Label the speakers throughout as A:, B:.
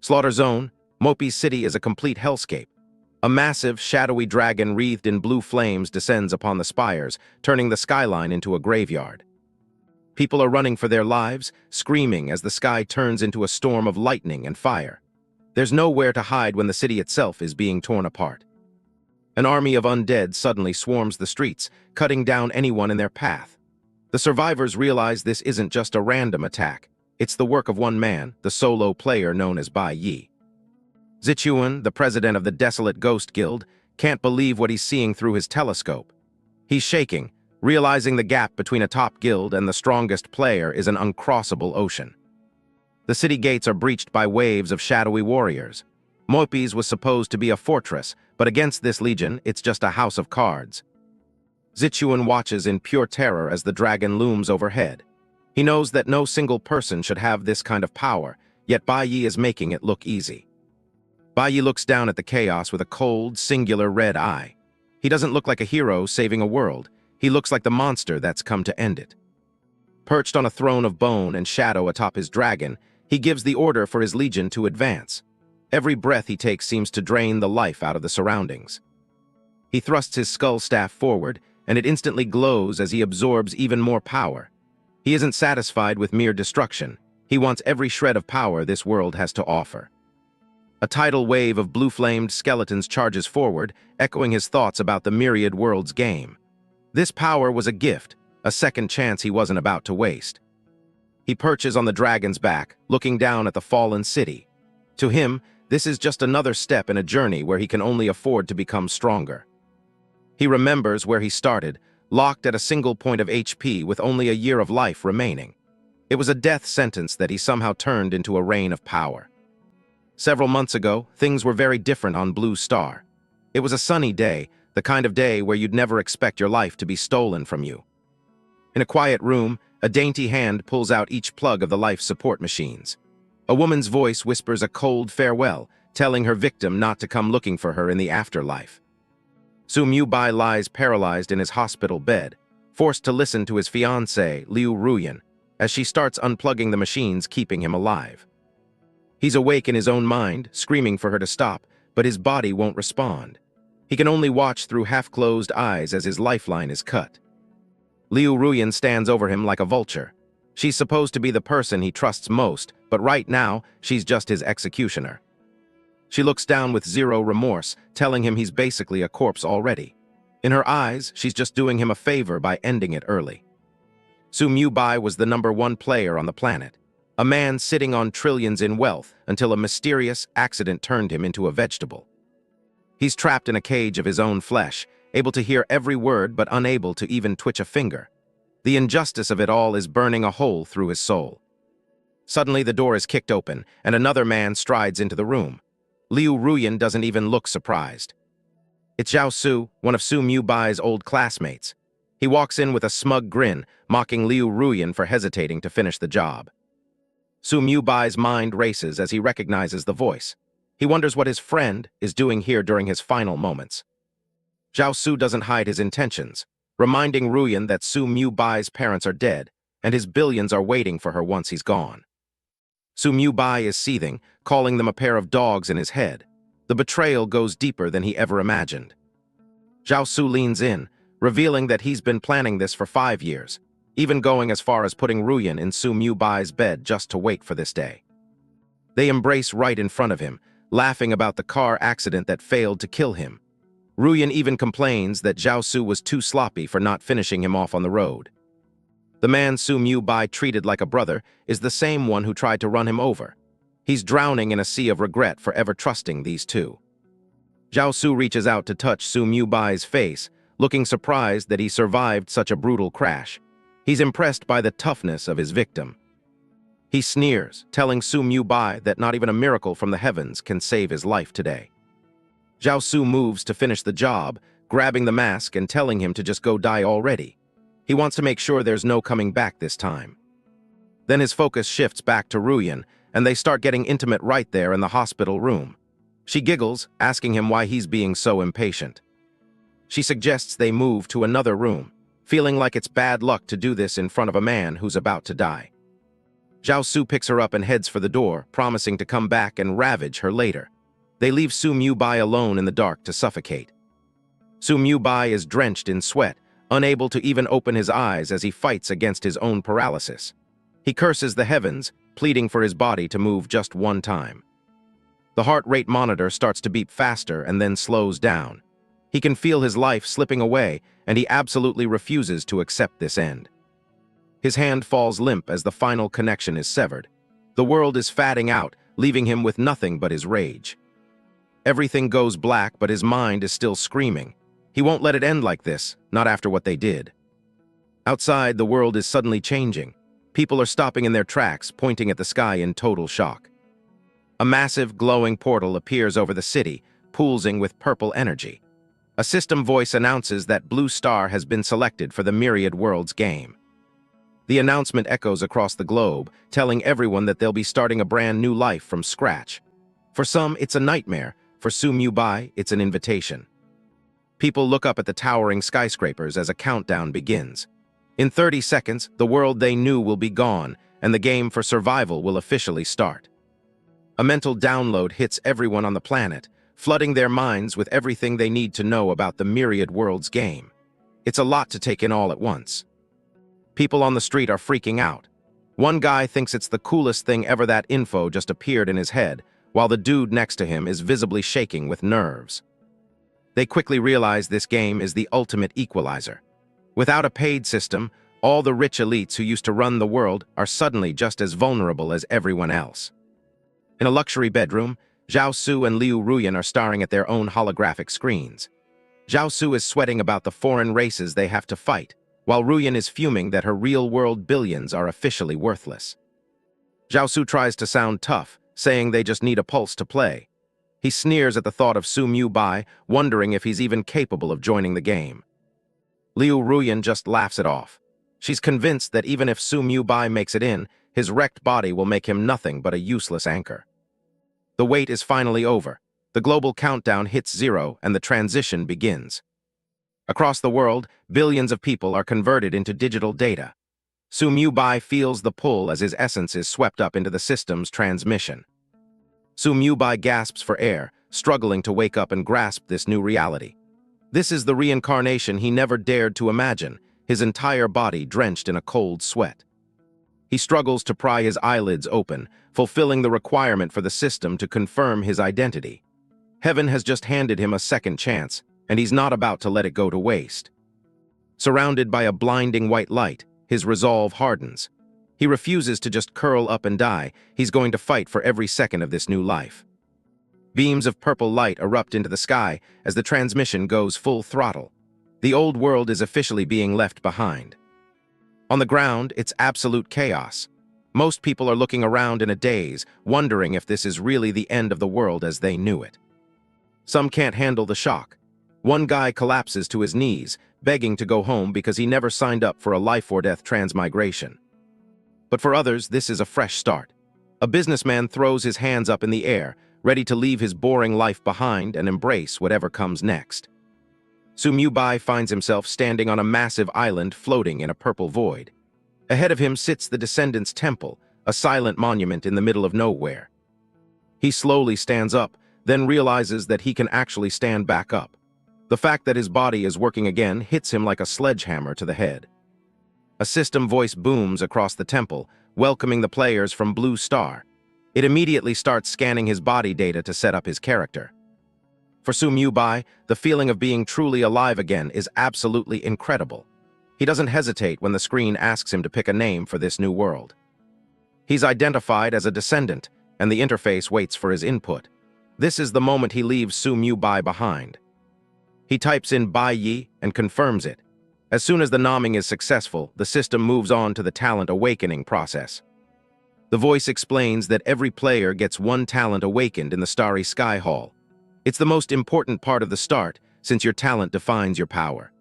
A: Slaughter Zone, Mopi's city is a complete hellscape. A massive, shadowy dragon wreathed in blue flames descends upon the spires, turning the skyline into a graveyard. People are running for their lives, screaming as the sky turns into a storm of lightning and fire. There's nowhere to hide when the city itself is being torn apart. An army of undead suddenly swarms the streets, cutting down anyone in their path. The survivors realize this isn't just a random attack. It's the work of one man, the solo player known as Bai Yi. Zichuan, the president of the desolate Ghost Guild, can't believe what he's seeing through his telescope. He's shaking, realizing the gap between a top guild and the strongest player is an uncrossable ocean. The city gates are breached by waves of shadowy warriors. Mopi's was supposed to be a fortress, but against this legion, it's just a house of cards. Zichuan watches in pure terror as the dragon looms overhead. He knows that no single person should have this kind of power, yet Bai Yi is making it look easy. Bai Yi looks down at the chaos with a cold, singular red eye. He doesn't look like a hero saving a world. He looks like the monster that's come to end it. Perched on a throne of bone and shadow atop his dragon, he gives the order for his legion to advance. Every breath he takes seems to drain the life out of the surroundings. He thrusts his skull staff forward, and it instantly glows as he absorbs even more power. He isn't satisfied with mere destruction. He wants every shred of power this world has to offer. A tidal wave of blue-flamed skeletons charges forward, echoing his thoughts about the myriad world's game. This power was a gift, a second chance he wasn't about to waste. He perches on the dragon's back, looking down at the fallen city. To him, this is just another step in a journey where he can only afford to become stronger. He remembers where he started, locked at a single point of HP with only a year of life remaining. It was a death sentence that he somehow turned into a reign of power. Several months ago, things were very different on Blue Star. It was a sunny day, the kind of day where you'd never expect your life to be stolen from you. In a quiet room, a dainty hand pulls out each plug of the life support machines. A woman's voice whispers a cold farewell, telling her victim not to come looking for her in the afterlife. Su Bai lies paralyzed in his hospital bed, forced to listen to his fiancée, Liu Ruyan, as she starts unplugging the machines keeping him alive. He's awake in his own mind, screaming for her to stop, but his body won't respond. He can only watch through half-closed eyes as his lifeline is cut. Liu Ruyan stands over him like a vulture. She's supposed to be the person he trusts most, but right now, she's just his executioner. She looks down with zero remorse, telling him he's basically a corpse already. In her eyes, she's just doing him a favor by ending it early. Su Bai was the #1 player on the planet, a man sitting on trillions in wealth until a mysterious accident turned him into a vegetable. He's trapped in a cage of his own flesh, able to hear every word but unable to even twitch a finger. The injustice of it all is burning a hole through his soul. Suddenly the door is kicked open, and another man strides into the room. Liu Ruyan doesn't even look surprised. It's Zhao Su, one of Su Bai's old classmates. He walks in with a smug grin, mocking Liu Ruyan for hesitating to finish the job. Su Bai's mind races as he recognizes the voice. He wonders what his friend is doing here during his final moments. Zhao Su doesn't hide his intentions, reminding Ruyan that Su Bai's parents are dead, and his billions are waiting for her once he's gone. Su Bai is seething, calling them a pair of dogs in his head. The betrayal goes deeper than he ever imagined. Zhao Su leans in, revealing that he's been planning this for 5 years, even going as far as putting Ruyan in Su Bai's bed just to wait for this day. They embrace right in front of him, laughing about the car accident that failed to kill him. Ruyan even complains that Zhao Su was too sloppy for not finishing him off on the road. The man Su Bai treated like a brother is the same one who tried to run him over. He's drowning in a sea of regret for ever trusting these two. Zhao Su reaches out to touch Su Bai's face, looking surprised that he survived such a brutal crash. He's impressed by the toughness of his victim. He sneers, telling Su Bai that not even a miracle from the heavens can save his life today. Zhao Su moves to finish the job, grabbing the mask and telling him to just go die already. He wants to make sure there's no coming back this time. Then his focus shifts back to Ruyan, and they start getting intimate right there in the hospital room. She giggles, asking him why he's being so impatient. She suggests they move to another room, feeling like it's bad luck to do this in front of a man who's about to die. Zhao Su picks her up and heads for the door, promising to come back and ravage her later. They leave Su Bai alone in the dark to suffocate. Su Bai is drenched in sweat, unable to even open his eyes as he fights against his own paralysis. He curses the heavens, pleading for his body to move just one time. The heart rate monitor starts to beep faster and then slows down. He can feel his life slipping away, and he absolutely refuses to accept this end. His hand falls limp as the final connection is severed. The world is fatting out, leaving him with nothing but his rage. Everything goes black, but his mind is still screaming. He won't let it end like this, not after what they did. Outside, the world is suddenly changing. People are stopping in their tracks, pointing at the sky in total shock. A massive, glowing portal appears over the city, pulsing with purple energy. A system voice announces that Blue Star has been selected for the Myriad Worlds game. The announcement echoes across the globe, telling everyone that they'll be starting a brand new life from scratch. For some, it's a nightmare. For Su Bai, it's an invitation. People look up at the towering skyscrapers as a countdown begins. In 30 seconds, the world they knew will be gone, and the game for survival will officially start. A mental download hits everyone on the planet, flooding their minds with everything they need to know about the Myriad Worlds game. It's a lot to take in all at once. People on the street are freaking out. One guy thinks it's the coolest thing ever that info just appeared in his head, while the dude next to him is visibly shaking with nerves. They quickly realize this game is the ultimate equalizer. Without a paid system, all the rich elites who used to run the world are suddenly just as vulnerable as everyone else. In a luxury bedroom, Zhao Su and Liu Ruyan are staring at their own holographic screens. Zhao Su is sweating about the foreign races they have to fight, while Ruyan is fuming that her real-world billions are officially worthless. Zhao Su tries to sound tough, saying they just need a pulse to play. He sneers at the thought of Su Bai, wondering if he's even capable of joining the game. Liu Ruyan just laughs it off. She's convinced that even if Su Bai makes it in, his wrecked body will make him nothing but a useless anchor. The wait is finally over. The global countdown hits 0 and the transition begins. Across the world, billions of people are converted into digital data. Su Bai feels the pull as his essence is swept up into the system's transmission. Su Bai gasps for air, struggling to wake up and grasp this new reality. This is the reincarnation he never dared to imagine, his entire body drenched in a cold sweat. He struggles to pry his eyelids open, fulfilling the requirement for the system to confirm his identity. Heaven has just handed him a second chance, and he's not about to let it go to waste. Surrounded by a blinding white light, his resolve hardens. He refuses to just curl up and die. He's going to fight for every second of this new life. Beams of purple light erupt into the sky as the transmission goes full throttle. The old world is officially being left behind. On the ground, it's absolute chaos. Most people are looking around in a daze, wondering if this is really the end of the world as they knew it. Some can't handle the shock. One guy collapses to his knees, begging to go home because he never signed up for a life-or-death transmigration. But for others, this is a fresh start. A businessman throws his hands up in the air, ready to leave his boring life behind and embrace whatever comes next. Su Bai finds himself standing on a massive island floating in a purple void. Ahead of him sits the Descendants' Temple, a silent monument in the middle of nowhere. He slowly stands up, then realizes that he can actually stand back up. The fact that his body is working again hits him like a sledgehammer to the head. A system voice booms across the temple, welcoming the players from Blue Star. It immediately starts scanning his body data to set up his character. For Su Bai, the feeling of being truly alive again is absolutely incredible. He doesn't hesitate when the screen asks him to pick a name for this new world. He's identified as a descendant, and the interface waits for his input. This is the moment he leaves Su Bai behind. He types in Bai Yi and confirms it. As soon as the nomming is successful, the system moves on to the talent awakening process. The voice explains that every player gets one talent awakened in the Starry Sky Hall. It's the most important part of the start, since your talent defines your power.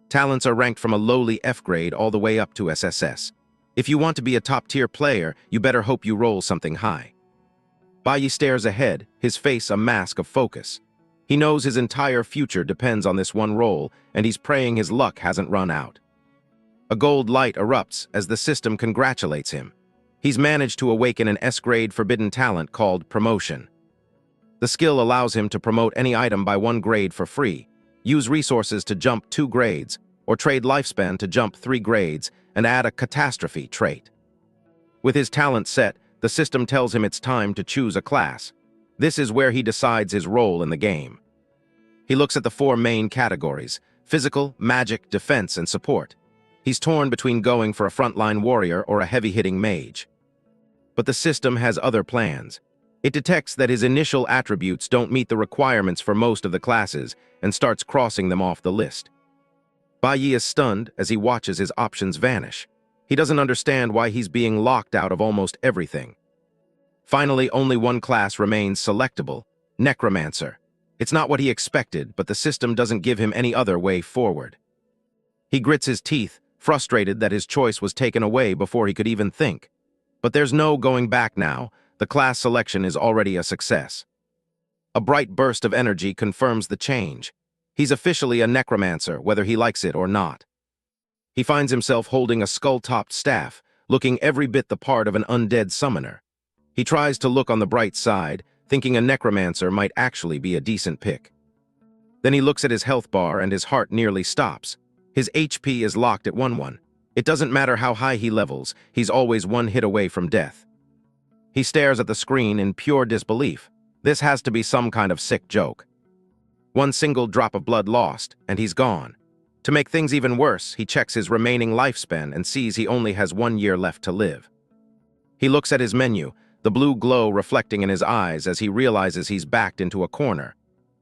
A: Talents are ranked from a lowly F grade all the way up to SSS. If you want to be a top-tier player, you better hope you roll something high. Bai Yi stares ahead, his face a mask of focus. He knows his entire future depends on this one roll, and he's praying his luck hasn't run out. A gold light erupts as the system congratulates him. He's managed to awaken an S-grade forbidden talent called Promotion. The skill allows him to promote any item by 1 grade for free, use resources to jump 2 grades, or trade lifespan to jump 3 grades and add a catastrophe trait. With his talent set, the system tells him it's time to choose a class. This is where he decides his role in the game. He looks at the 4 main categories: physical, magic, defense, and support. He's torn between going for a frontline warrior or a heavy-hitting mage. But the system has other plans. It detects that his initial attributes don't meet the requirements for most of the classes and starts crossing them off the list. Baiyi is stunned as he watches his options vanish. He doesn't understand why he's being locked out of almost everything. Finally, only one class remains selectable: Necromancer. It's not what he expected, but the system doesn't give him any other way forward. He grits his teeth, frustrated that his choice was taken away before he could even think. But there's no going back now. The class selection is already a success. A bright burst of energy confirms the change. He's officially a necromancer, whether he likes it or not. He finds himself holding a skull-topped staff, looking every bit the part of an undead summoner. He tries to look on the bright side, thinking a necromancer might actually be a decent pick. Then he looks at his health bar and his heart nearly stops. His HP is locked at 1-1. It doesn't matter how high he levels, he's always 1 hit away from death. He stares at the screen in pure disbelief. This has to be some kind of sick joke. 1 single drop of blood lost, and he's gone. To make things even worse, he checks his remaining lifespan and sees he only has 1 year left to live. He looks at his menu, the blue glow reflecting in his eyes as he realizes he's backed into a corner.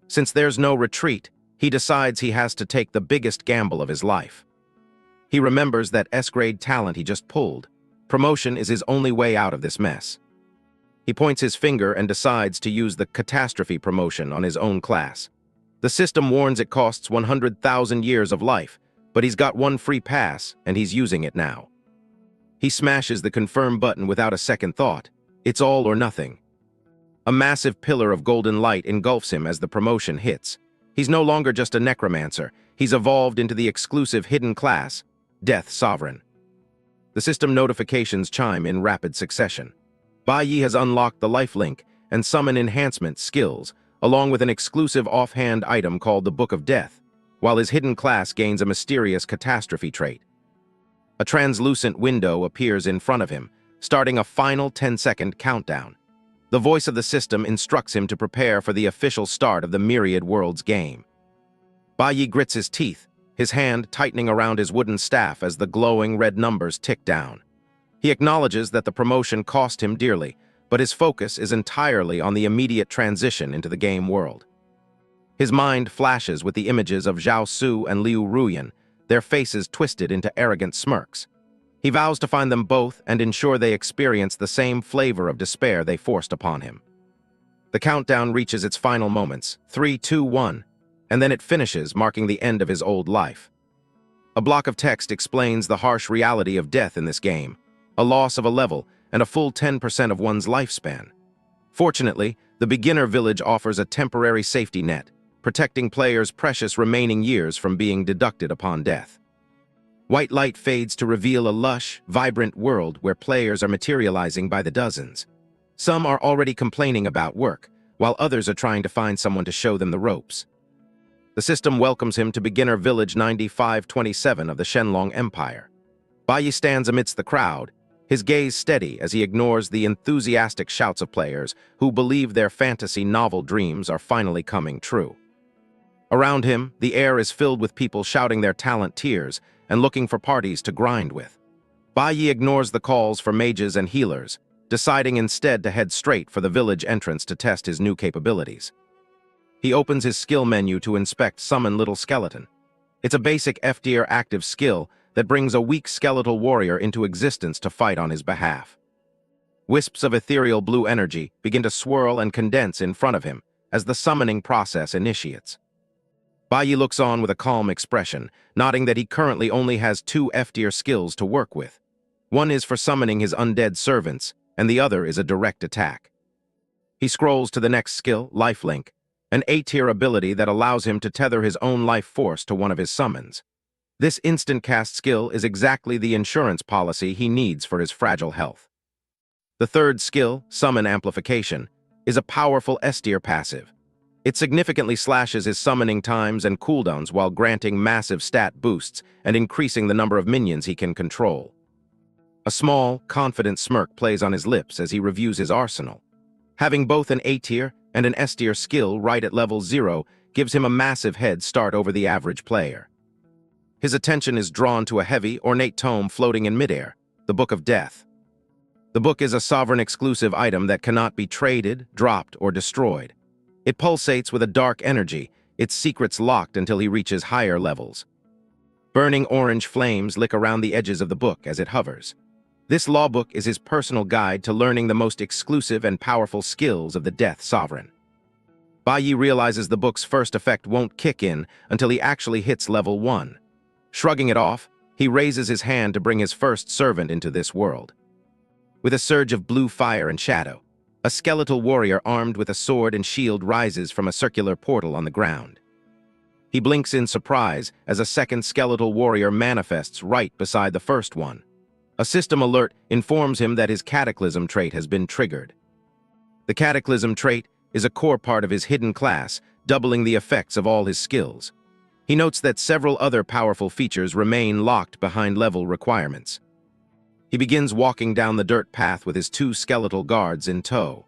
A: Since there's no retreat, he decides he has to take the biggest gamble of his life. He remembers that S-grade talent he just pulled. Promotion is his only way out of this mess. He points his finger and decides to use the catastrophe promotion on his own class. The system warns it costs 100,000 years of life, but he's got 1 free pass, and he's using it now. He smashes the confirm button without a second thought. It's all or nothing. A massive pillar of golden light engulfs him as the promotion hits. He's no longer just a necromancer. He's evolved into the exclusive hidden class, Death Sovereign. The system notifications chime in rapid succession. Baiyi has unlocked the lifelink and summon enhancement skills, along with an exclusive offhand item called the Book of Death, while his hidden class gains a mysterious catastrophe trait. A translucent window appears in front of him, starting a final 10-second countdown. The voice of the system instructs him to prepare for the official start of the Myriad Worlds game. Baiyi grits his teeth, his hand tightening around his wooden staff as the glowing red numbers tick down. He acknowledges that the promotion cost him dearly, but his focus is entirely on the immediate transition into the game world. His mind flashes with the images of Zhao Su and Liu Ruyan, their faces twisted into arrogant smirks. He vows to find them both and ensure they experience the same flavor of despair they forced upon him. The countdown reaches its final moments, 3, 2, 1, and then it finishes, marking the end of his old life. A block of text explains the harsh reality of death in this game, a loss of a level, and a full 10% of one's lifespan. Fortunately, the beginner village offers a temporary safety net, protecting players' precious remaining years from being deducted upon death. White light fades to reveal a lush, vibrant world where players are materializing by the dozens. Some are already complaining about work, while others are trying to find someone to show them the ropes. The system welcomes him to Beginner Village 9527 of the Shenlong Empire. Baiyi stands amidst the crowd, his gaze steady as he ignores the enthusiastic shouts of players who believe their fantasy novel dreams are finally coming true. Around him, the air is filled with people shouting their talent tiers and looking for parties to grind with. Baiyi ignores the calls for mages and healers, deciding instead to head straight for the village entrance to test his new capabilities. He opens his skill menu to inspect Summon Little Skeleton. It's a basic F-tier active skill that brings a weak skeletal warrior into existence to fight on his behalf. Wisps of ethereal blue energy begin to swirl and condense in front of him as the summoning process initiates. Baiyi looks on with a calm expression, nodding that he currently only has 2 F-tier skills to work with. One is for summoning his undead servants, and the other is a direct attack. He scrolls to the next skill, Lifelink, an A-tier ability that allows him to tether his own life force to one of his summons. This instant cast skill is exactly the insurance policy he needs for his fragile health. The third skill, Summon Amplification, is a powerful S-tier passive. It significantly slashes his summoning times and cooldowns while granting massive stat boosts and increasing the number of minions he can control. A small, confident smirk plays on his lips as he reviews his arsenal. Having both an A-tier and an S-tier skill right at level 0 gives him a massive head start over the average player. His attention is drawn to a heavy, ornate tome floating in midair, the Book of Death. The book is a sovereign-exclusive item that cannot be traded, dropped, or destroyed. It pulsates with a dark energy, its secrets locked until he reaches higher levels. Burning orange flames lick around the edges of the book as it hovers. This law book is his personal guide to learning the most exclusive and powerful skills of the Death Sovereign. Bai realizes the book's first effect won't kick in until he actually hits level 1. Shrugging it off, he raises his hand to bring his first servant into this world. With a surge of blue fire and shadow, a skeletal warrior armed with a sword and shield rises from a circular portal on the ground. He blinks in surprise as a second skeletal warrior manifests right beside the first one. A system alert informs him that his Cataclysm trait has been triggered. The Cataclysm trait is a core part of his hidden class, doubling the effects of all his skills. He notes that several other powerful features remain locked behind level requirements. He begins walking down the dirt path with his 2 skeletal guards in tow.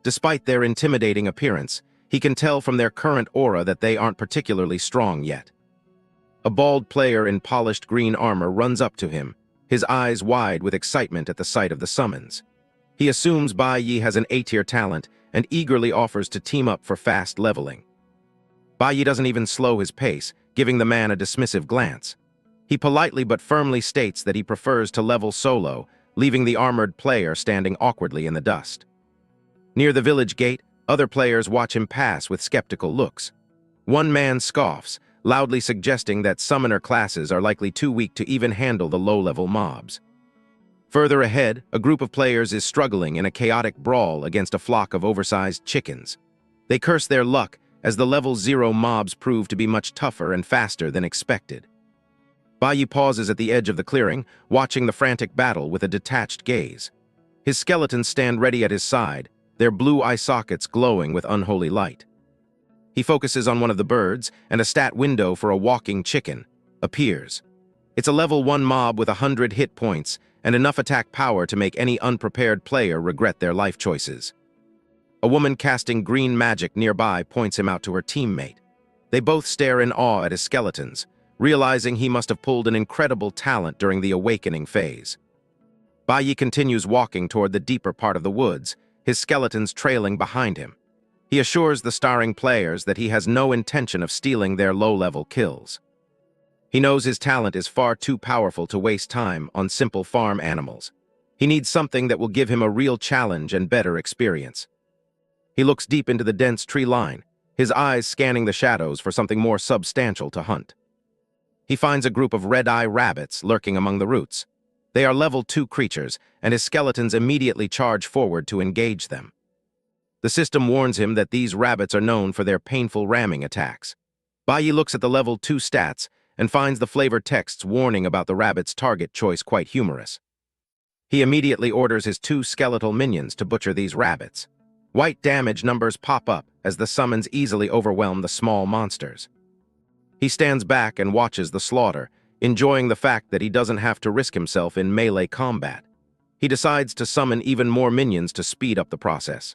A: Despite their intimidating appearance, he can tell from their current aura that they aren't particularly strong yet. A bald player in polished green armor runs up to him, his eyes wide with excitement at the sight of the summons. He assumes Bai has an A-tier talent and eagerly offers to team up for fast leveling. Bai doesn't even slow his pace, giving the man a dismissive glance. He politely but firmly states that he prefers to level solo, leaving the armored player standing awkwardly in the dust. Near the village gate, other players watch him pass with skeptical looks. One man scoffs, loudly suggesting that summoner classes are likely too weak to even handle the low-level mobs. Further ahead, a group of players is struggling in a chaotic brawl against a flock of oversized chickens. They curse their luck as the level 0 mobs prove to be much tougher and faster than expected. Bai pauses at the edge of the clearing, watching the frantic battle with a detached gaze. His skeletons stand ready at his side, their blue eye sockets glowing with unholy light. He focuses on one of the birds, and a stat window for a walking chicken appears. It's a level 1 mob with 100 hit points and enough attack power to make any unprepared player regret their life choices. A woman casting green magic nearby points him out to her teammate. They both stare in awe at his skeletons, realizing he must have pulled an incredible talent during the awakening phase. Bai continues walking toward the deeper part of the woods, his skeletons trailing behind him. He assures the starring players that he has no intention of stealing their low-level kills. He knows his talent is far too powerful to waste time on simple farm animals. He needs something that will give him a real challenge and better experience. He looks deep into the dense tree line, his eyes scanning the shadows for something more substantial to hunt. He finds a group of red-eye rabbits lurking among the roots. They are level 2 creatures, and his skeletons immediately charge forward to engage them. The system warns him that these rabbits are known for their painful ramming attacks. Bai looks at the level 2 stats and finds the flavor text's warning about the rabbit's target choice quite humorous. He immediately orders his 2 skeletal minions to butcher these rabbits. White damage numbers pop up as the summons easily overwhelm the small monsters. He stands back and watches the slaughter, enjoying the fact that he doesn't have to risk himself in melee combat. He decides to summon even more minions to speed up the process.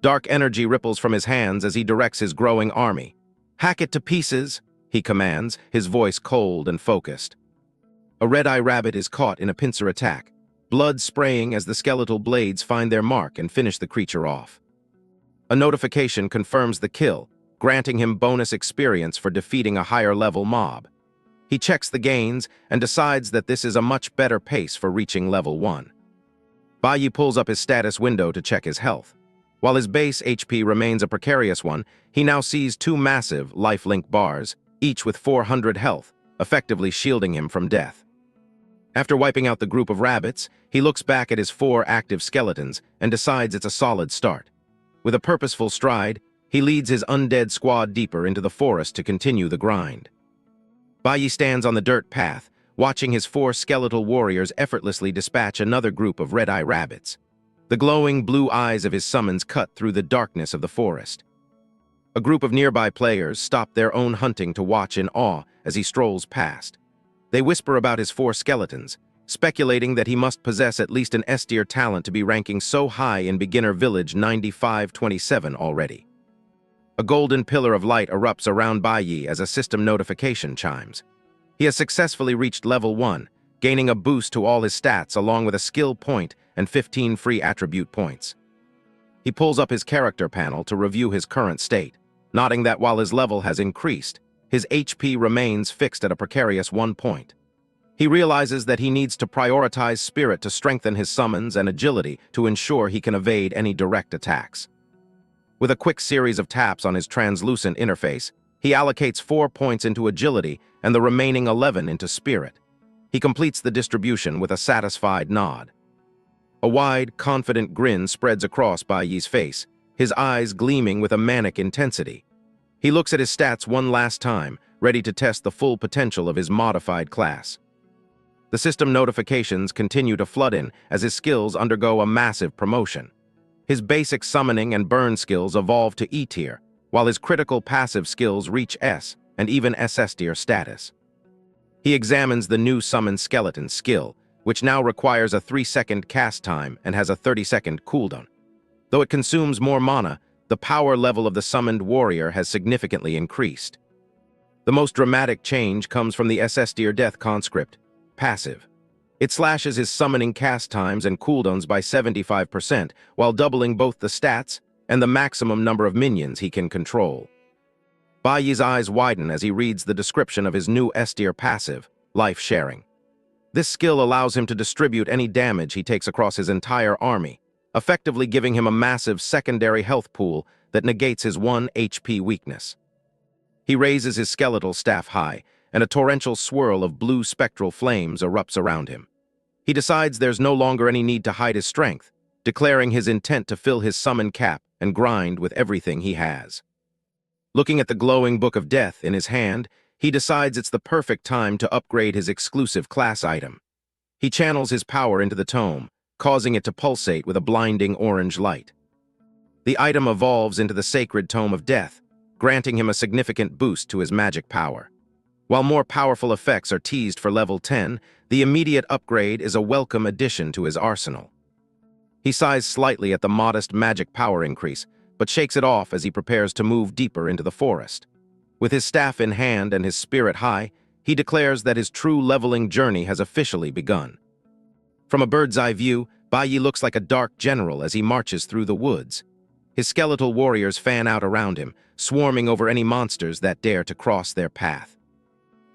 A: Dark energy ripples from his hands as he directs his growing army. "Hack it to pieces," he commands, his voice cold and focused. A red-eye rabbit is caught in a pincer attack, blood spraying as the skeletal blades find their mark and finish the creature off. A notification confirms the kill, granting him bonus experience for defeating a higher-level mob. He checks the gains and decides that this is a much better pace for reaching level 1. Bai pulls up his status window to check his health. While his base HP remains a precarious one, he now sees 2 massive lifelink bars, each with 400 health, effectively shielding him from death. After wiping out the group of rabbits, he looks back at his 4 active skeletons and decides it's a solid start. With a purposeful stride, he leads his undead squad deeper into the forest to continue the grind. Bai stands on the dirt path, watching his 4 skeletal warriors effortlessly dispatch another group of red-eye rabbits. The glowing blue eyes of his summons cut through the darkness of the forest. A group of nearby players stop their own hunting to watch in awe as he strolls past. They whisper about his 4 skeletons, speculating that he must possess at least an S-tier talent to be ranking so high in Beginner Village 9527 already. A golden pillar of light erupts around Baiyi as a system notification chimes. He has successfully reached level 1, gaining a boost to all his stats along with a skill point and 15 free attribute points. He pulls up his character panel to review his current state, noting that while his level has increased, his HP remains fixed at a precarious 1 point. He realizes that he needs to prioritize spirit to strengthen his summons and agility to ensure he can evade any direct attacks. With a quick series of taps on his translucent interface, he allocates 4 points into agility and the remaining 11 into spirit. He completes the distribution with a satisfied nod. A wide, confident grin spreads across Baiyi's face, his eyes gleaming with a manic intensity. He looks at his stats one last time, ready to test the full potential of his modified class. The system notifications continue to flood in as his skills undergo a massive promotion. His basic summoning and burn skills evolve to E tier, while his critical passive skills reach S and even SS tier status. He examines the new Summon Skeleton skill, which now requires a 3-second cast time and has a 30-second cooldown. Though it consumes more mana, the power level of the summoned warrior has significantly increased. The most dramatic change comes from the SS tier Death Conscript, passive. It slashes his summoning cast times and cooldowns by 75%, while doubling both the stats and the maximum number of minions he can control. Baiyi's eyes widen as he reads the description of his new S-tier passive, Life Sharing. This skill allows him to distribute any damage he takes across his entire army, effectively giving him a massive secondary health pool that negates his 1 HP weakness. He raises his skeletal staff high, and a torrential swirl of blue spectral flames erupts around him. He decides there's no longer any need to hide his strength, declaring his intent to fill his summon cap and grind with everything he has. Looking at the glowing Book of Death in his hand, he decides it's the perfect time to upgrade his exclusive class item. He channels his power into the tome, causing it to pulsate with a blinding orange light. The item evolves into the sacred Tome of Death, granting him a significant boost to his magic power. While more powerful effects are teased for level 10, the immediate upgrade is a welcome addition to his arsenal. He sighs slightly at the modest magic power increase, but shakes it off as he prepares to move deeper into the forest. With his staff in hand and his spirit high, he declares that his true leveling journey has officially begun. From a bird's-eye view, Baiyi looks like a dark general as he marches through the woods. His skeletal warriors fan out around him, swarming over any monsters that dare to cross their path.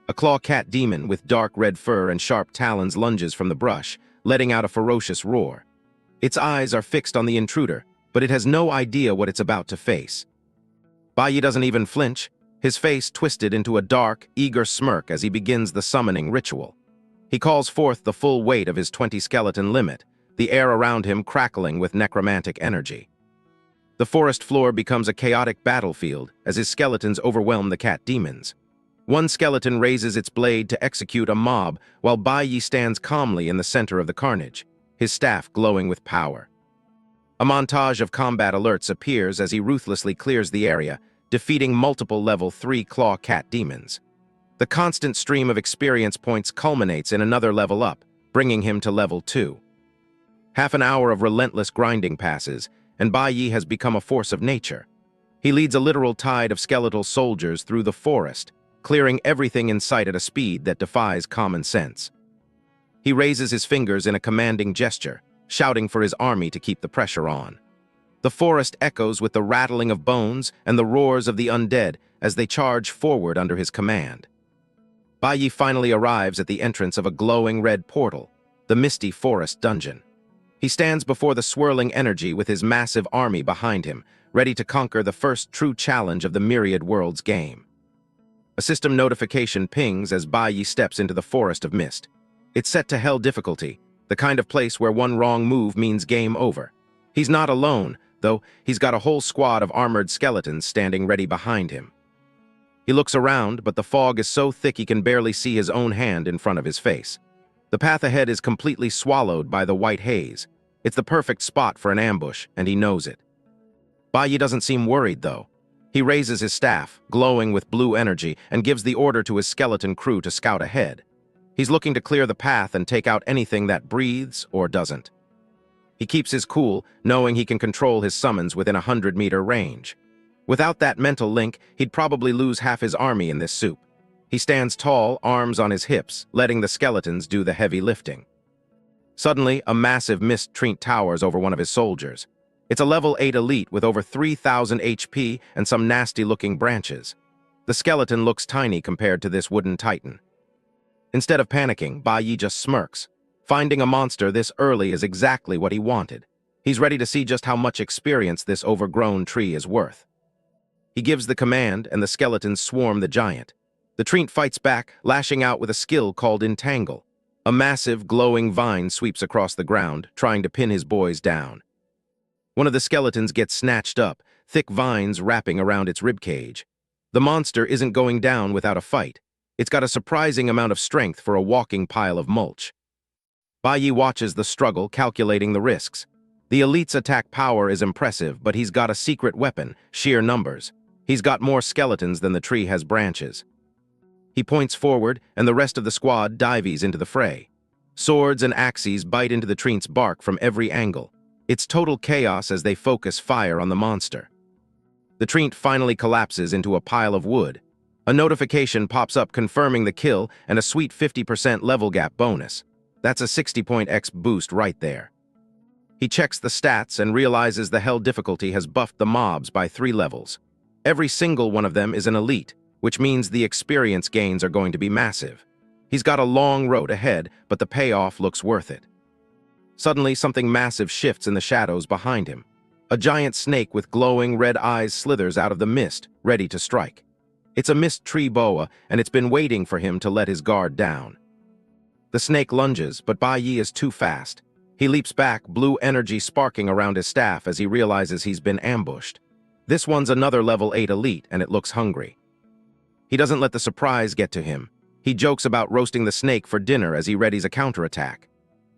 A: A claw-cat demon with dark red fur and sharp talons lunges from the brush, letting out a ferocious roar. Its eyes are fixed on the intruder, but it has no idea what it's about to face. Baiyi doesn't even flinch, his face twisted into a dark, eager smirk as he begins the summoning ritual. He calls forth the full weight of his 20-skeleton limit, the air around him crackling with necromantic energy. The forest floor becomes a chaotic battlefield as his skeletons overwhelm the cat demons. One skeleton raises its blade to execute a mob, while Baiyi stands calmly in the center of the carnage, his staff glowing with power. A montage of combat alerts appears as he ruthlessly clears the area, defeating multiple level 3 claw cat demons. The constant stream of experience points culminates in another level up, bringing him to level 2. Half an hour of relentless grinding passes, and Baiyi has become a force of nature. He leads a literal tide of skeletal soldiers through the forest, clearing everything in sight at a speed that defies common sense. He raises his fingers in a commanding gesture, shouting for his army to keep the pressure on. The forest echoes with the rattling of bones and the roars of the undead as they charge forward under his command. Baiyi finally arrives at the entrance of a glowing red portal, the misty forest dungeon. He stands before the swirling energy with his massive army behind him, ready to conquer the first true challenge of the Myriad Worlds game. A system notification pings as Baiyi steps into the forest of mist. It's set to hell difficulty, the kind of place where one wrong move means game over. He's not alone, though. He's got a whole squad of armored skeletons standing ready behind him. He looks around, but the fog is so thick he can barely see his own hand in front of his face. The path ahead is completely swallowed by the white haze. It's the perfect spot for an ambush, and he knows it. Bai doesn't seem worried, though. He raises his staff, glowing with blue energy, and gives the order to his skeleton crew to scout ahead. He's looking to clear the path and take out anything that breathes or doesn't. He keeps his cool, knowing he can control his summons within a 100-meter range. Without that mental link, he'd probably lose half his army in this soup. He stands tall, arms on his hips, letting the skeletons do the heavy lifting. Suddenly, a massive mist tree towers over one of his soldiers. It's a level 8 elite with over 3,000 HP and some nasty-looking branches. The skeleton looks tiny compared to this wooden titan. Instead of panicking, Bai just smirks. Finding a monster this early is exactly what he wanted. He's ready to see just how much experience this overgrown tree is worth. He gives the command, and the skeletons swarm the giant. The treant fights back, lashing out with a skill called Entangle. A massive, glowing vine sweeps across the ground, trying to pin his boys down. One of the skeletons gets snatched up, thick vines wrapping around its ribcage. The monster isn't going down without a fight. It's got a surprising amount of strength for a walking pile of mulch. Bai watches the struggle, calculating the risks. The elite's attack power is impressive, but he's got a secret weapon, sheer numbers. He's got more skeletons than the tree has branches. He points forward, and the rest of the squad dives into the fray. Swords and axes bite into the treant's bark from every angle. It's total chaos as they focus fire on the monster. The treant finally collapses into a pile of wood. A notification pops up confirming the kill and a sweet 50% level gap bonus. That's a 60-point X boost right there. He checks the stats and realizes the hell difficulty has buffed the mobs by 3 levels. Every single one of them is an elite, which means the experience gains are going to be massive. He's got a long road ahead, but the payoff looks worth it. Suddenly, something massive shifts in the shadows behind him. A giant snake with glowing red eyes slithers out of the mist, ready to strike. It's a mist tree boa, and it's been waiting for him to let his guard down. The snake lunges, but Bai is too fast. He leaps back, blue energy sparking around his staff as he realizes he's been ambushed. This one's another level 8 elite, and it looks hungry. He doesn't let the surprise get to him. He jokes about roasting the snake for dinner as he readies a counterattack.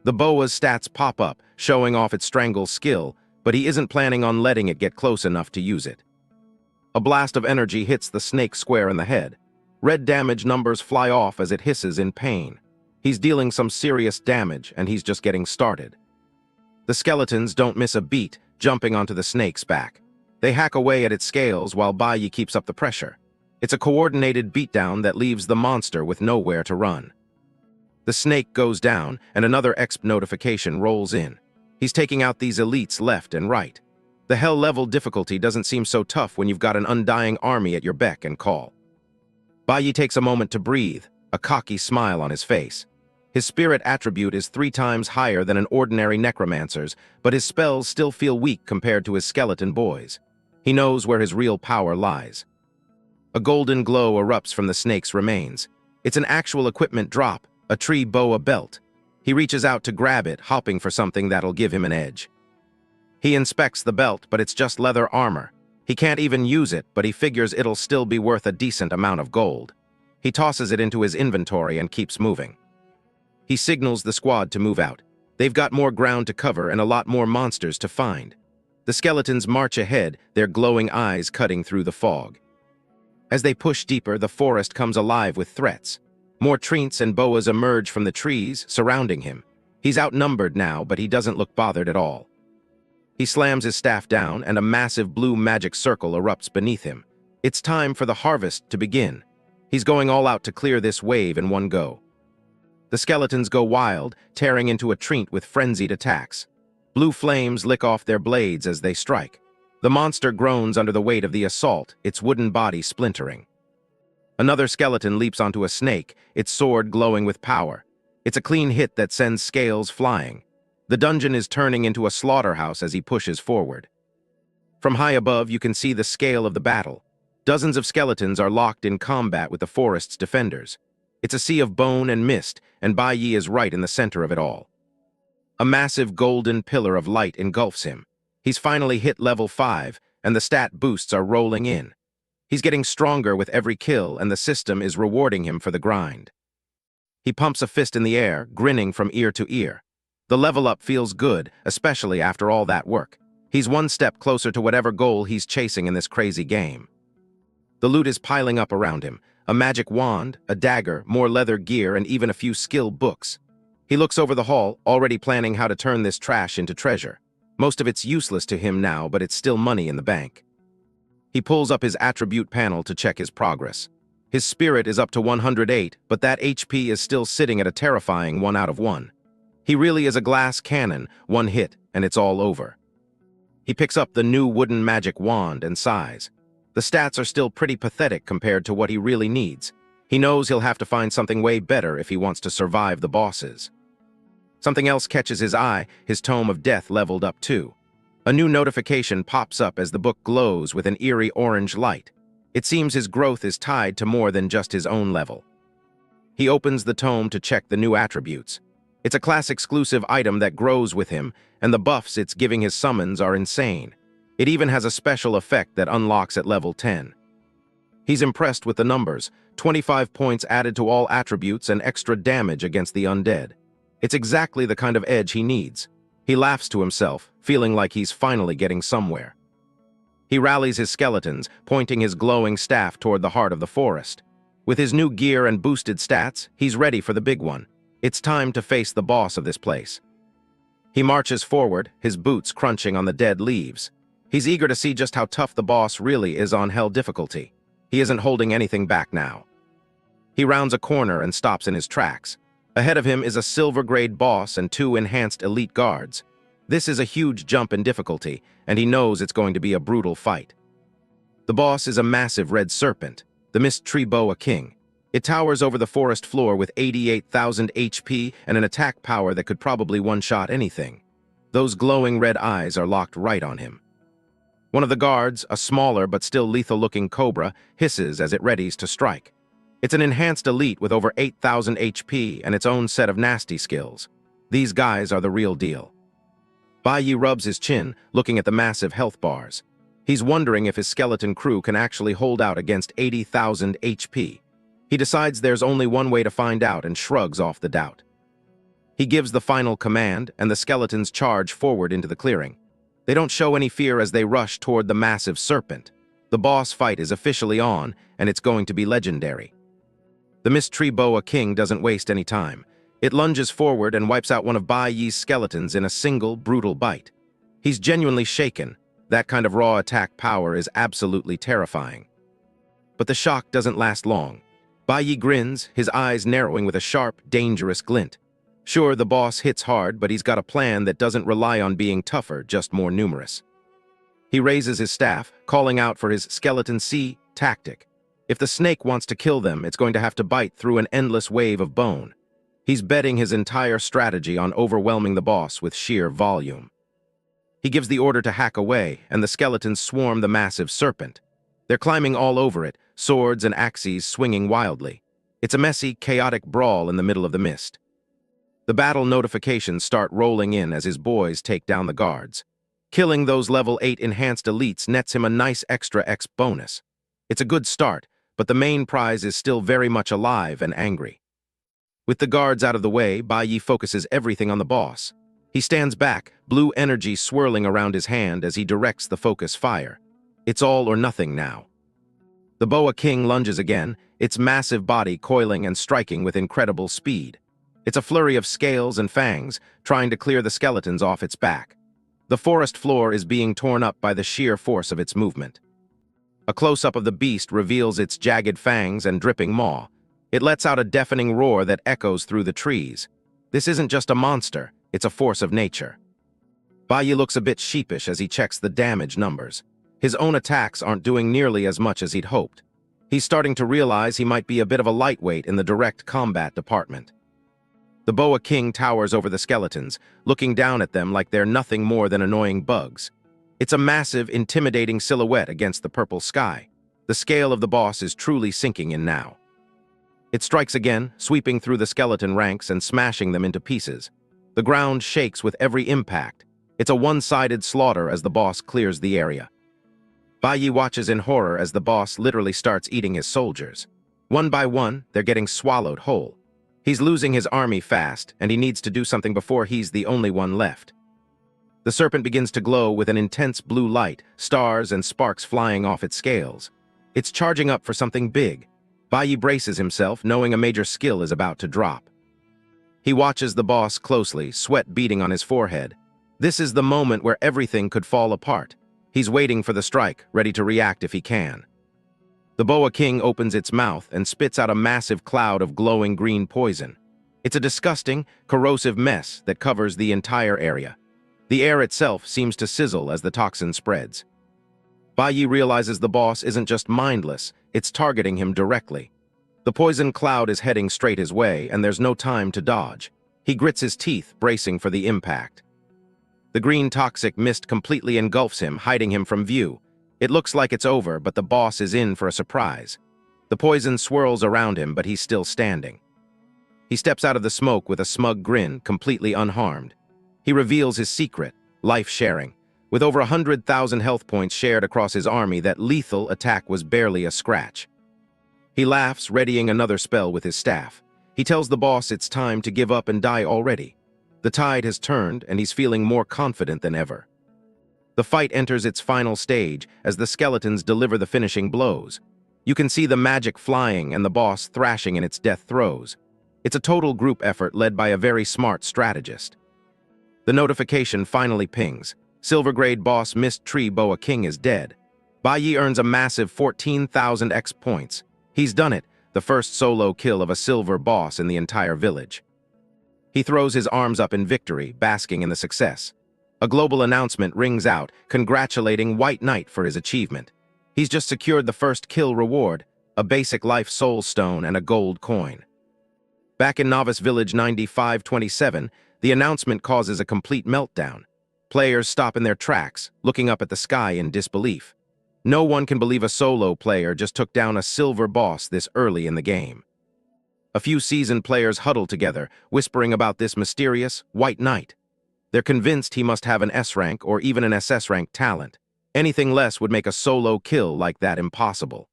A: The boa's stats pop up, showing off its strangle skill, but he isn't planning on letting it get close enough to use it. A blast of energy hits the snake square in the head. Red damage numbers fly off as it hisses in pain. He's dealing some serious damage, and he's just getting started. The skeletons don't miss a beat, jumping onto the snake's back. They hack away at its scales while Bai keeps up the pressure. It's a coordinated beatdown that leaves the monster with nowhere to run. The snake goes down, and another exp notification rolls in. He's taking out these elites left and right. The hell-level difficulty doesn't seem so tough when you've got an undying army at your beck and call. Bai takes a moment to breathe, a cocky smile on his face. His spirit attribute is 3 times higher than an ordinary necromancer's, but his spells still feel weak compared to his skeleton boys. He knows where his real power lies. A golden glow erupts from the snake's remains. It's an actual equipment drop, a tree boa belt. He reaches out to grab it, hopping for something that'll give him an edge. He inspects the belt, but it's just leather armor. He can't even use it, but he figures it'll still be worth a decent amount of gold. He tosses it into his inventory and keeps moving. He signals the squad to move out. They've got more ground to cover and a lot more monsters to find. The skeletons march ahead, their glowing eyes cutting through the fog. As they push deeper, the forest comes alive with threats. More treants and boas emerge from the trees, surrounding him. He's outnumbered now, but he doesn't look bothered at all. He slams his staff down, and a massive blue magic circle erupts beneath him. It's time for the harvest to begin. He's going all out to clear this wave in one go. The skeletons go wild, tearing into a treant with frenzied attacks. Blue flames lick off their blades as they strike. The monster groans under the weight of the assault, its wooden body splintering. Another skeleton leaps onto a snake, its sword glowing with power. It's a clean hit that sends scales flying. The dungeon is turning into a slaughterhouse as he pushes forward. From high above, you can see the scale of the battle. Dozens of skeletons are locked in combat with the forest's defenders. It's a sea of bone and mist, and Bai is right in the center of it all. A massive golden pillar of light engulfs him. He's finally hit level 5, and the stat boosts are rolling in. He's getting stronger with every kill, and the system is rewarding him for the grind. He pumps a fist in the air, grinning from ear to ear. The level up feels good, especially after all that work. He's one step closer to whatever goal he's chasing in this crazy game. The loot is piling up around him. A magic wand, a dagger, more leather gear, and even a few skill books. He looks over the hall, already planning how to turn this trash into treasure. Most of it's useless to him now, but it's still money in the bank. He pulls up his attribute panel to check his progress. His spirit is up to 108, but that HP is still sitting at a terrifying 1 out of 1. He really is a glass cannon, one hit, and it's all over. He picks up the new wooden magic wand and sighs. The stats are still pretty pathetic compared to what he really needs. He knows he'll have to find something way better if he wants to survive the bosses. Something else catches his eye, his Tome of Death leveled up too. A new notification pops up as the book glows with an eerie orange light. It seems his growth is tied to more than just his own level. He opens the tome to check the new attributes. It's a class-exclusive item that grows with him, and the buffs it's giving his summons are insane. It even has a special effect that unlocks at level 10. He's impressed with the numbers, 25 points added to all attributes and extra damage against the undead. It's exactly the kind of edge he needs. He laughs to himself, feeling like he's finally getting somewhere. He rallies his skeletons, pointing his glowing staff toward the heart of the forest. With his new gear and boosted stats, he's ready for the big one. It's time to face the boss of this place. He marches forward, his boots crunching on the dead leaves. He's eager to see just how tough the boss really is on hell difficulty. He isn't holding anything back now. He rounds a corner and stops in his tracks. Ahead of him is a silver-grade boss and 2 enhanced elite guards. This is a huge jump in difficulty, and he knows it's going to be a brutal fight. The boss is a massive red serpent, the Mist Tree Boa King. It towers over the forest floor with 88,000 HP and an attack power that could probably one-shot anything. Those glowing red eyes are locked right on him. One of the guards, a smaller but still lethal-looking cobra, hisses as it readies to strike. It's an enhanced elite with over 8,000 HP and its own set of nasty skills. These guys are the real deal. Bai Yi rubs his chin, looking at the massive health bars. He's wondering if his skeleton crew can actually hold out against 80,000 HP. He decides there's only one way to find out and shrugs off the doubt. He gives the final command, and the skeletons charge forward into the clearing. They don't show any fear as they rush toward the massive serpent. The boss fight is officially on, and it's going to be legendary. The Mist Tree Boa King doesn't waste any time. It lunges forward and wipes out one of Bai Yi's skeletons in a single, brutal bite. He's genuinely shaken. That kind of raw attack power is absolutely terrifying. But the shock doesn't last long. Bai Yi grins, his eyes narrowing with a sharp, dangerous glint. Sure, the boss hits hard, but he's got a plan that doesn't rely on being tougher, just more numerous. He raises his staff, calling out for his Skeleton C tactic. If the snake wants to kill them, it's going to have to bite through an endless wave of bone. He's betting his entire strategy on overwhelming the boss with sheer volume. He gives the order to hack away, and the skeletons swarm the massive serpent. They're climbing all over it, swords and axes swinging wildly. It's a messy, chaotic brawl in the middle of the mist. The battle notifications start rolling in as his boys take down the guards. Killing those level 8 enhanced elites nets him a nice extra X bonus. It's a good start, but the main prize is still very much alive and angry. With the guards out of the way, Bai Yi focuses everything on the boss. He stands back, blue energy swirling around his hand as he directs the focus fire. It's all or nothing now. The Boa King lunges again, its massive body coiling and striking with incredible speed. It's a flurry of scales and fangs, trying to clear the skeletons off its back. The forest floor is being torn up by the sheer force of its movement. A close-up of the beast reveals its jagged fangs and dripping maw. It lets out a deafening roar that echoes through the trees. This isn't just a monster, it's a force of nature. Bai Yi looks a bit sheepish as he checks the damage numbers. His own attacks aren't doing nearly as much as he'd hoped. He's starting to realize he might be a bit of a lightweight in the direct combat department. The Boa King towers over the skeletons, looking down at them like they're nothing more than annoying bugs. It's a massive, intimidating silhouette against the purple sky. The scale of the boss is truly sinking in now. It strikes again, sweeping through the skeleton ranks and smashing them into pieces. The ground shakes with every impact. It's a one-sided slaughter as the boss clears the area. Bai Yi watches in horror as the boss literally starts eating his soldiers. One by one, they're getting swallowed whole. He's losing his army fast, and he needs to do something before he's the only one left. The serpent begins to glow with an intense blue light, stars and sparks flying off its scales. It's charging up for something big. Bai braces himself, knowing a major skill is about to drop. He watches the boss closely, sweat beading on his forehead. This is the moment where everything could fall apart. He's waiting for the strike, ready to react if he can. The Boa King opens its mouth and spits out a massive cloud of glowing green poison. It's a disgusting, corrosive mess that covers the entire area. The air itself seems to sizzle as the toxin spreads. Bai realizes the boss isn't just mindless, it's targeting him directly. The poison cloud is heading straight his way, and there's no time to dodge. He grits his teeth, bracing for the impact. The green toxic mist completely engulfs him, hiding him from view. It looks like it's over, but the boss is in for a surprise. The poison swirls around him, but he's still standing. He steps out of the smoke with a smug grin, completely unharmed. He reveals his secret, life-sharing. With over 100,000 health points shared across his army, that lethal attack was barely a scratch. He laughs, readying another spell with his staff. He tells the boss it's time to give up and die already. The tide has turned, and he's feeling more confident than ever. The fight enters its final stage as the skeletons deliver the finishing blows. You can see the magic flying and the boss thrashing in its death throes. It's a total group effort led by a very smart strategist. The notification finally pings. Silver-grade boss Mist Tree Boa King is dead. Bai earns a massive 14,000 X points. He's done it, the first solo kill of a silver boss in the entire village. He throws his arms up in victory, basking in the success. A global announcement rings out, congratulating White Knight for his achievement. He's just secured the first kill reward, a basic life soul stone and a gold coin. Back in Novice Village 9527, the announcement causes a complete meltdown. Players stop in their tracks, looking up at the sky in disbelief. No one can believe a solo player just took down a silver boss this early in the game. A few seasoned players huddle together, whispering about this mysterious White Knight. They're convinced he must have an S rank or even an SS rank talent. Anything less would make a solo kill like that impossible.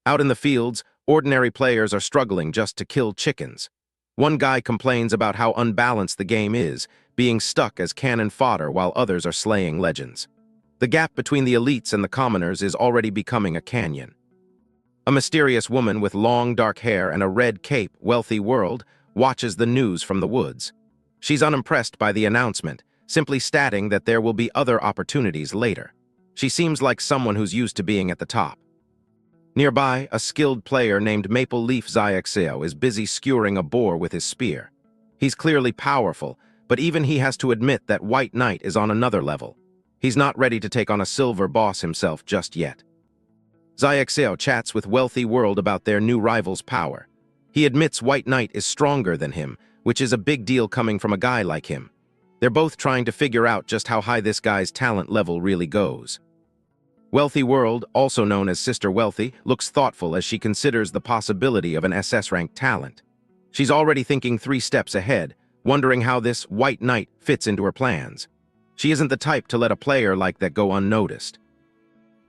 A: Out in the fields, ordinary players are struggling just to kill chickens. One guy complains about how unbalanced the game is, being stuck as cannon fodder while others are slaying legends. The gap between the elites and the commoners is already becoming a canyon. A mysterious woman with long dark hair and a red cape, Wealthy World, watches the news from the woods. She's unimpressed by the announcement, simply stating that there will be other opportunities later. She seems like someone who's used to being at the top. Nearby, a skilled player named Maple Leaf Xiaxeo is busy skewering a boar with his spear. He's clearly powerful, but even he has to admit that White Knight is on another level. He's not ready to take on a silver boss himself just yet. Xiaxeo chats with Wealthy World about their new rival's power. He admits White Knight is stronger than him, which is a big deal coming from a guy like him. They're both trying to figure out just how high this guy's talent level really goes. Wealthy World, also known as Sister Wealthy, looks thoughtful as she considers the possibility of an SS-rank talent. She's already thinking 3 steps ahead, wondering how this White Knight fits into her plans. She isn't the type to let a player like that go unnoticed.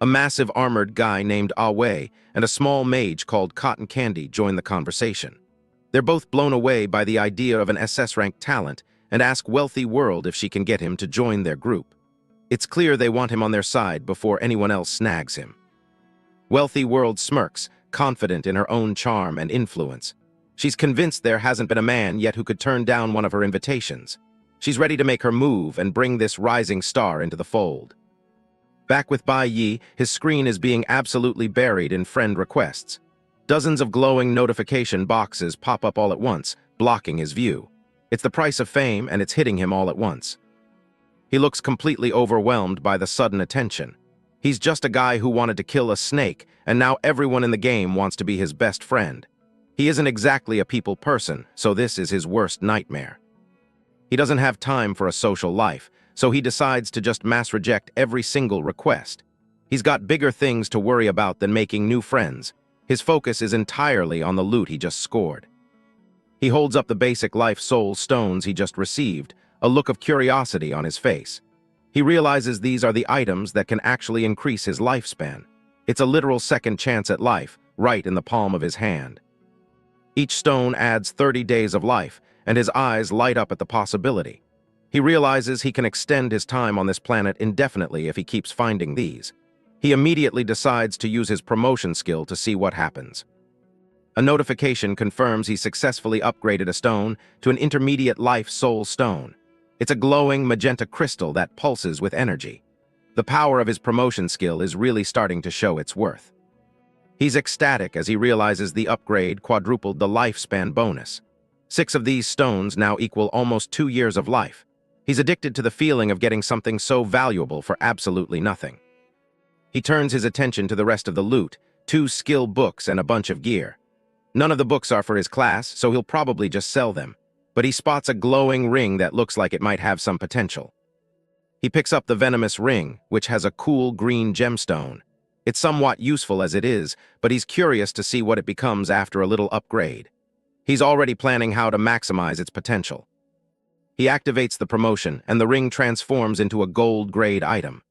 A: A massive armored guy named Awei and a small mage called Cotton Candy join the conversation. They're both blown away by the idea of an SS-rank talent and ask Wealthy World if she can get him to join their group. It's clear they want him on their side before anyone else snags him. Wealthy World smirks, confident in her own charm and influence. She's convinced there hasn't been a man yet who could turn down one of her invitations. She's ready to make her move and bring this rising star into the fold. Back with Bai Yi, his screen is being absolutely buried in friend requests. Dozens of glowing notification boxes pop up all at once, blocking his view. It's the price of fame, and it's hitting him all at once. He looks completely overwhelmed by the sudden attention. He's just a guy who wanted to kill a snake, and now everyone in the game wants to be his best friend. He isn't exactly a people person, so this is his worst nightmare. He doesn't have time for a social life, so he decides to just mass reject every single request. He's got bigger things to worry about than making new friends. His focus is entirely on the loot he just scored. He holds up the basic life soul stones he just received, a look of curiosity on his face. He realizes these are the items that can actually increase his lifespan. It's a literal second chance at life, right in the palm of his hand. Each stone adds 30 days of life, and his eyes light up at the possibility. He realizes he can extend his time on this planet indefinitely if he keeps finding these. He immediately decides to use his promotion skill to see what happens. A notification confirms he successfully upgraded a stone to an intermediate life soul stone. It's a glowing magenta crystal that pulses with energy. The power of his promotion skill is really starting to show its worth. He's ecstatic as he realizes the upgrade quadrupled the lifespan bonus. 6 of these stones now equal almost 2 years of life. He's addicted to the feeling of getting something so valuable for absolutely nothing. He turns his attention to the rest of the loot, 2 skill books and a bunch of gear. None of the books are for his class, so he'll probably just sell them. But he spots a glowing ring that looks like it might have some potential. He picks up the venomous ring, which has a cool green gemstone. It's somewhat useful as it is, but he's curious to see what it becomes after a little upgrade. He's already planning how to maximize its potential. He activates the promotion, and the ring transforms into a gold-grade item.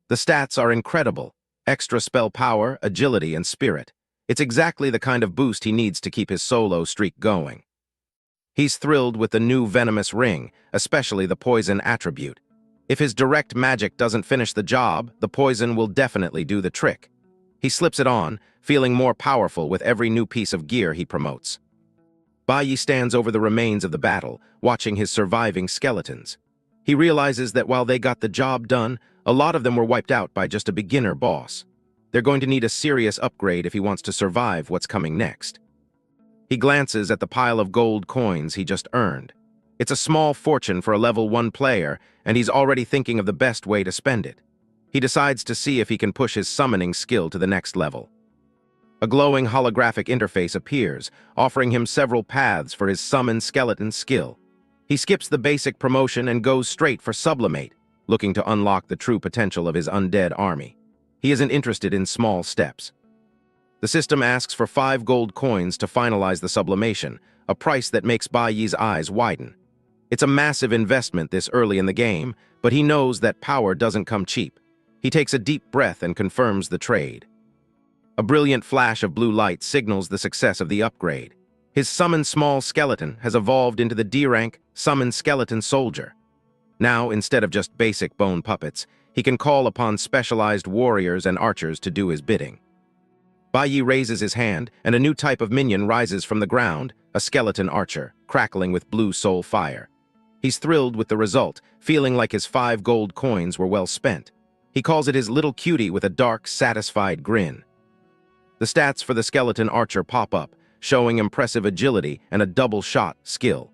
A: The stats are incredible: extra spell power, agility, and spirit. It's exactly the kind of boost he needs to keep his solo streak going. He's thrilled with the new venomous ring, especially the poison attribute. If his direct magic doesn't finish the job, the poison will definitely do the trick. He slips it on, feeling more powerful with every new piece of gear he promotes. Baiyi stands over the remains of the battle, watching his surviving skeletons. He realizes that while they got the job done, a lot of them were wiped out by just a beginner boss. They're going to need a serious upgrade if he wants to survive what's coming next. He glances at the pile of gold coins he just earned. It's a small fortune for a level 1 player, and he's already thinking of the best way to spend it. He decides to see if he can push his summoning skill to the next level. A glowing holographic interface appears, offering him several paths for his summon skeleton skill. He skips the basic promotion and goes straight for sublimate, looking to unlock the true potential of his undead army. He isn't interested in small steps. The system asks for 5 gold coins to finalize the sublimation, a price that makes Baiyi's eyes widen. It's a massive investment this early in the game, but he knows that power doesn't come cheap. He takes a deep breath and confirms the trade. A brilliant flash of blue light signals the success of the upgrade. His summoned small skeleton has evolved into the D-rank Summoned Skeleton Soldier. Now, instead of just basic bone puppets, he can call upon specialized warriors and archers to do his bidding. Baiyi raises his hand, and a new type of minion rises from the ground, a skeleton archer, crackling with blue soul fire. He's thrilled with the result, feeling like his 5 gold coins were well spent. He calls it his little cutie with a dark, satisfied grin. The stats for the skeleton archer pop up, showing impressive agility and a double-shot skill.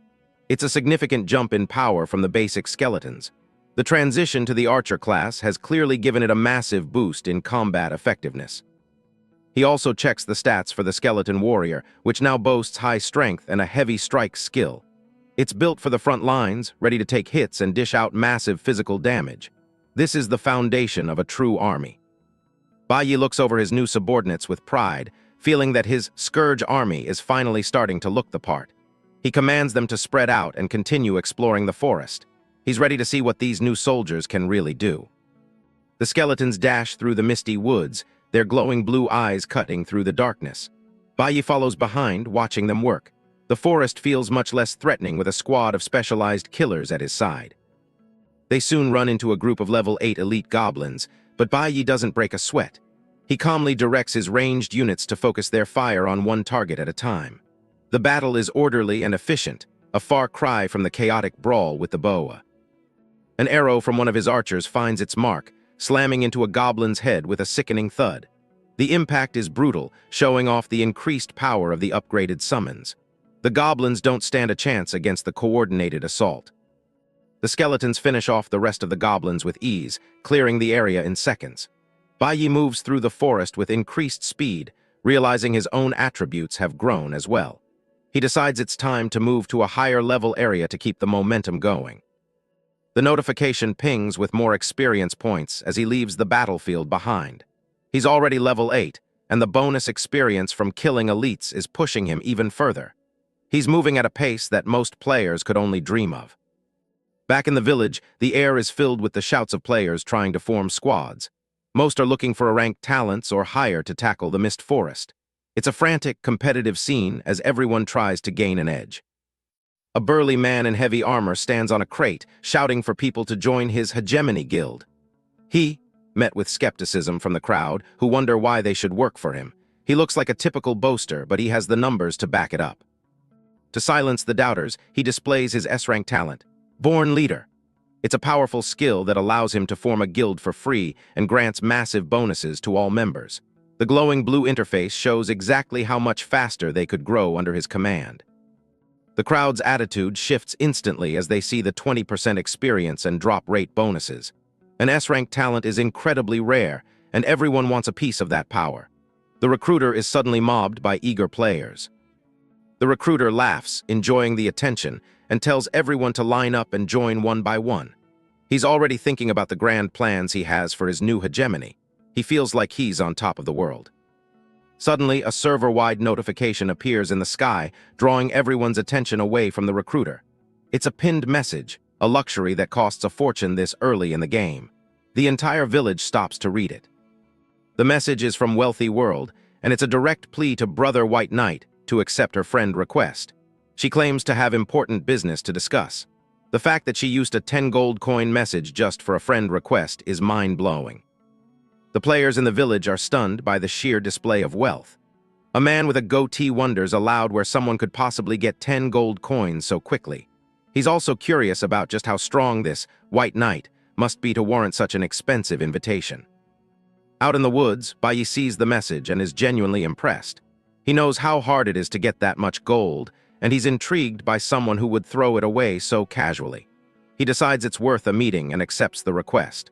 A: It's a significant jump in power from the basic skeletons. The transition to the archer class has clearly given it a massive boost in combat effectiveness. He also checks the stats for the skeleton warrior, which now boasts high strength and a heavy strike skill. It's built for the front lines, ready to take hits and dish out massive physical damage. This is the foundation of a true army. Baiyi looks over his new subordinates with pride, feeling that his Scourge army is finally starting to look the part. He commands them to spread out and continue exploring the forest. He's ready to see what these new soldiers can really do. The skeletons dash through the misty woods, their glowing blue eyes cutting through the darkness. Baiyi follows behind, watching them work. The forest feels much less threatening with a squad of specialized killers at his side. They soon run into a group of level 8 elite goblins, but Baiyi doesn't break a sweat. He calmly directs his ranged units to focus their fire on one target at a time. The battle is orderly and efficient, a far cry from the chaotic brawl with the boa. An arrow from one of his archers finds its mark, slamming into a goblin's head with a sickening thud. The impact is brutal, showing off the increased power of the upgraded summons. The goblins don't stand a chance against the coordinated assault. The skeletons finish off the rest of the goblins with ease, clearing the area in seconds. Baiyi moves through the forest with increased speed, realizing his own attributes have grown as well. He decides it's time to move to a higher level area to keep the momentum going. The notification pings with more experience points as he leaves the battlefield behind. He's already level 8, and the bonus experience from killing elites is pushing him even further. He's moving at a pace that most players could only dream of. Back in the village, the air is filled with the shouts of players trying to form squads. Most are looking for a ranked talents or higher to tackle the mist forest. It's a frantic, competitive scene as everyone tries to gain an edge. A burly man in heavy armor stands on a crate, shouting for people to join his hegemony guild. He, met with skepticism from the crowd, who wonder why they should work for him. He looks like a typical boaster, but he has the numbers to back it up. To silence the doubters, he displays his S-rank talent, Born Leader. It's a powerful skill that allows him to form a guild for free and grants massive bonuses to all members. The glowing blue interface shows exactly how much faster they could grow under his command. The crowd's attitude shifts instantly as they see the 20% experience and drop rate bonuses. An S-rank talent is incredibly rare, and everyone wants a piece of that power. The recruiter is suddenly mobbed by eager players. The recruiter laughs, enjoying the attention, and tells everyone to line up and join one by one. He's already thinking about the grand plans he has for his new hegemony. He feels like he's on top of the world. Suddenly, a server-wide notification appears in the sky, drawing everyone's attention away from the recruiter. It's a pinned message, a luxury that costs a fortune this early in the game. The entire village stops to read it. The message is from Wealthy World, and it's a direct plea to Brother White Knight to accept her friend request. She claims to have important business to discuss. The fact that she used a 10 gold coin message just for a friend request is mind-blowing. The players in the village are stunned by the sheer display of wealth. A man with a goatee wonders aloud where someone could possibly get 10 gold coins so quickly. He's also curious about just how strong this White Knight must be to warrant such an expensive invitation. Out in the woods, Bai sees the message and is genuinely impressed. He knows how hard it is to get that much gold, and he's intrigued by someone who would throw it away so casually. He decides it's worth a meeting and accepts the request.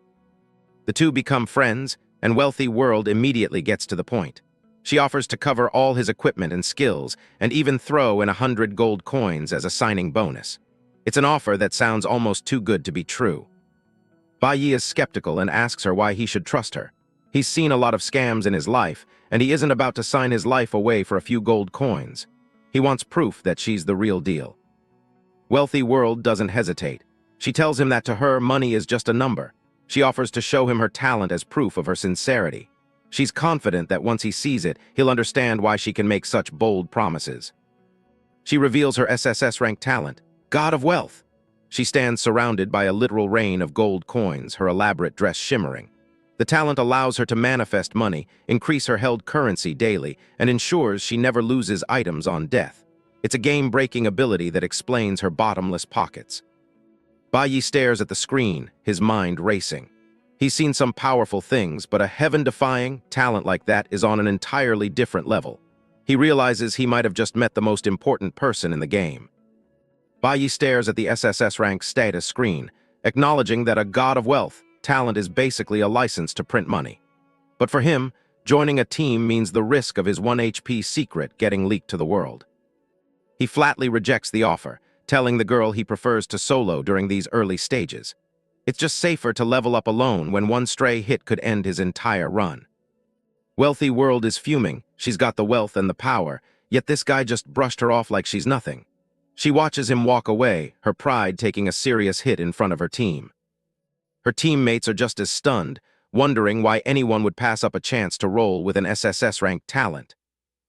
A: The two become friends, and Wealthy World immediately gets to the point. She offers to cover all his equipment and skills, and even throw in 100 gold coins as a signing bonus. It's an offer that sounds almost too good to be true. Bai is skeptical and asks her why he should trust her. He's seen a lot of scams in his life, and he isn't about to sign his life away for a few gold coins. He wants proof that she's the real deal. Wealthy World doesn't hesitate. She tells him that to her, money is just a number. She offers to show him her talent as proof of her sincerity. She's confident that once he sees it, he'll understand why she can make such bold promises. She reveals her SSS-rank talent, God of Wealth. She stands surrounded by a literal rain of gold coins, her elaborate dress shimmering. The talent allows her to manifest money, increase her held currency daily, and ensures she never loses items on death. It's a game-breaking ability that explains her bottomless pockets. Bai stares at the screen, his mind racing. He's seen some powerful things, but a heaven-defying talent like that is on an entirely different level. He realizes he might have just met the most important person in the game. Bai stares at the SSS rank status screen, acknowledging that a God of Wealth talent is basically a license to print money. But for him, joining a team means the risk of his 1 HP secret getting leaked to the world. He flatly rejects the offer, telling the girl he prefers to solo during these early stages. It's just safer to level up alone when one stray hit could end his entire run. Wealthy World is fuming. She's got the wealth and the power, yet this guy just brushed her off like she's nothing. She watches him walk away, her pride taking a serious hit in front of her team. Her teammates are just as stunned, wondering why anyone would pass up a chance to roll with an SSS-ranked talent.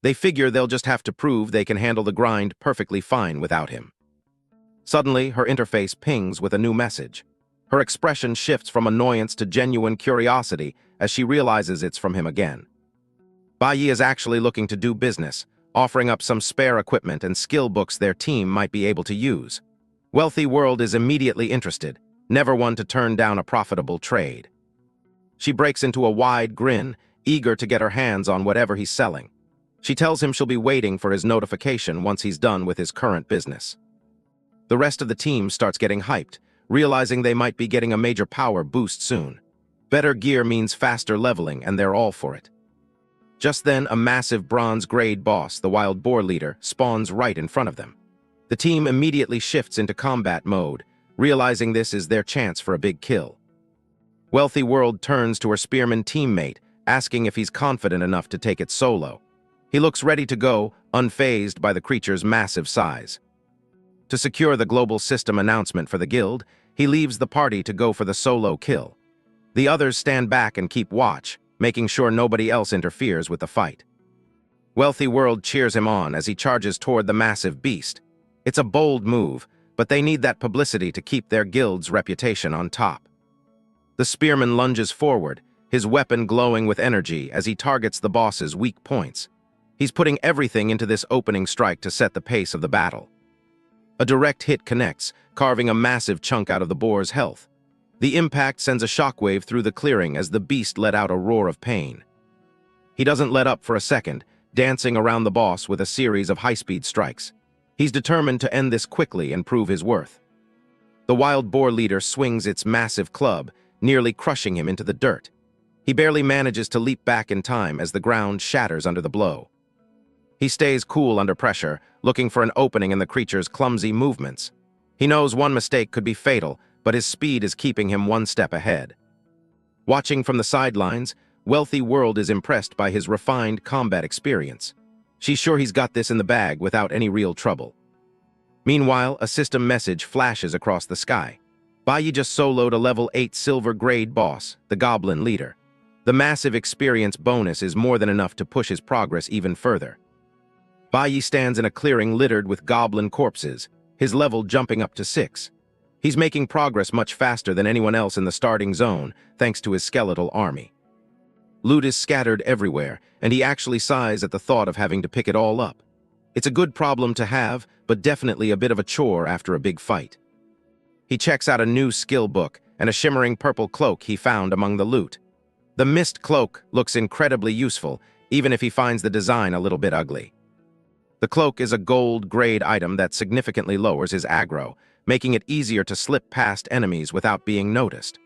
A: They figure they'll just have to prove they can handle the grind perfectly fine without him. Suddenly, her interface pings with a new message. Her expression shifts from annoyance to genuine curiosity as she realizes it's from him again. Bai is actually looking to do business, offering up some spare equipment and skill books their team might be able to use. Wealthy World is immediately interested, never one to turn down a profitable trade. She breaks into a wide grin, eager to get her hands on whatever he's selling. She tells him she'll be waiting for his notification once he's done with his current business. The rest of the team starts getting hyped, realizing they might be getting a major power boost soon. Better gear means faster leveling, and they're all for it. Just then, a massive bronze-grade boss, the wild boar leader, spawns right in front of them. The team immediately shifts into combat mode, realizing this is their chance for a big kill. Wealthy World turns to her spearman teammate, asking if he's confident enough to take it solo. He looks ready to go, unfazed by the creature's massive size. To secure the global system announcement for the guild, he leaves the party to go for the solo kill. The others stand back and keep watch, making sure nobody else interferes with the fight. Wealthy World cheers him on as he charges toward the massive beast. It's a bold move, but they need that publicity to keep their guild's reputation on top. The spearman lunges forward, his weapon glowing with energy as he targets the boss's weak points. He's putting everything into this opening strike to set the pace of the battle. A direct hit connects, carving a massive chunk out of the boar's health. The impact sends a shockwave through the clearing as the beast let out a roar of pain. He doesn't let up for a second, dancing around the boss with a series of high-speed strikes. He's determined to end this quickly and prove his worth. The wild boar leader swings its massive club, nearly crushing him into the dirt. He barely manages to leap back in time as the ground shatters under the blow. He stays cool under pressure, looking for an opening in the creature's clumsy movements. He knows one mistake could be fatal, but his speed is keeping him one step ahead. Watching from the sidelines, Wealthy World is impressed by his refined combat experience. She's sure he's got this in the bag without any real trouble. Meanwhile, a system message flashes across the sky. Bai just soloed a level 8 silver grade boss, the Goblin leader. The massive experience bonus is more than enough to push his progress even further. Bai stands in a clearing littered with goblin corpses, his level jumping up to 6. He's making progress much faster than anyone else in the starting zone, thanks to his skeletal army. Loot is scattered everywhere, and he actually sighs at the thought of having to pick it all up. It's a good problem to have, but definitely a bit of a chore after a big fight. He checks out a new skill book and a shimmering purple cloak he found among the loot. The mist cloak looks incredibly useful, even if he finds the design a little bit ugly. The cloak is a gold-grade item that significantly lowers his aggro, making it easier to slip past enemies without being noticed.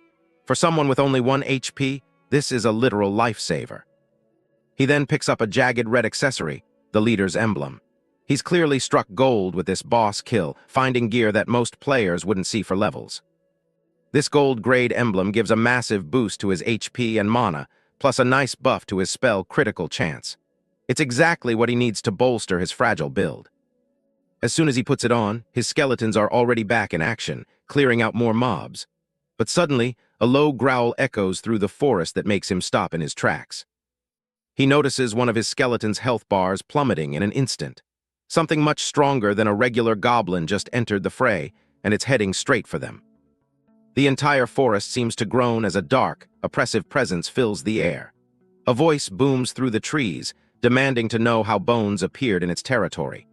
A: For someone with only 1 HP, this is a literal lifesaver. He then picks up a jagged red accessory, the leader's emblem. He's clearly struck gold with this boss kill, finding gear that most players wouldn't see for levels. This gold-grade emblem gives a massive boost to his HP and mana, plus a nice buff to his spell critical chance. It's exactly what he needs to bolster his fragile build. As soon as he puts it on, his skeletons are already back in action, clearing out more mobs. But suddenly, a low growl echoes through the forest that makes him stop in his tracks. He notices one of his skeleton's health bars plummeting in an instant. Something much stronger than a regular goblin just entered the fray, and it's heading straight for them. The entire forest seems to groan as a dark, oppressive presence fills the air. A voice booms through the trees, demanding to know how Bones appeared in its territory.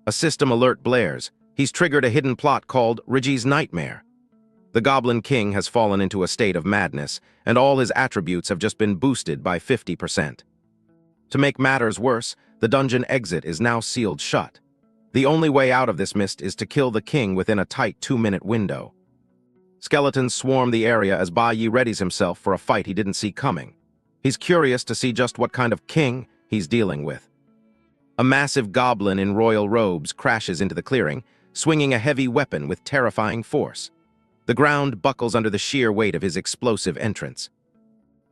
A: A system alert blares. He's triggered a hidden plot called Rigi's Nightmare. The Goblin King has fallen into a state of madness, and all his attributes have just been boosted by 50%. To make matters worse, the dungeon exit is now sealed shut. The only way out of this mist is to kill the king within a tight 2-minute window. Skeletons swarm the area as Bai Yi readies himself for a fight he didn't see coming. He's curious to see just what kind of king he's dealing with. A massive goblin in royal robes crashes into the clearing, swinging a heavy weapon with terrifying force. The ground buckles under the sheer weight of his explosive entrance.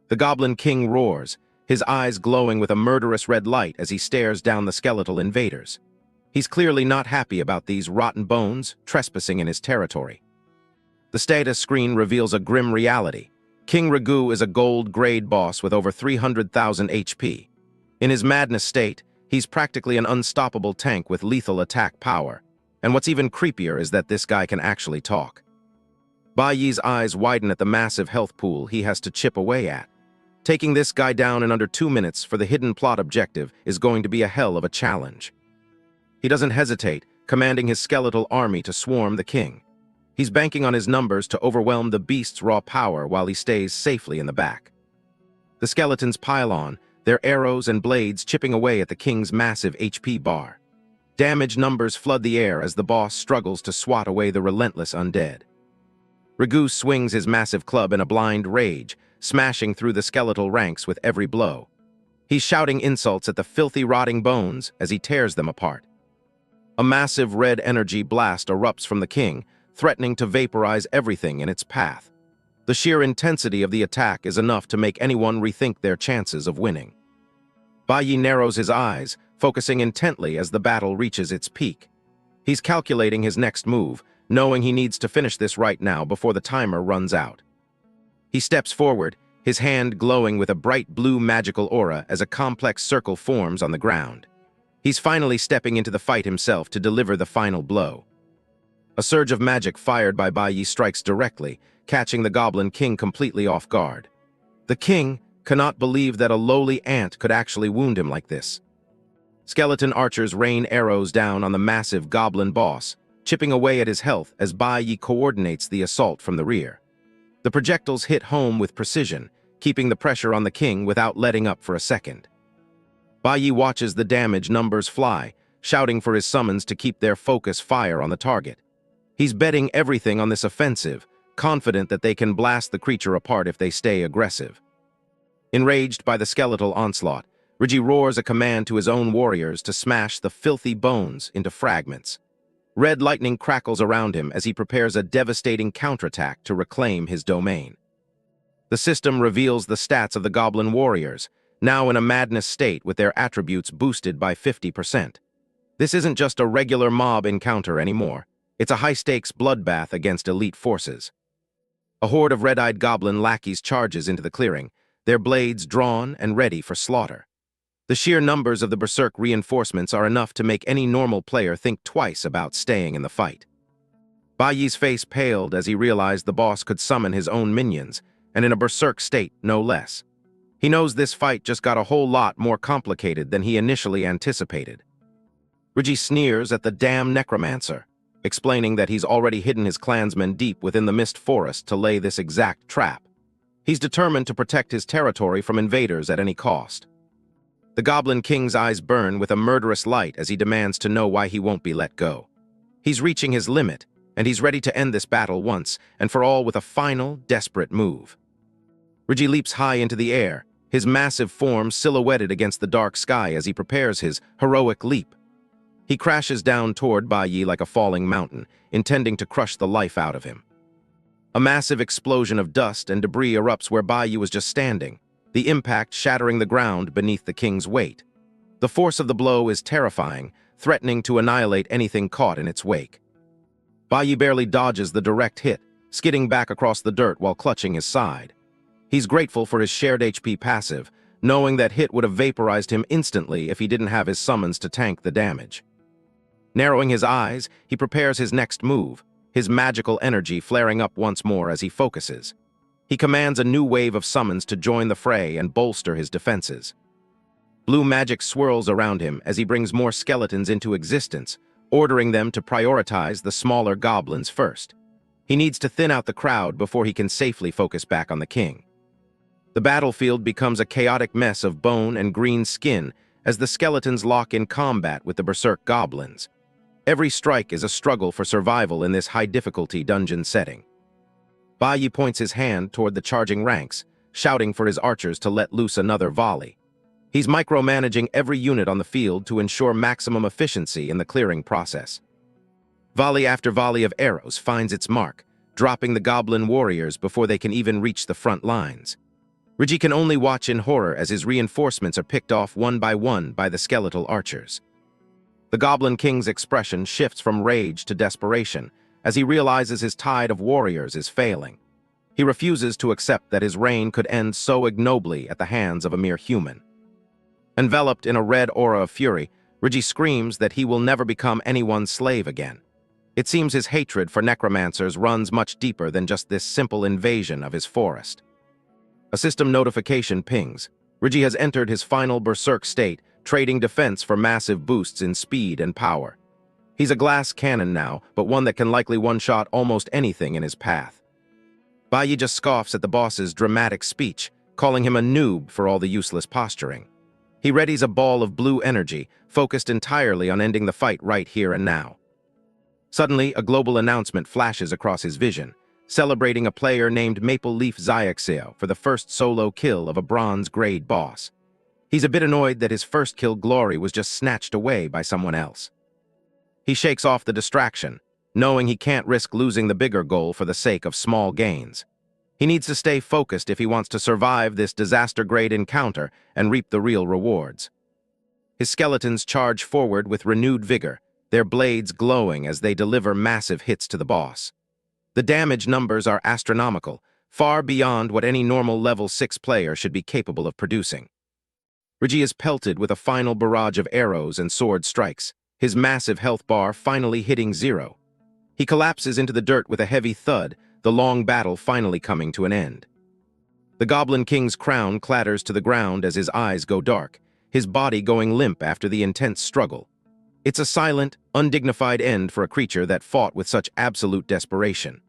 A: The Goblin King roars, his eyes glowing with a murderous red light as he stares down the skeletal invaders. He's clearly not happy about these rotten bones trespassing in his territory. The status screen reveals a grim reality. King Ragu is a gold-grade boss with over 300,000 HP. In his madness state, he's practically an unstoppable tank with lethal attack power. And what's even creepier is that this guy can actually talk. Bai Yi's eyes widen at the massive health pool he has to chip away at. Taking this guy down in under 2 minutes for the hidden plot objective is going to be a hell of a challenge. He doesn't hesitate, commanding his skeletal army to swarm the king. He's banking on his numbers to overwhelm the beast's raw power while he stays safely in the back. The skeletons pile on, their arrows and blades chipping away at the king's massive HP bar. Damage numbers flood the air as the boss struggles to swat away the relentless undead. Ragu swings his massive club in a blind rage, smashing through the skeletal ranks with every blow. He's shouting insults at the filthy rotting bones as he tears them apart. A massive red energy blast erupts from the king, threatening to vaporize everything in its path. The sheer intensity of the attack is enough to make anyone rethink their chances of winning. Bai Yi narrows his eyes, focusing intently as the battle reaches its peak. He's calculating his next move, knowing he needs to finish this right now before the timer runs out. He steps forward, his hand glowing with a bright blue magical aura as a complex circle forms on the ground. He's finally stepping into the fight himself to deliver the final blow. A surge of magic fired by Bai Yi strikes directly, catching the Goblin King completely off guard. The king cannot believe that a lowly ant could actually wound him like this. Skeleton archers rain arrows down on the massive goblin boss, chipping away at his health as Bai Yi coordinates the assault from the rear. The projectiles hit home with precision, keeping the pressure on the king without letting up for a second. Bai Yi watches the damage numbers fly, shouting for his summons to keep their focus fire on the target. He's betting everything on this offensive, confident that they can blast the creature apart if they stay aggressive. Enraged by the skeletal onslaught, Rigi roars a command to his own warriors to smash the filthy bones into fragments. Red lightning crackles around him as he prepares a devastating counterattack to reclaim his domain. The system reveals the stats of the goblin warriors, now in a madness state with their attributes boosted by 50%. This isn't just a regular mob encounter anymore. It's a high-stakes bloodbath against elite forces. A horde of red-eyed goblin lackeys charges into the clearing, their blades drawn and ready for slaughter. The sheer numbers of the berserk reinforcements are enough to make any normal player think twice about staying in the fight. Bai Yi's face paled as he realized the boss could summon his own minions, and in a berserk state, no less. He knows this fight just got a whole lot more complicated than he initially anticipated. Rigi sneers at the damn necromancer, explaining that he's already hidden his clansmen deep within the mist forest to lay this exact trap. He's determined to protect his territory from invaders at any cost. The Goblin King's eyes burn with a murderous light as he demands to know why he won't be let go. He's reaching his limit, and he's ready to end this battle once and for all with a final, desperate move. Rigi leaps high into the air, his massive form silhouetted against the dark sky as he prepares his heroic leap. He crashes down toward Bai Yi like a falling mountain, intending to crush the life out of him. A massive explosion of dust and debris erupts where Bai Yi was just standing, the impact shattering the ground beneath the king's weight. The force of the blow is terrifying, threatening to annihilate anything caught in its wake. Bai Yi barely dodges the direct hit, skidding back across the dirt while clutching his side. He's grateful for his shared HP passive, knowing that hit would have vaporized him instantly if he didn't have his summons to tank the damage. Narrowing his eyes, he prepares his next move, his magical energy flaring up once more as he focuses. He commands a new wave of summons to join the fray and bolster his defenses. Blue magic swirls around him as he brings more skeletons into existence, ordering them to prioritize the smaller goblins first. He needs to thin out the crowd before he can safely focus back on the king. The battlefield becomes a chaotic mess of bone and green skin as the skeletons lock in combat with the berserk goblins. Every strike is a struggle for survival in this high-difficulty dungeon setting. Bai Yi points his hand toward the charging ranks, shouting for his archers to let loose another volley. He's micromanaging every unit on the field to ensure maximum efficiency in the clearing process. Volley after volley of arrows finds its mark, dropping the goblin warriors before they can even reach the front lines. Rigi can only watch in horror as his reinforcements are picked off one by the skeletal archers. The Goblin King's expression shifts from rage to desperation as he realizes his tide of warriors is failing. He refuses to accept that his reign could end so ignobly at the hands of a mere human. Enveloped in a red aura of fury, Rigi screams that he will never become anyone's slave again. It seems his hatred for necromancers runs much deeper than just this simple invasion of his forest. A system notification pings. Rigi has entered his final berserk state, trading defense for massive boosts in speed and power. He's a glass cannon now, but one that can likely one-shot almost anything in his path. Bai Yi just scoffs at the boss's dramatic speech, calling him a noob for all the useless posturing. He readies a ball of blue energy, focused entirely on ending the fight right here and now. Suddenly, a global announcement flashes across his vision, celebrating a player named Maple Leaf Xiaxio for the first solo kill of a bronze-grade boss. He's a bit annoyed that his first kill glory was just snatched away by someone else. He shakes off the distraction, knowing he can't risk losing the bigger goal for the sake of small gains. He needs to stay focused if he wants to survive this disaster-grade encounter and reap the real rewards. His skeletons charge forward with renewed vigor, their blades glowing as they deliver massive hits to the boss. The damage numbers are astronomical, far beyond what any normal level 6 player should be capable of producing. Reggie is pelted with a final barrage of arrows and sword strikes, his massive health bar finally hitting 0. He collapses into the dirt with a heavy thud, the long battle finally coming to an end. The Goblin King's crown clatters to the ground as his eyes go dark, his body going limp after the intense struggle. It's a silent, undignified end for a creature that fought with such absolute desperation.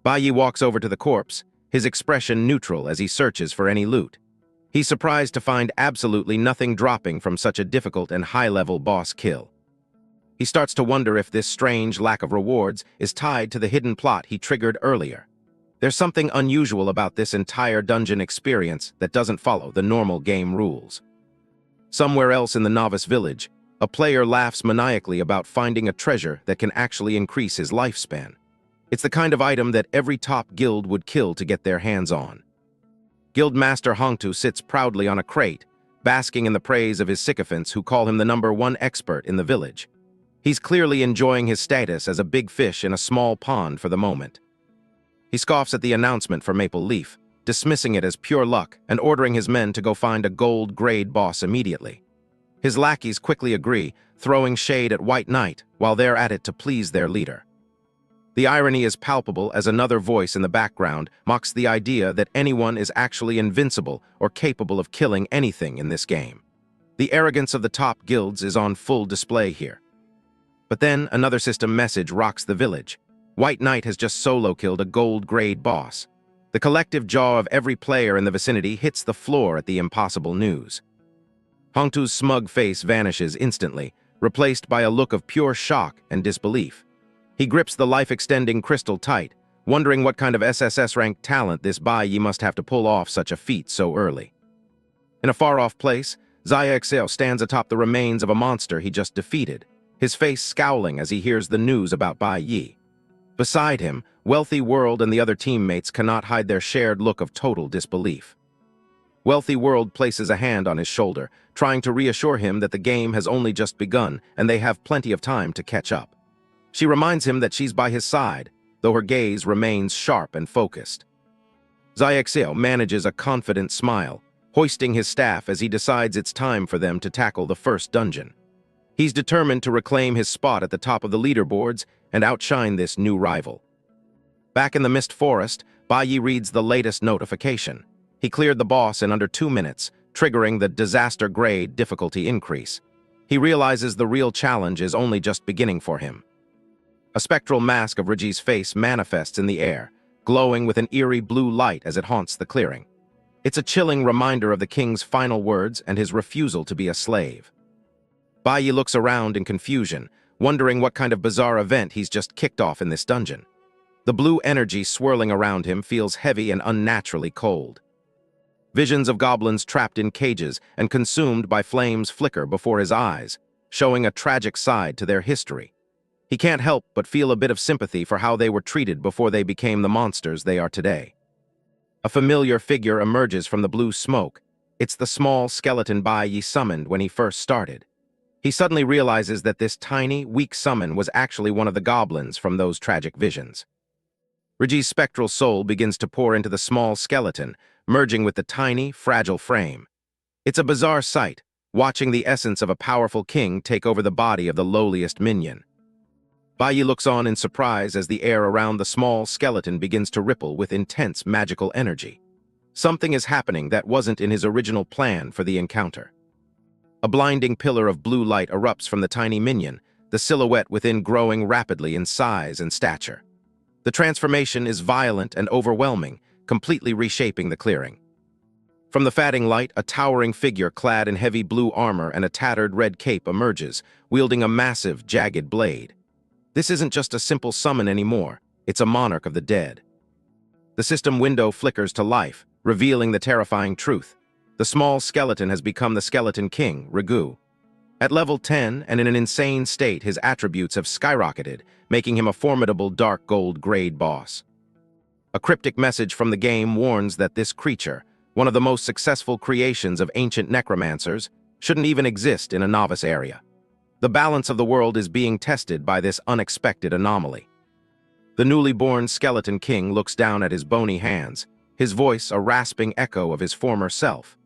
A: Bai Yi walks over to the corpse, his expression neutral as he searches for any loot. He's surprised to find absolutely nothing dropping from such a difficult and high-level boss kill. He starts to wonder if this strange lack of rewards is tied to the hidden plot he triggered earlier. There's something unusual about this entire dungeon experience that doesn't follow the normal game rules. Somewhere else in the novice village, a player laughs maniacally about finding a treasure that can actually increase his lifespan. It's the kind of item that every top guild would kill to get their hands on. Guildmaster Hongtu sits proudly on a crate, basking in the praise of his sycophants who call him the #1 expert in the village. He's clearly enjoying his status as a big fish in a small pond for the moment. He scoffs at the announcement for Maple Leaf, dismissing it as pure luck and ordering his men to go find a gold-grade boss immediately. His lackeys quickly agree, throwing shade at White Knight while they're at it to please their leader. The irony is palpable as another voice in the background mocks the idea that anyone is actually invincible or capable of killing anything in this game. The arrogance of the top guilds is on full display here. But then another system message rocks the village. White Knight has just solo-killed a gold-grade boss. The collective jaw of every player in the vicinity hits the floor at the impossible news. Hongtu's smug face vanishes instantly, replaced by a look of pure shock and disbelief. He grips the life-extending crystal tight, wondering what kind of SSS-ranked talent this Bai Yi must have to pull off such a feat so early. In a far-off place, Xia Xiao stands atop the remains of a monster he just defeated, his face scowling as he hears the news about Bai Yi. Beside him, Wealthy World and the other teammates cannot hide their shared look of total disbelief. Wealthy World places a hand on his shoulder, trying to reassure him that the game has only just begun and they have plenty of time to catch up. She reminds him that she's by his side, though her gaze remains sharp and focused. Xia Xiao manages a confident smile, hoisting his staff as he decides it's time for them to tackle the first dungeon. He's determined to reclaim his spot at the top of the leaderboards and outshine this new rival. Back in the Mist Forest, Bai Yi reads the latest notification. He cleared the boss in under 2 minutes, triggering the disaster grade difficulty increase. He realizes the real challenge is only just beginning for him. A spectral mask of Reggie's face manifests in the air, glowing with an eerie blue light as it haunts the clearing. It's a chilling reminder of the king's final words and his refusal to be a slave. Bai Yi looks around in confusion, wondering what kind of bizarre event he's just kicked off in this dungeon. The blue energy swirling around him feels heavy and unnaturally cold. Visions of goblins trapped in cages and consumed by flames flicker before his eyes, showing a tragic side to their history. He can't help but feel a bit of sympathy for how they were treated before they became the monsters they are today. A familiar figure emerges from the blue smoke. It's the small skeleton Bai Yi summoned when he first started. He suddenly realizes that this tiny, weak summon was actually one of the goblins from those tragic visions. Reggie's spectral soul begins to pour into the small skeleton, merging with the tiny, fragile frame. It's a bizarre sight, watching the essence of a powerful king take over the body of the lowliest minion. Bai Yi looks on in surprise as the air around the small skeleton begins to ripple with intense magical energy. Something is happening that wasn't in his original plan for the encounter. A blinding pillar of blue light erupts from the tiny minion, the silhouette within growing rapidly in size and stature. The transformation is violent and overwhelming, completely reshaping the clearing. From the fading light, a towering figure clad in heavy blue armor and a tattered red cape emerges, wielding a massive, jagged blade. This isn't just a simple summon anymore, it's a monarch of the dead. The system window flickers to life, revealing the terrifying truth. The small skeleton has become the Skeleton King, Ragu. At level 10 and in an insane state, his attributes have skyrocketed, making him a formidable dark gold grade boss. A cryptic message from the game warns that this creature, one of the most successful creations of ancient necromancers, shouldn't even exist in a novice area. The balance of the world is being tested by this unexpected anomaly. The newly born skeleton king looks down at his bony hands, his voice a rasping echo of his former self.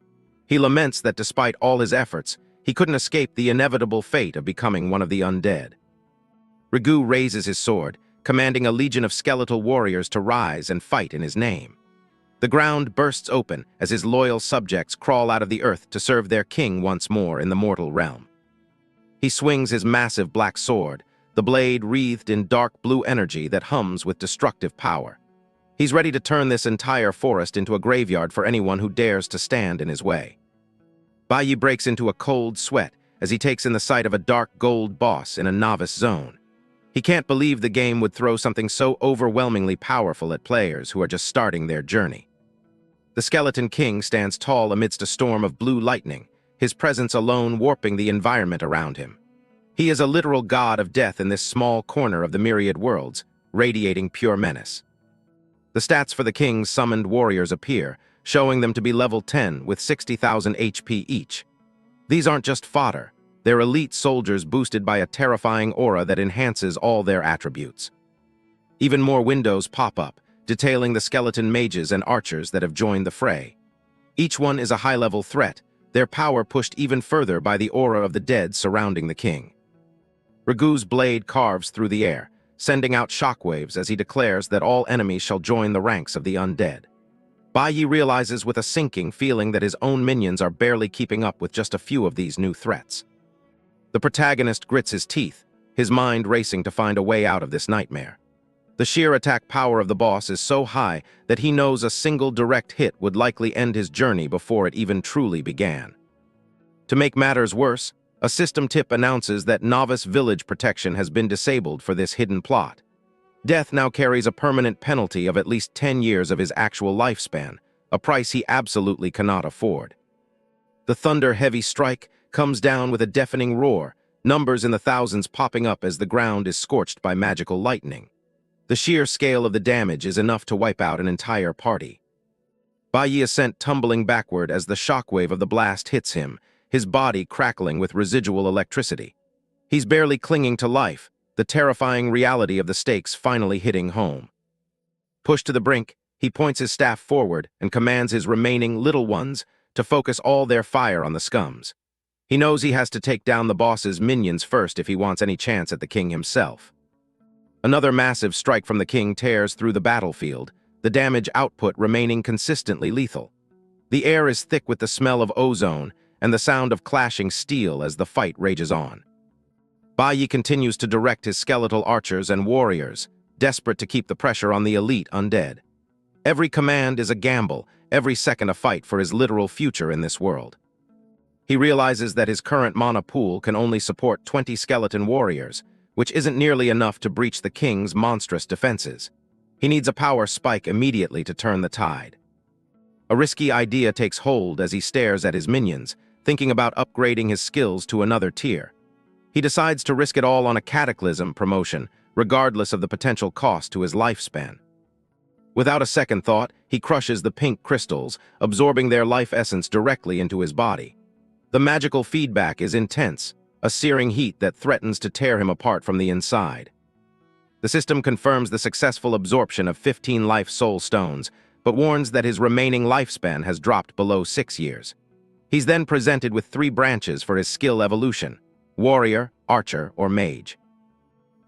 A: He laments that despite all his efforts, he couldn't escape the inevitable fate of becoming one of the undead. Rigu raises his sword, commanding a legion of skeletal warriors to rise and fight in his name. The ground bursts open as his loyal subjects crawl out of the earth to serve their king once more in the mortal realm. He swings his massive black sword, the blade wreathed in dark blue energy that hums with destructive power. He's ready to turn this entire forest into a graveyard for anyone who dares to stand in his way. Baiyi breaks into a cold sweat as he takes in the sight of a dark gold boss in a novice zone. He can't believe the game would throw something so overwhelmingly powerful at players who are just starting their journey. The Skeleton King stands tall amidst a storm of blue lightning, his presence alone warping the environment around him. He is a literal god of death in this small corner of the myriad worlds, radiating pure menace. The stats for the king's summoned warriors appear, showing them to be level 10 with 60,000 HP each. These aren't just fodder, they're elite soldiers boosted by a terrifying aura that enhances all their attributes. Even more windows pop up, detailing the skeleton mages and archers that have joined the fray. Each one is a high-level threat, their power pushed even further by the aura of the dead surrounding the king. Rigu's blade carves through the air, sending out shockwaves as he declares that all enemies shall join the ranks of the undead. Baiyi realizes with a sinking feeling that his own minions are barely keeping up with just a few of these new threats. The protagonist grits his teeth, his mind racing to find a way out of this nightmare. The sheer attack power of the boss is so high that he knows a single direct hit would likely end his journey before it even truly began. To make matters worse, a system tip announces that novice village protection has been disabled for this hidden plot. Death now carries a permanent penalty of at least 10 years of his actual lifespan, a price he absolutely cannot afford. The thunder-heavy strike comes down with a deafening roar, numbers in the thousands popping up as the ground is scorched by magical lightning. The sheer scale of the damage is enough to wipe out an entire party. Baiyi is sent tumbling backward as the shockwave of the blast hits him, his body crackling with residual electricity. He's barely clinging to life, the terrifying reality of the stakes finally hitting home. Pushed to the brink, he points his staff forward and commands his remaining little ones to focus all their fire on the scums. He knows he has to take down the boss's minions first if he wants any chance at the king himself. Another massive strike from the king tears through the battlefield, the damage output remaining consistently lethal. The air is thick with the smell of ozone and the sound of clashing steel as the fight rages on. Baiyi continues to direct his skeletal archers and warriors, desperate to keep the pressure on the elite undead. Every command is a gamble, every second a fight for his literal future in this world. He realizes that his current mana pool can only support 20 skeleton warriors, which isn't nearly enough to breach the king's monstrous defenses. He needs a power spike immediately to turn the tide. A risky idea takes hold as he stares at his minions, thinking about upgrading his skills to another tier. He decides to risk it all on a cataclysm promotion, regardless of the potential cost to his lifespan. Without a second thought, he crushes the pink crystals, absorbing their life essence directly into his body. The magical feedback is intense, a searing heat that threatens to tear him apart from the inside. The system confirms the successful absorption of 15 life soul stones, but warns that his remaining lifespan has dropped below 6 years. He's then presented with 3 branches for his skill evolution: warrior, archer, or mage.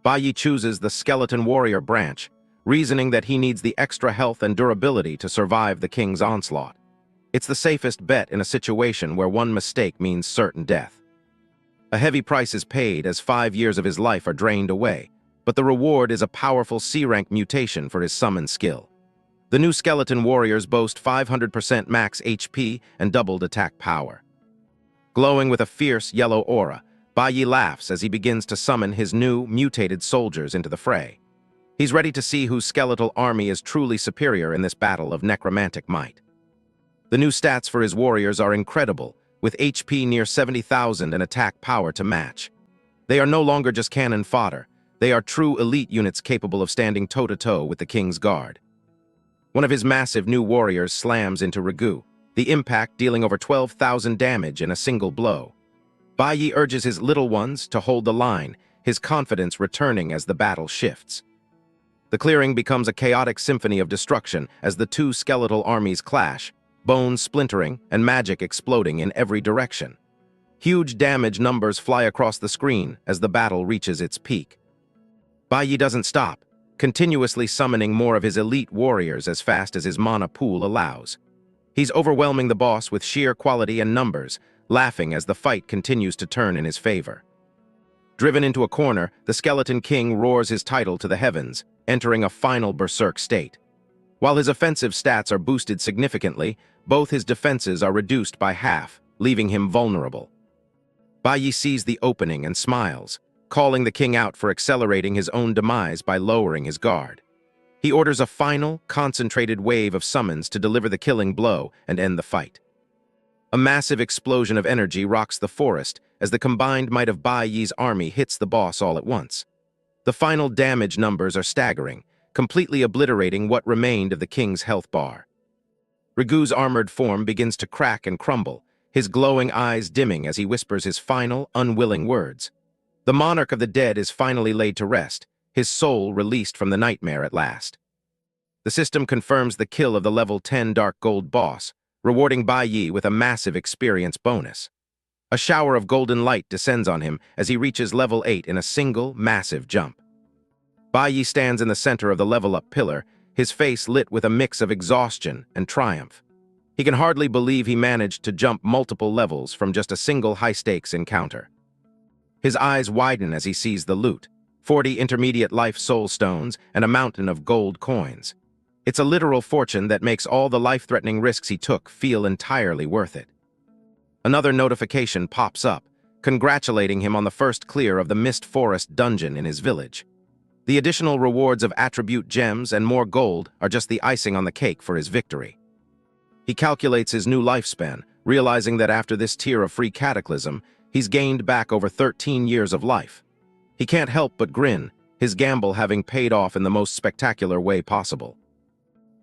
A: Baiyi chooses the skeleton warrior branch, reasoning that he needs the extra health and durability to survive the king's onslaught. It's the safest bet in a situation where one mistake means certain death. A heavy price is paid as 5 years of his life are drained away, but the reward is a powerful C-rank mutation for his summon skill. The new skeleton warriors boast 500% max HP and doubled attack power. Glowing with a fierce yellow aura, Baiyi laughs as he begins to summon his new, mutated soldiers into the fray. He's ready to see whose skeletal army is truly superior in this battle of necromantic might. The new stats for his warriors are incredible, with HP near 70,000 and attack power to match. They are no longer just cannon fodder, they are true elite units capable of standing toe-to-toe with the king's guard. One of his massive new warriors slams into Rigu, the impact dealing over 12,000 damage in a single blow. Baiyi urges his little ones to hold the line, his confidence returning as the battle shifts. The clearing becomes a chaotic symphony of destruction as the two skeletal armies clash, bones splintering and magic exploding in every direction. Huge damage numbers fly across the screen as the battle reaches its peak. Bai Yi doesn't stop, continuously summoning more of his elite warriors as fast as his mana pool allows. He's overwhelming the boss with sheer quality and numbers, laughing as the fight continues to turn in his favor. Driven into a corner, the Skeleton King roars his title to the heavens, entering a final berserk state. While his offensive stats are boosted significantly, both his defenses are reduced by half, leaving him vulnerable. Bai Yi sees the opening and smiles, calling the king out for accelerating his own demise by lowering his guard. He orders a final, concentrated wave of summons to deliver the killing blow and end the fight. A massive explosion of energy rocks the forest as the combined might of Bai Yi's army hits the boss all at once. The final damage numbers are staggering, completely obliterating what remained of the king's health bar. Rigu's armored form begins to crack and crumble, his glowing eyes dimming as he whispers his final, unwilling words. The monarch of the dead is finally laid to rest, his soul released from the nightmare at last. The system confirms the kill of the level 10 Dark Gold boss, rewarding Bai Yi with a massive experience bonus. A shower of golden light descends on him as he reaches level 8 in a single, massive jump. Bai Yi stands in the center of the level-up pillar, his face lit with a mix of exhaustion and triumph. He can hardly believe he managed to jump multiple levels from just a single high-stakes encounter. His eyes widen as he sees the loot, 40 intermediate life soul stones and a mountain of gold coins. It's a literal fortune that makes all the life-threatening risks he took feel entirely worth it. Another notification pops up, congratulating him on the first clear of the Mist Forest dungeon in his village. The additional rewards of attribute gems and more gold are just the icing on the cake for his victory. He calculates his new lifespan, realizing that after this tier of free cataclysm, he's gained back over 13 years of life. He can't help but grin, his gamble having paid off in the most spectacular way possible.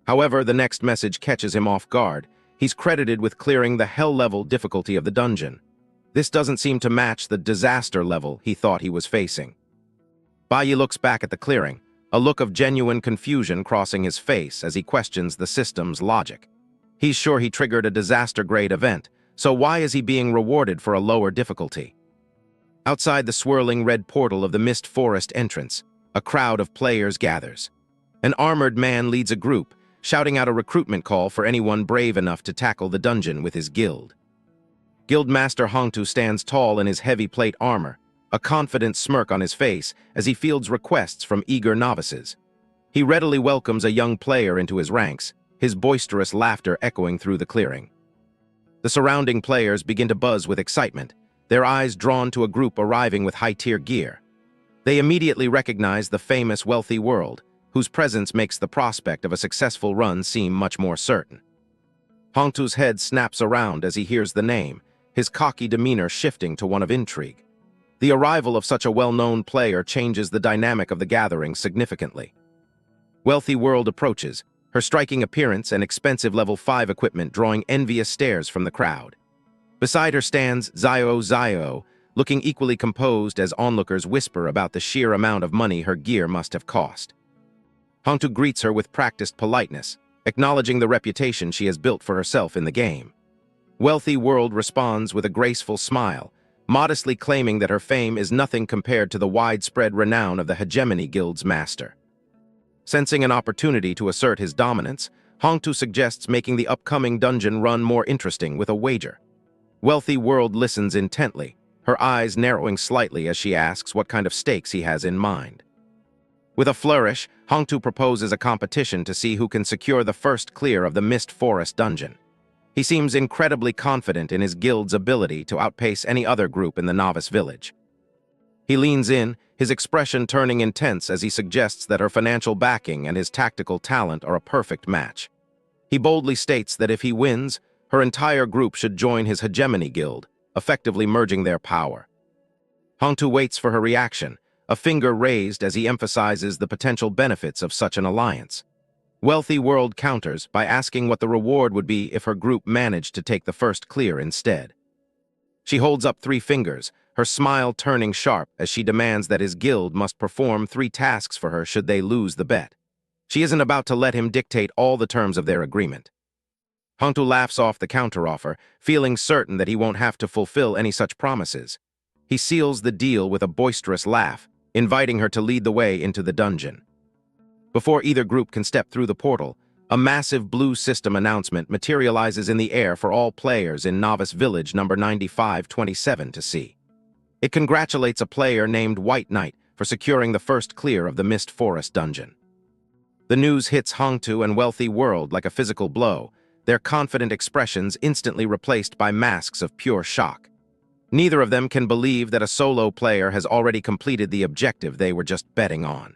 A: However, the next message catches him off guard. He's credited with clearing the hell-level difficulty of the dungeon. This doesn't seem to match the disaster level he thought he was facing. Bai Yi looks back at the clearing, a look of genuine confusion crossing his face as he questions the system's logic. He's sure he triggered a disaster-grade event, so why is he being rewarded for a lower difficulty? Outside the swirling red portal of the Mist Forest entrance, a crowd of players gathers. An armored man leads a group, shouting out a recruitment call for anyone brave enough to tackle the dungeon with his guild. Guildmaster Hongtu stands tall in his heavy plate armor, a confident smirk on his face as he fields requests from eager novices. He readily welcomes a young player into his ranks, his boisterous laughter echoing through the clearing. The surrounding players begin to buzz with excitement, their eyes drawn to a group arriving with high-tier gear. They immediately recognize the famous Wealthy World, whose presence makes the prospect of a successful run seem much more certain. Hongtu's head snaps around as he hears the name, his cocky demeanor shifting to one of intrigue. The arrival of such a well-known player changes the dynamic of the gathering significantly. Wealthy World approaches, her striking appearance and expensive level 5 equipment drawing envious stares from the crowd. Beside her stands Zio, looking equally composed as onlookers whisper about the sheer amount of money her gear must have cost. Hongtu greets her with practiced politeness, acknowledging the reputation she has built for herself in the game. Wealthy World responds with a graceful smile, modestly claiming that her fame is nothing compared to the widespread renown of the Hegemony Guild's master. Sensing an opportunity to assert his dominance, Hongtu suggests making the upcoming dungeon run more interesting with a wager. Wealthy World listens intently, her eyes narrowing slightly as she asks what kind of stakes he has in mind. With a flourish, Hongtu proposes a competition to see who can secure the first clear of the Mist Forest dungeon. He seems incredibly confident in his guild's ability to outpace any other group in the novice village. He leans in, his expression turning intense as he suggests that her financial backing and his tactical talent are a perfect match. He boldly states that if he wins, her entire group should join his Hegemony Guild, effectively merging their power. Hongtu waits for her reaction, a finger raised as he emphasizes the potential benefits of such an alliance. Wealthy World counters by asking what the reward would be if her group managed to take the first clear instead. She holds up 3 fingers, her smile turning sharp as she demands that his guild must perform 3 tasks for her should they lose the bet. She isn't about to let him dictate all the terms of their agreement. Hongtu laughs off the counteroffer, feeling certain that he won't have to fulfill any such promises. He seals the deal with a boisterous laugh, inviting her to lead the way into the dungeon. Before either group can step through the portal, a massive blue system announcement materializes in the air for all players in Novice Village number 9527 to see. It congratulates a player named White Knight for securing the first clear of the Mist Forest dungeon. The news hits Hongtu and Wealthy World like a physical blow, their confident expressions instantly replaced by masks of pure shock. Neither of them can believe that a solo player has already completed the objective they were just betting on.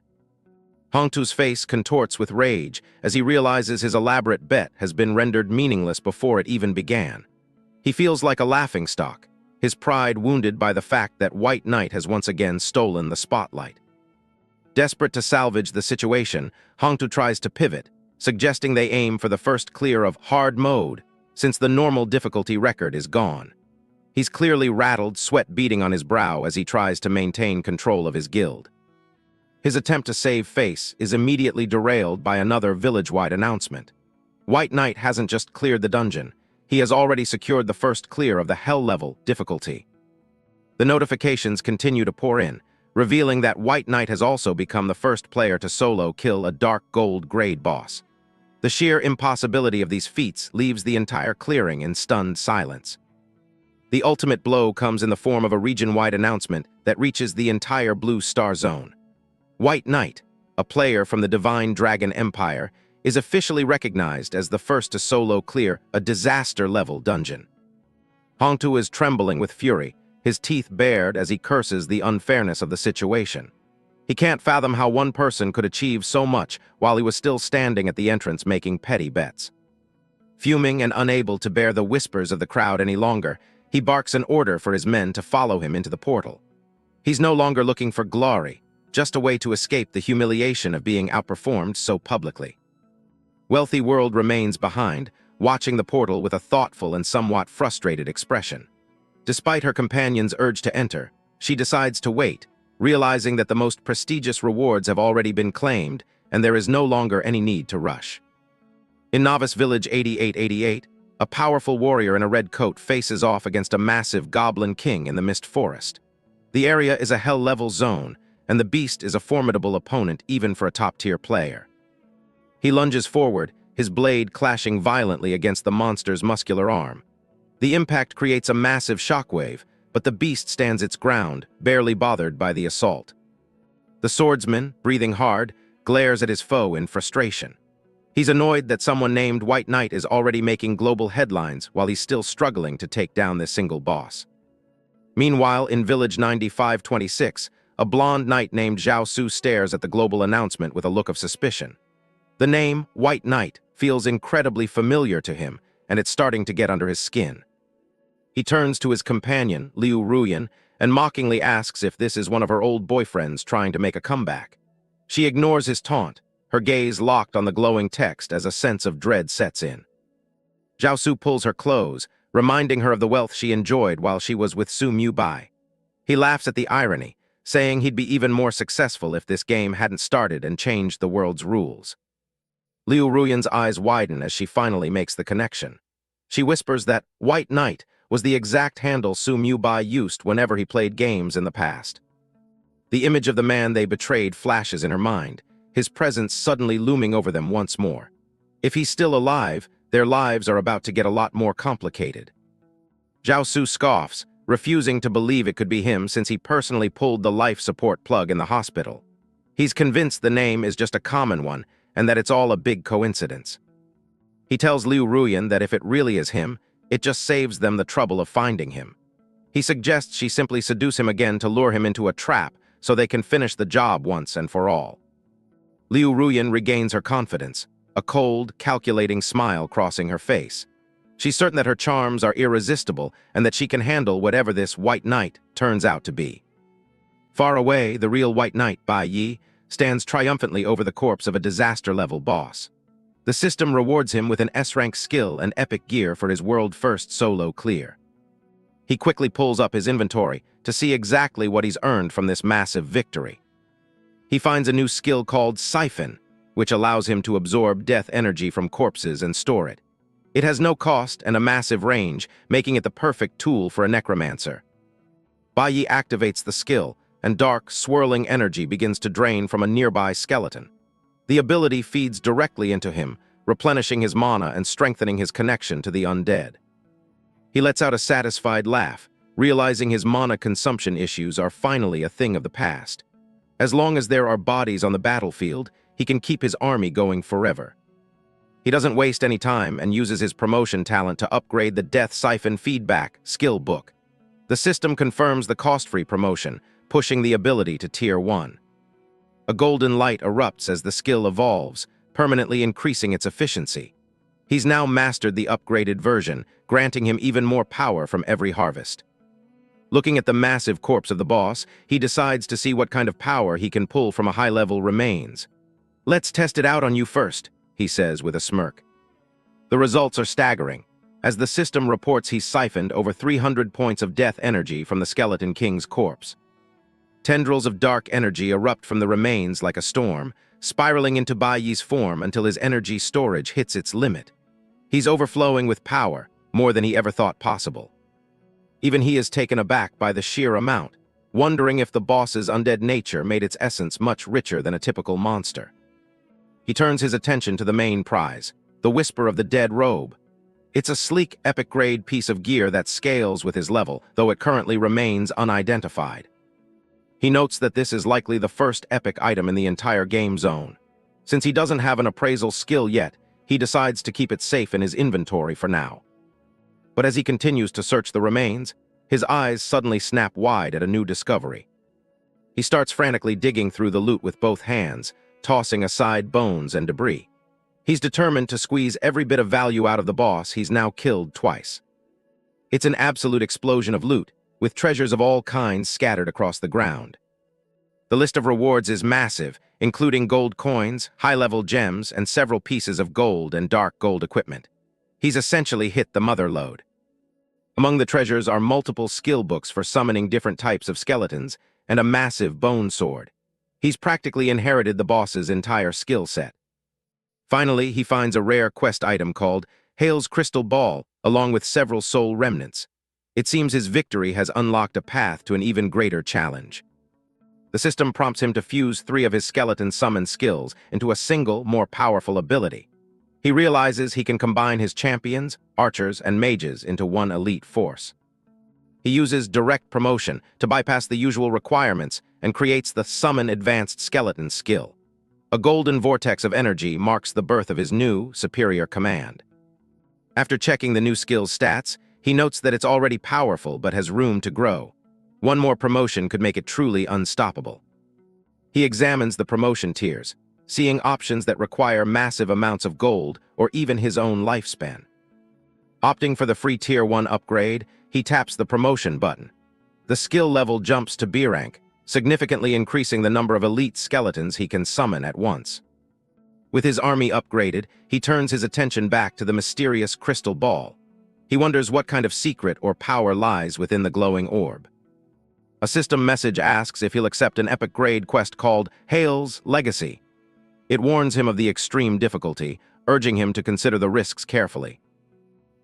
A: Hongtu's face contorts with rage as he realizes his elaborate bet has been rendered meaningless before it even began. He feels like a laughingstock, his pride wounded by the fact that White Knight has once again stolen the spotlight. Desperate to salvage the situation, Hongtu tries to pivot, suggesting they aim for the first clear of hard mode, since the normal difficulty record is gone. He's clearly rattled, sweat beading on his brow as he tries to maintain control of his guild. His attempt to save face is immediately derailed by another village-wide announcement. White Knight hasn't just cleared the dungeon, he has already secured the first clear of the Hell-level difficulty. The notifications continue to pour in, revealing that White Knight has also become the first player to solo kill a dark gold grade boss. The sheer impossibility of these feats leaves the entire clearing in stunned silence. The ultimate blow comes in the form of a region-wide announcement that reaches the entire Blue Star Zone. White Knight, a player from the Divine Dragon Empire, is officially recognized as the first to solo clear a disaster-level dungeon. Hongtu is trembling with fury, his teeth bared as he curses the unfairness of the situation. He can't fathom how one person could achieve so much while he was still standing at the entrance making petty bets. Fuming and unable to bear the whispers of the crowd any longer, he barks an order for his men to follow him into the portal. He's no longer looking for glory, just a way to escape the humiliation of being outperformed so publicly. Wealthy World remains behind, watching the portal with a thoughtful and somewhat frustrated expression. Despite her companion's urge to enter, she decides to wait, realizing that the most prestigious rewards have already been claimed and there is no longer any need to rush. In Novice Village 8888, a powerful warrior in a red coat faces off against a massive goblin king in the Mist Forest. The area is a hell-level zone, and the beast is a formidable opponent even for a top-tier player. He lunges forward, his blade clashing violently against the monster's muscular arm. The impact creates a massive shockwave, but the beast stands its ground, barely bothered by the assault. The swordsman, breathing hard, glares at his foe in frustration. He's annoyed that someone named White Knight is already making global headlines while he's still struggling to take down this single boss. Meanwhile, in Village 9526, a blonde knight named Zhao Su stares at the global announcement with a look of suspicion. The name, White Knight, feels incredibly familiar to him, and it's starting to get under his skin. He turns to his companion, Liu Ruyan, and mockingly asks if this is one of her old boyfriends trying to make a comeback. She ignores his taunt, her gaze locked on the glowing text as a sense of dread sets in. Zhao Su pulls her close, reminding her of the wealth she enjoyed while she was with Su Mu Bai. He laughs at the irony, saying he'd be even more successful if this game hadn't started and changed the world's rules. Liu Ruyan's eyes widen as she finally makes the connection. She whispers that White Knight was the exact handle Su Mu Bai used whenever he played games in the past. The image of the man they betrayed flashes in her mind, his presence suddenly looming over them once more. If he's still alive, their lives are about to get a lot more complicated. Zhao Su scoffs, refusing to believe it could be him since he personally pulled the life support plug in the hospital. He's convinced the name is just a common one and that it's all a big coincidence. He tells Liu Ruyan that if it really is him, it just saves them the trouble of finding him. He suggests she simply seduce him again to lure him into a trap so they can finish the job once and for all. Liu Ruyan regains her confidence, a cold, calculating smile crossing her face. She's certain that her charms are irresistible and that she can handle whatever this White Knight turns out to be. Far away, the real White Knight, Bai Yi, stands triumphantly over the corpse of a disaster-level boss. The system rewards him with an S-rank skill and epic gear for his world-first solo clear. He quickly pulls up his inventory to see exactly what he's earned from this massive victory. He finds a new skill called Siphon, which allows him to absorb death energy from corpses and store it. It has no cost and a massive range, making it the perfect tool for a necromancer. Baiyi activates the skill, and dark, swirling energy begins to drain from a nearby skeleton. The ability feeds directly into him, replenishing his mana and strengthening his connection to the undead. He lets out a satisfied laugh, realizing his mana consumption issues are finally a thing of the past. As long as there are bodies on the battlefield, he can keep his army going forever. He doesn't waste any time and uses his promotion talent to upgrade the Death Siphon Feedback skill book. The system confirms the cost-free promotion, pushing the ability to Tier 1. A golden light erupts as the skill evolves, permanently increasing its efficiency. He's now mastered the upgraded version, granting him even more power from every harvest. Looking at the massive corpse of the boss, he decides to see what kind of power he can pull from a high-level remains. "Let's test it out on you first," he says with a smirk. The results are staggering, as the system reports he's siphoned over 300 points of death energy from the Skeleton King's corpse. Tendrils of dark energy erupt from the remains like a storm, spiraling into Baiyi's form until his energy storage hits its limit. He's overflowing with power, more than he ever thought possible. Even he is taken aback by the sheer amount, wondering if the boss's undead nature made its essence much richer than a typical monster. He turns his attention to the main prize, the Whisper of the Dead Robe. It's a sleek, epic-grade piece of gear that scales with his level, though it currently remains unidentified. He notes that this is likely the first epic item in the entire game zone. Since he doesn't have an appraisal skill yet, he decides to keep it safe in his inventory for now. But as he continues to search the remains, his eyes suddenly snap wide at a new discovery. He starts frantically digging through the loot with both hands, tossing aside bones and debris. He's determined to squeeze every bit of value out of the boss he's now killed twice. It's an absolute explosion of loot, with treasures of all kinds scattered across the ground. The list of rewards is massive, including gold coins, high-level gems, and several pieces of gold and dark gold equipment. He's essentially hit the mother lode. Among the treasures are multiple skill books for summoning different types of skeletons and a massive bone sword. He's practically inherited the boss's entire skill set. Finally, he finds a rare quest item called Hale's Crystal Ball, along with several soul remnants. It seems his victory has unlocked a path to an even greater challenge. The system prompts him to fuse 3 of his skeleton summon skills into a single, more powerful ability. He realizes he can combine his champions, archers, and mages into one elite force. He uses direct promotion to bypass the usual requirements and creates the Summon Advanced Skeleton skill. A golden vortex of energy marks the birth of his new, superior command. After checking the new skill's stats, he notes that it's already powerful but has room to grow. One more promotion could make it truly unstoppable. He examines the promotion tiers, seeing options that require massive amounts of gold or even his own lifespan. Opting for the free Tier 1 upgrade, he taps the promotion button. The skill level jumps to B rank, significantly increasing the number of elite skeletons he can summon at once. With his army upgraded, he turns his attention back to the mysterious crystal ball. He wonders what kind of secret or power lies within the glowing orb. A system message asks if he'll accept an epic grade quest called Hale's Legacy. It warns him of the extreme difficulty, urging him to consider the risks carefully.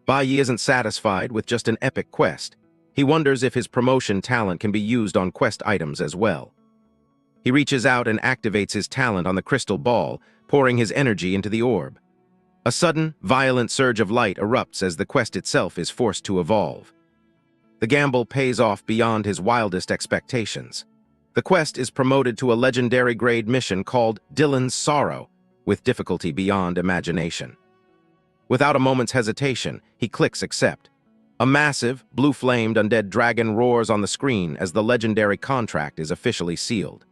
A: Baiyi isn't satisfied with just an epic quest. He wonders if his promotion talent can be used on quest items as well. He reaches out and activates his talent on the crystal ball, pouring his energy into the orb. A sudden, violent surge of light erupts as the quest itself is forced to evolve. The gamble pays off beyond his wildest expectations. The quest is promoted to a legendary grade mission called Dylan's Sorrow, with difficulty beyond imagination. Without a moment's hesitation, he clicks accept. A massive, blue-flamed undead dragon roars on the screen as the legendary contract is officially sealed.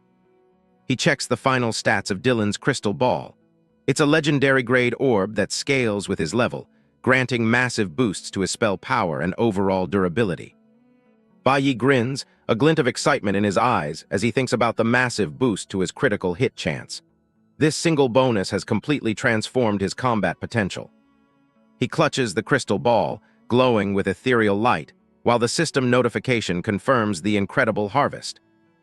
A: He checks the final stats of Dylan's crystal ball. It's a legendary grade orb that scales with his level, granting massive boosts to his spell power and overall durability. Baiyi grins, a glint of excitement in his eyes as he thinks about the massive boost to his critical hit chance. This single bonus has completely transformed his combat potential. He clutches the crystal ball, glowing with ethereal light, while the system notification confirms the incredible harvest.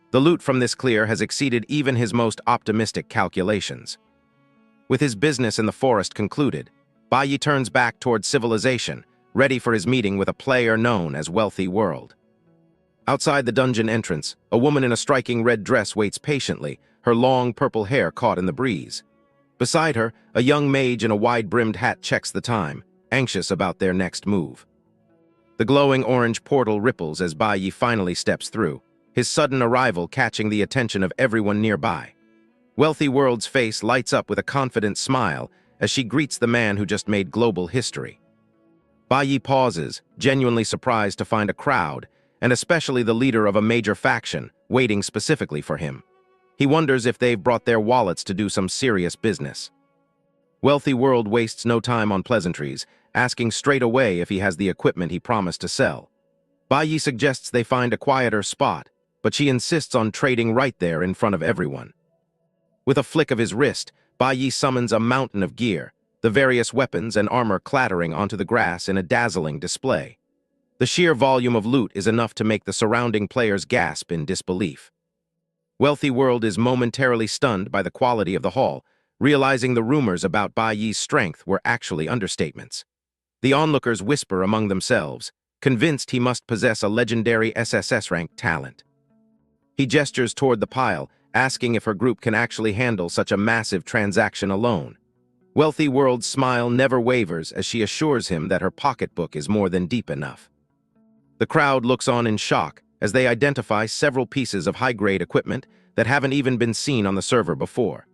A: The loot from this clear has exceeded even his most optimistic calculations. With his business in the forest concluded, Bai turns back towards civilization, ready for his meeting with a player known as Wealthy World. Outside the dungeon entrance, a woman in a striking red dress waits patiently, her long purple hair caught in the breeze. Beside her, a young mage in a wide-brimmed hat checks the time, anxious about their next move. The glowing orange portal ripples as Bai finally steps through, his sudden arrival catching the attention of everyone nearby. Wealthy World's face lights up with a confident smile as she greets the man who just made global history. Bai pauses, genuinely surprised to find a crowd, and especially the leader of a major faction, waiting specifically for him. He wonders if they've brought their wallets to do some serious business. Wealthy World wastes no time on pleasantries, asking straight away if he has the equipment he promised to sell. Bai suggests they find a quieter spot, but she insists on trading right there in front of everyone. With a flick of his wrist, Bai summons a mountain of gear, the various weapons and armor clattering onto the grass in a dazzling display. The sheer volume of loot is enough to make the surrounding players gasp in disbelief. Wealthy World is momentarily stunned by the quality of the haul, realizing the rumors about Bai's strength were actually understatements. The onlookers whisper among themselves, convinced he must possess a legendary SSS-rank talent. He gestures toward the pile, asking if her group can actually handle such a massive transaction alone. Wealthy World's smile never wavers as she assures him that her pocketbook is more than deep enough. The crowd looks on in shock as they identify several pieces of high-grade equipment that haven't even been seen on the server before.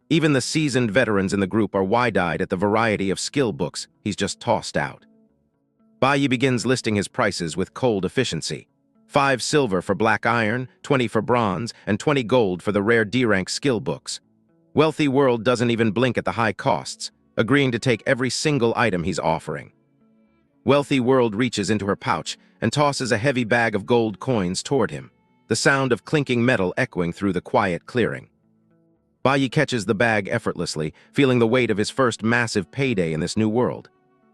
A: Even the seasoned veterans in the group are wide-eyed at the variety of skill books he's just tossed out. Bai begins listing his prices with cold efficiency. 5 silver for black iron, 20 for bronze, and 20 gold for the rare D-rank skill books. Wealthy World doesn't even blink at the high costs, agreeing to take every single item he's offering. Wealthy World reaches into her pouch and tosses a heavy bag of gold coins toward him, the sound of clinking metal echoing through the quiet clearing. Bai catches the bag effortlessly, feeling the weight of his first massive payday in this new world.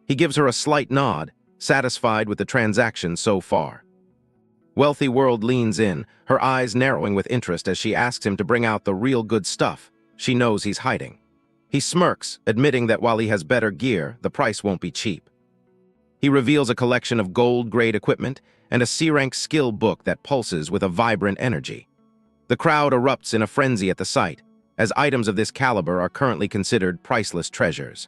A: He gives her a slight nod, satisfied with the transaction so far. Wealthy World leans in, her eyes narrowing with interest as she asks him to bring out the real good stuff she knows he's hiding. He smirks, admitting that while he has better gear, the price won't be cheap. He reveals a collection of gold-grade equipment and a C-rank skill book that pulses with a vibrant energy. The crowd erupts in a frenzy at the sight, as items of this caliber are currently considered priceless treasures.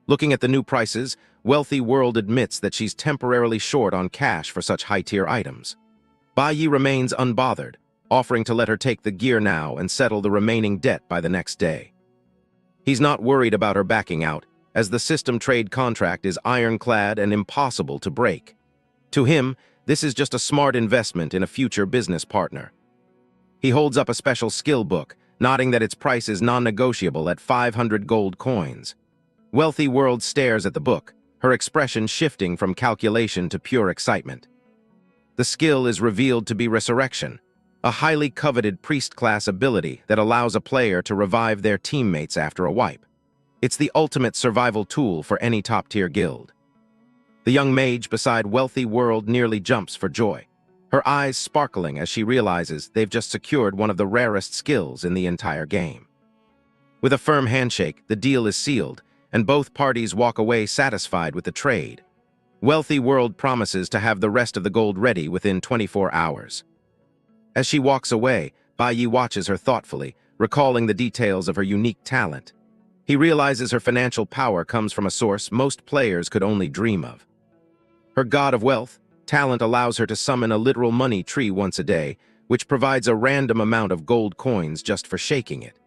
A: Looking at the new prices, Wealthy World admits that she's temporarily short on cash for such high-tier items. Bai remains unbothered, offering to let her take the gear now and settle the remaining debt by the next day. He's not worried about her backing out, as the system trade contract is ironclad and impossible to break. To him, this is just a smart investment in a future business partner. He holds up a special skill book, nodding that its price is non-negotiable at 500 gold coins. Wealthy World stares at the book, her expression shifting from calculation to pure excitement. The skill is revealed to be Resurrection, a highly coveted priest-class ability that allows a player to revive their teammates after a wipe. It's the ultimate survival tool for any top-tier guild. The young mage beside Wealthy World nearly jumps for joy, her eyes sparkling as she realizes they've just secured one of the rarest skills in the entire game. With a firm handshake, the deal is sealed, and both parties walk away satisfied with the trade. Wealthy World promises to have the rest of the gold ready within 24 hours. As she walks away, Bai watches her thoughtfully, recalling the details of her unique talent. He realizes her financial power comes from a source most players could only dream of. Her god of wealth, talent allows her to summon a literal money tree once a day, which provides a random amount of gold coins just for shaking it.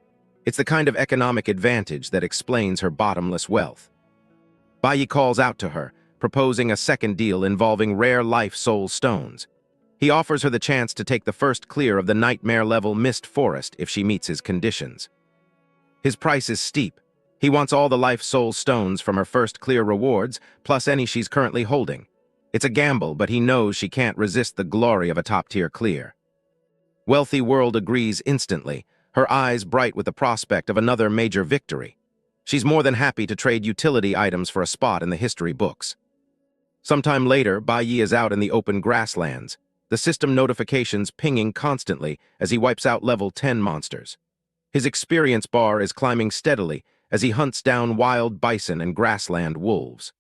A: It's the kind of economic advantage that explains her bottomless wealth. Bai calls out to her, proposing a second deal involving rare life soul stones. He offers her the chance to take the first clear of the nightmare-level mist forest if she meets his conditions. His price is steep. He wants all the life soul stones from her first clear rewards, plus any she's currently holding. It's a gamble, but he knows she can't resist the glory of a top-tier clear. Wealthy World agrees instantly, her eyes bright with the prospect of another major victory. She's more than happy to trade utility items for a spot in the history books. Sometime later, Bai is out in the open grasslands, the system notifications pinging constantly as he wipes out level 10 monsters. His experience bar is climbing steadily as he hunts down wild bison and grassland wolves.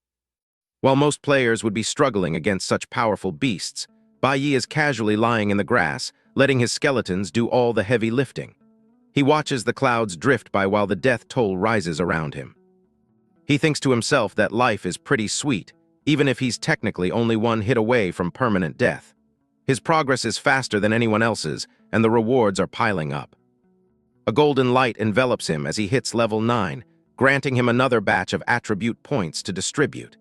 A: While most players would be struggling against such powerful beasts, Bai Yi is casually lying in the grass, letting his skeletons do all the heavy lifting. He watches the clouds drift by while the death toll rises around him. He thinks to himself that life is pretty sweet, even if he's technically only one hit away from permanent death. His progress is faster than anyone else's, and the rewards are piling up. A golden light envelops him as he hits level 9, granting him another batch of attribute points to distribute.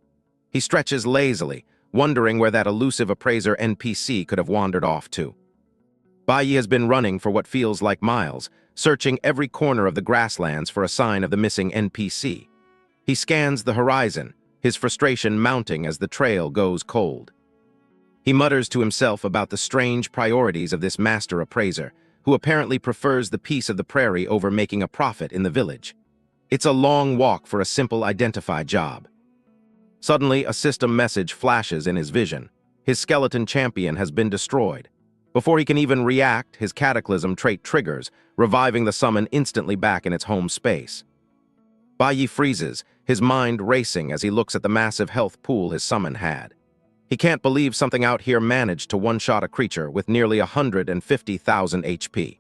A: He stretches lazily, wondering where that elusive appraiser NPC could have wandered off to. Bai Yi has been running for what feels like miles, searching every corner of the grasslands for a sign of the missing NPC. He scans the horizon, his frustration mounting as the trail goes cold. He mutters to himself about the strange priorities of this master appraiser, who apparently prefers the peace of the prairie over making a profit in the village. It's a long walk for a simple identify job. Suddenly, a system message flashes in his vision. His skeleton champion has been destroyed. Before he can even react, his cataclysm trait triggers, reviving the summon instantly back in its home space. Bai Yi freezes, his mind racing as he looks at the massive health pool his summon had. He can't believe something out here managed to one-shot a creature with nearly 150,000 HP.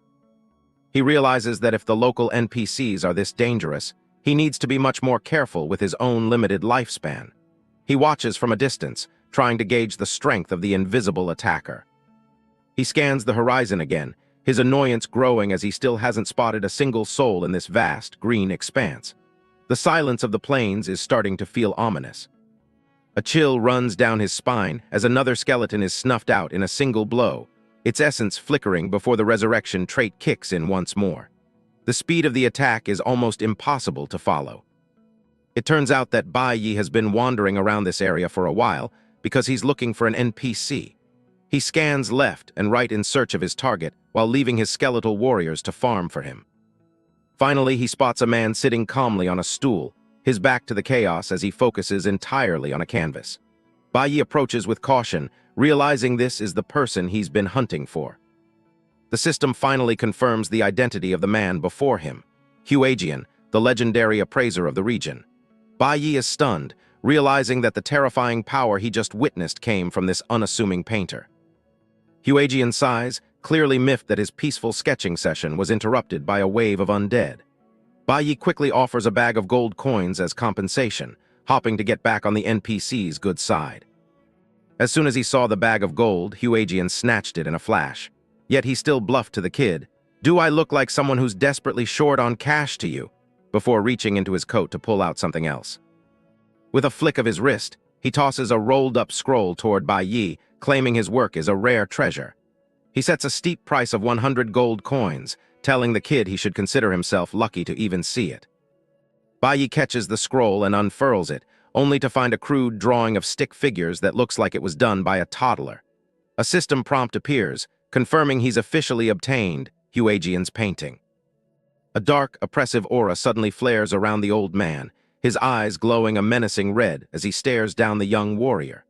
A: He realizes that if the local NPCs are this dangerous, he needs to be much more careful with his own limited lifespan. He watches from a distance, trying to gauge the strength of the invisible attacker. He scans the horizon again, his annoyance growing as he still hasn't spotted a single soul in this vast, green expanse. The silence of the plains is starting to feel ominous. A chill runs down his spine as another skeleton is snuffed out in a single blow, its essence flickering before the resurrection trait kicks in once more. The speed of the attack is almost impossible to follow. It turns out that Bai Yi has been wandering around this area for a while because he's looking for an NPC. He scans left and right in search of his target while leaving his skeletal warriors to farm for him. Finally, he spots a man sitting calmly on a stool, his back to the chaos as he focuses entirely on a canvas. Bai Yi approaches with caution, realizing this is the person he's been hunting for. The system finally confirms the identity of the man before him, Huajian, the legendary appraiser of the region. Bai Yi is stunned, realizing that the terrifying power he just witnessed came from this unassuming painter. Huajian sighs, clearly miffed that his peaceful sketching session was interrupted by a wave of undead. Bai Yi quickly offers a bag of gold coins as compensation, hopping to get back on the NPC's good side. As soon as he saw the bag of gold, Huajian snatched it in a flash. Yet he still bluffed to the kid, "Do I look like someone who's desperately short on cash to you?" before reaching into his coat to pull out something else. With a flick of his wrist, he tosses a rolled-up scroll toward Bai Yi, claiming his work is a rare treasure. He sets a steep price of 100 gold coins, telling the kid he should consider himself lucky to even see it. Bai Yi catches the scroll and unfurls it, only to find a crude drawing of stick figures that looks like it was done by a toddler. A system prompt appears, confirming he's officially obtained Huajian's painting. A dark, oppressive aura suddenly flares around the old man, his eyes glowing a menacing red as he stares down the young warrior.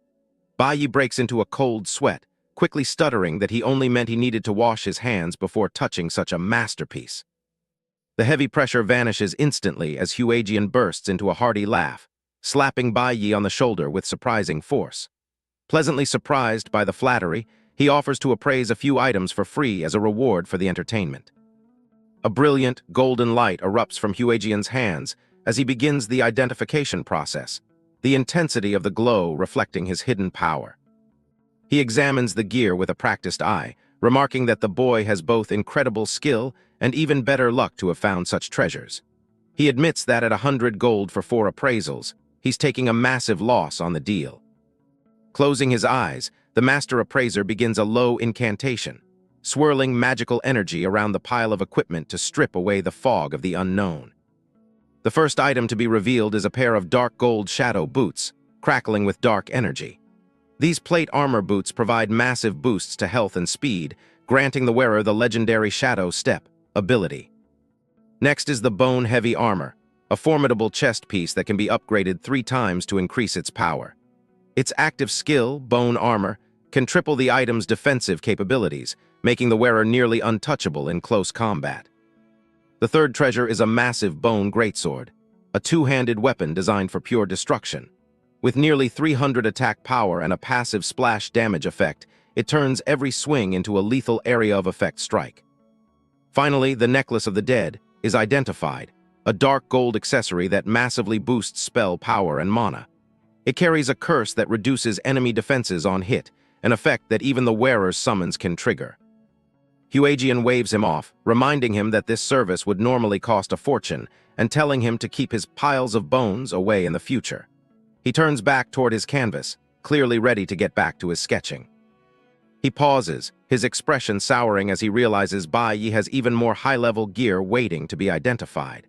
A: Bai Yi breaks into a cold sweat, quickly stuttering that he only meant he needed to wash his hands before touching such a masterpiece. The heavy pressure vanishes instantly as Huajian bursts into a hearty laugh, slapping Bai Yi on the shoulder with surprising force. Pleasantly surprised by the flattery, he offers to appraise a few items for free as a reward for the entertainment. A brilliant, golden light erupts from Huajian's hands as he begins the identification process, the intensity of the glow reflecting his hidden power. He examines the gear with a practiced eye, remarking that the boy has both incredible skill and even better luck to have found such treasures. He admits that at 100 gold for 4 appraisals, he's taking a massive loss on the deal. Closing his eyes, the master appraiser begins a low incantation, swirling magical energy around the pile of equipment to strip away the fog of the unknown. The first item to be revealed is a pair of dark gold shadow boots, crackling with dark energy. These plate armor boots provide massive boosts to health and speed, granting the wearer the legendary Shadow Step ability. Next is the bone-heavy armor, a formidable chest piece that can be upgraded 3 times to increase its power. Its active skill, bone armor, can triple the item's defensive capabilities, making the wearer nearly untouchable in close combat. The third treasure is a massive bone greatsword. a two-handed weapon designed for pure destruction. With nearly 300 attack power and a passive splash damage effect, it turns every swing into a lethal area of effect strike. Finally, the Necklace of the Dead is identified, a dark gold accessory that massively boosts spell power and mana. It carries a curse that reduces enemy defenses on hit, an effect that even the wearer's summons can trigger. Huajian waves him off, reminding him that this service would normally cost a fortune and telling him to keep his piles of bones away in the future. He turns back toward his canvas, clearly ready to get back to his sketching. He pauses, his expression souring as he realizes Bai Yi has even more high-level gear waiting to be identified.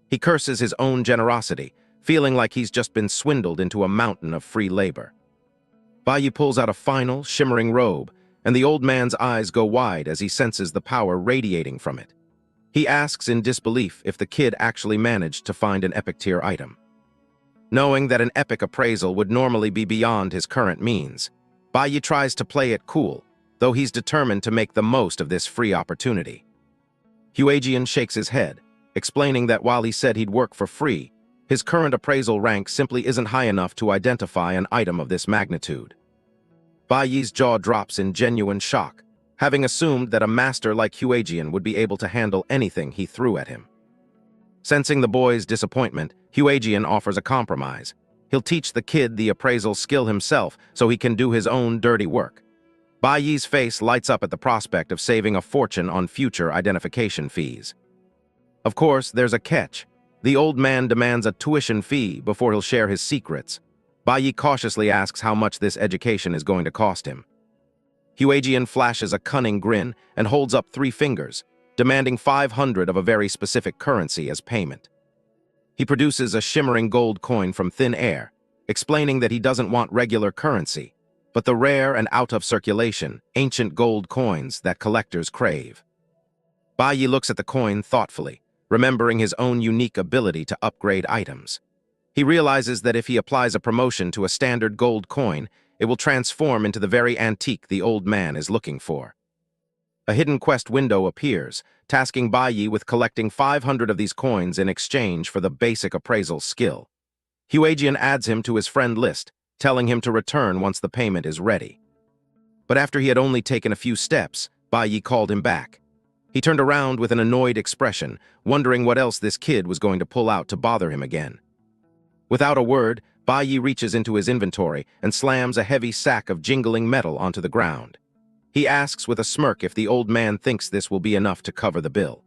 A: He curses his own generosity, feeling like he's just been swindled into a mountain of free labor. Bai Yi pulls out a final, shimmering robe, and the old man's eyes go wide as he senses the power radiating from it. He asks in disbelief if the kid actually managed to find an epic tier item. Knowing that an epic appraisal would normally be beyond his current means, Bai Yi tries to play it cool, though he's determined to make the most of this free opportunity. Huajian shakes his head, explaining that while he said he'd work for free, his current appraisal rank simply isn't high enough to identify an item of this magnitude. Bai Yi's jaw drops in genuine shock, having assumed that a master like Huajian would be able to handle anything he threw at him. Sensing the boy's disappointment, Huajian offers a compromise. He'll teach the kid the appraisal skill himself so he can do his own dirty work. Bai Yi's face lights up at the prospect of saving a fortune on future identification fees. Of course, there's a catch. The old man demands a tuition fee before he'll share his secrets. Bai Yi cautiously asks how much this education is going to cost him. Huajian flashes a cunning grin and holds up 3 fingers, demanding 500 of a very specific currency as payment. He produces a shimmering gold coin from thin air, explaining that he doesn't want regular currency, but the rare and out-of-circulation, ancient gold coins that collectors crave. Bai Yi looks at the coin thoughtfully, remembering his own unique ability to upgrade items. He realizes that if he applies a promotion to a standard gold coin, it will transform into the very antique the old man is looking for. A hidden quest window appears, tasking Bai Yi with collecting 500 of these coins in exchange for the basic appraisal skill. Huajian adds him to his friend list, telling him to return once the payment is ready. But after he had only taken a few steps, Bai Yi called him back. He turned around with an annoyed expression, wondering what else this kid was going to pull out to bother him again. Without a word, Bai Yi reaches into his inventory and slams a heavy sack of jingling metal onto the ground. He asks with a smirk if the old man thinks this will be enough to cover the bill.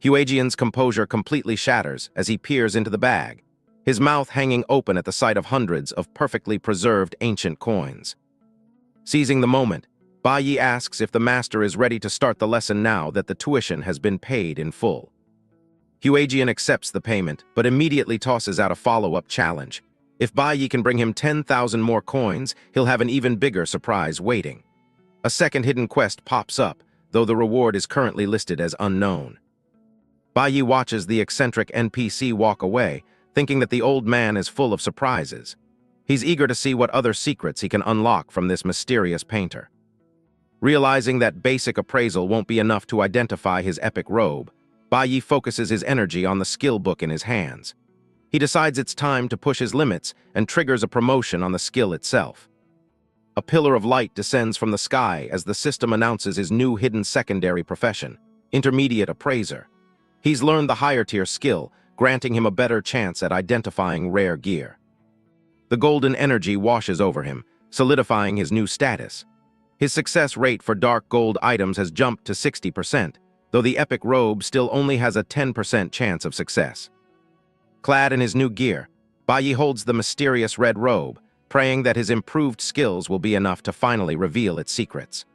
A: Huajian's composure completely shatters as he peers into the bag, his mouth hanging open at the sight of hundreds of perfectly preserved ancient coins. Seizing the moment, Bai Yi asks if the master is ready to start the lesson now that the tuition has been paid in full. Huajian accepts the payment, but immediately tosses out a follow-up challenge. If Bai Yi can bring him 10,000 more coins, he'll have an even bigger surprise waiting. A second hidden quest pops up, though the reward is currently listed as unknown. Bai Yi watches the eccentric NPC walk away, thinking that the old man is full of surprises. He's eager to see what other secrets he can unlock from this mysterious painter. Realizing that basic appraisal won't be enough to identify his epic robe, Bai Yi focuses his energy on the skill book in his hands. He decides it's time to push his limits and triggers a promotion on the skill itself. A pillar of light descends from the sky as the system announces his new hidden secondary profession, Intermediate Appraiser. He's learned the higher-tier skill, granting him a better chance at identifying rare gear. The golden energy washes over him, solidifying his new status. His success rate for dark gold items has jumped to 60%, though the epic robe still only has a 10% chance of success. Clad in his new gear, Bai Yi holds the mysterious red robe, praying that his improved skills will be enough to finally reveal its secrets.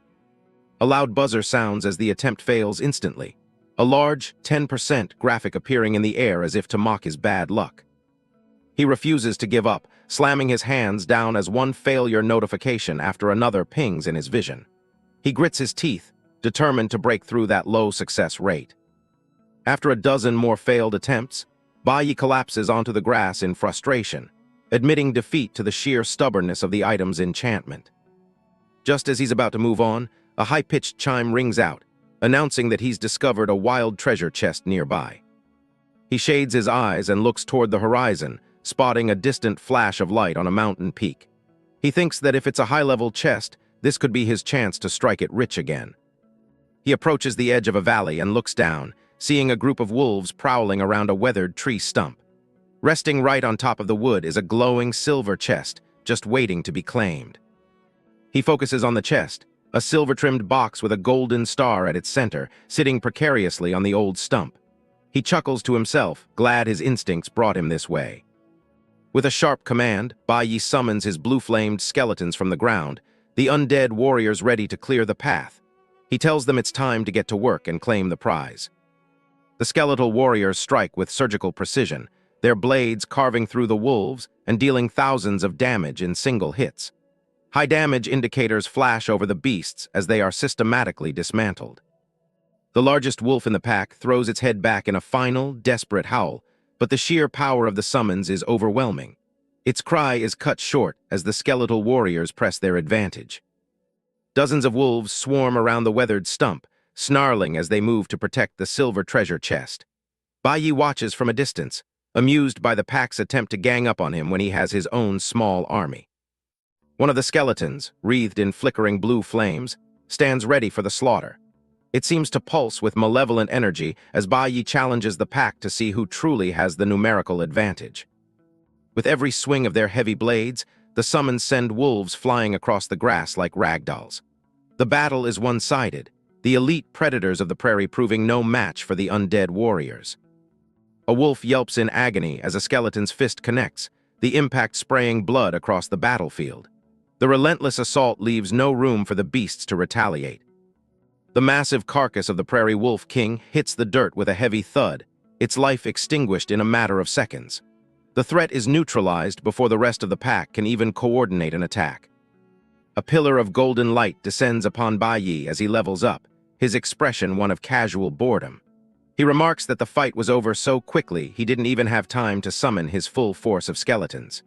A: A loud buzzer sounds as the attempt fails instantly, a large 10% graphic appearing in the air as if to mock his bad luck. He refuses to give up, slamming his hands down as one failure notification after another pings in his vision. He grits his teeth, determined to break through that low success rate. After a dozen more failed attempts, Bai Yi collapses onto the grass in frustration, admitting defeat to the sheer stubbornness of the item's enchantment. Just as he's about to move on, a high-pitched chime rings out, announcing that he's discovered a wild treasure chest nearby. He shades his eyes and looks toward the horizon, spotting a distant flash of light on a mountain peak. He thinks that if it's a high-level chest, this could be his chance to strike it rich again. He approaches the edge of a valley and looks down, seeing a group of wolves prowling around a weathered tree stump. Resting right on top of the wood is a glowing silver chest, just waiting to be claimed. He focuses on the chest, a silver-trimmed box with a golden star at its center, sitting precariously on the old stump. He chuckles to himself, glad his instincts brought him this way. With a sharp command, Bai Yi summons his blue-flamed skeletons from the ground, the undead warriors ready to clear the path. He tells them it's time to get to work and claim the prize. The skeletal warriors strike with surgical precision, their blades carving through the wolves and dealing thousands of damage in single hits. High damage indicators flash over the beasts as they are systematically dismantled. The largest wolf in the pack throws its head back in a final, desperate howl, but the sheer power of the summons is overwhelming. Its cry is cut short as the skeletal warriors press their advantage. Dozens of wolves swarm around the weathered stump, snarling as they move to protect the silver treasure chest. Bai Yi watches from a distance, amused by the pack's attempt to gang up on him when he has his own small army. One of the skeletons, wreathed in flickering blue flames, stands ready for the slaughter. It seems to pulse with malevolent energy as Bai Yi challenges the pack to see who truly has the numerical advantage. With every swing of their heavy blades, the summons send wolves flying across the grass like ragdolls. The battle is one-sided, the elite predators of the prairie proving no match for the undead warriors. A wolf yelps in agony as a skeleton's fist connects, the impact spraying blood across the battlefield. The relentless assault leaves no room for the beasts to retaliate. The massive carcass of the prairie wolf king hits the dirt with a heavy thud, its life extinguished in a matter of seconds. The threat is neutralized before the rest of the pack can even coordinate an attack. A pillar of golden light descends upon Bai Yi as he levels up, his expression one of casual boredom. He remarks that the fight was over so quickly he didn't even have time to summon his full force of skeletons.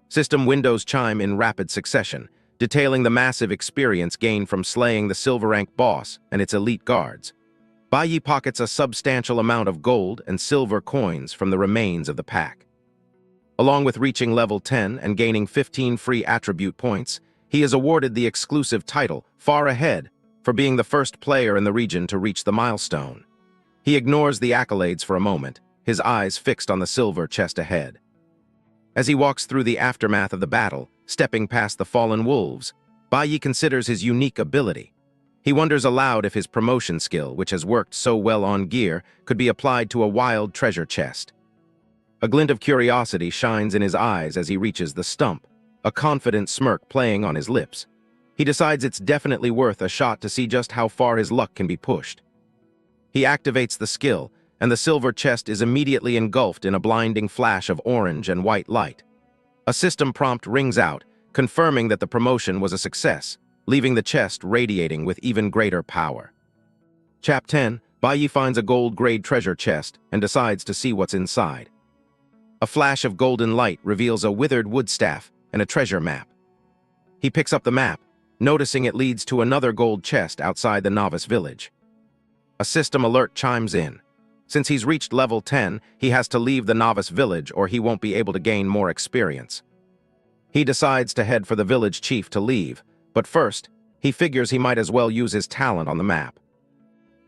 A: System windows chime in rapid succession, detailing the massive experience gained from slaying the silver rank boss and its elite guards. Bai Yi pockets a substantial amount of gold and silver coins from the remains of the pack. Along with reaching level 10 and gaining 15 free attribute points, he is awarded the exclusive title, Far Ahead, for being the first player in the region to reach the milestone. He ignores the accolades for a moment, his eyes fixed on the silver chest ahead. As he walks through the aftermath of the battle, stepping past the fallen wolves, Bai Yi considers his unique ability. He wonders aloud if his promotion skill, which has worked so well on gear, could be applied to a wild treasure chest. A glint of curiosity shines in his eyes as he reaches the stump, a confident smirk playing on his lips. He decides it's definitely worth a shot to see just how far his luck can be pushed. He activates the skill, and the silver chest is immediately engulfed in a blinding flash of orange and white light. A system prompt rings out, confirming that the promotion was a success, leaving the chest radiating with even greater power. Chap 10, Bai Yi finds a gold-grade treasure chest and decides to see what's inside. A flash of golden light reveals a withered wood staff and a treasure map. He picks up the map, noticing it leads to another gold chest outside the novice village. A system alert chimes in. Since he's reached level 10, he has to leave the novice village or he won't be able to gain more experience. He decides to head for the village chief to leave, but first, he figures he might as well use his talent on the map.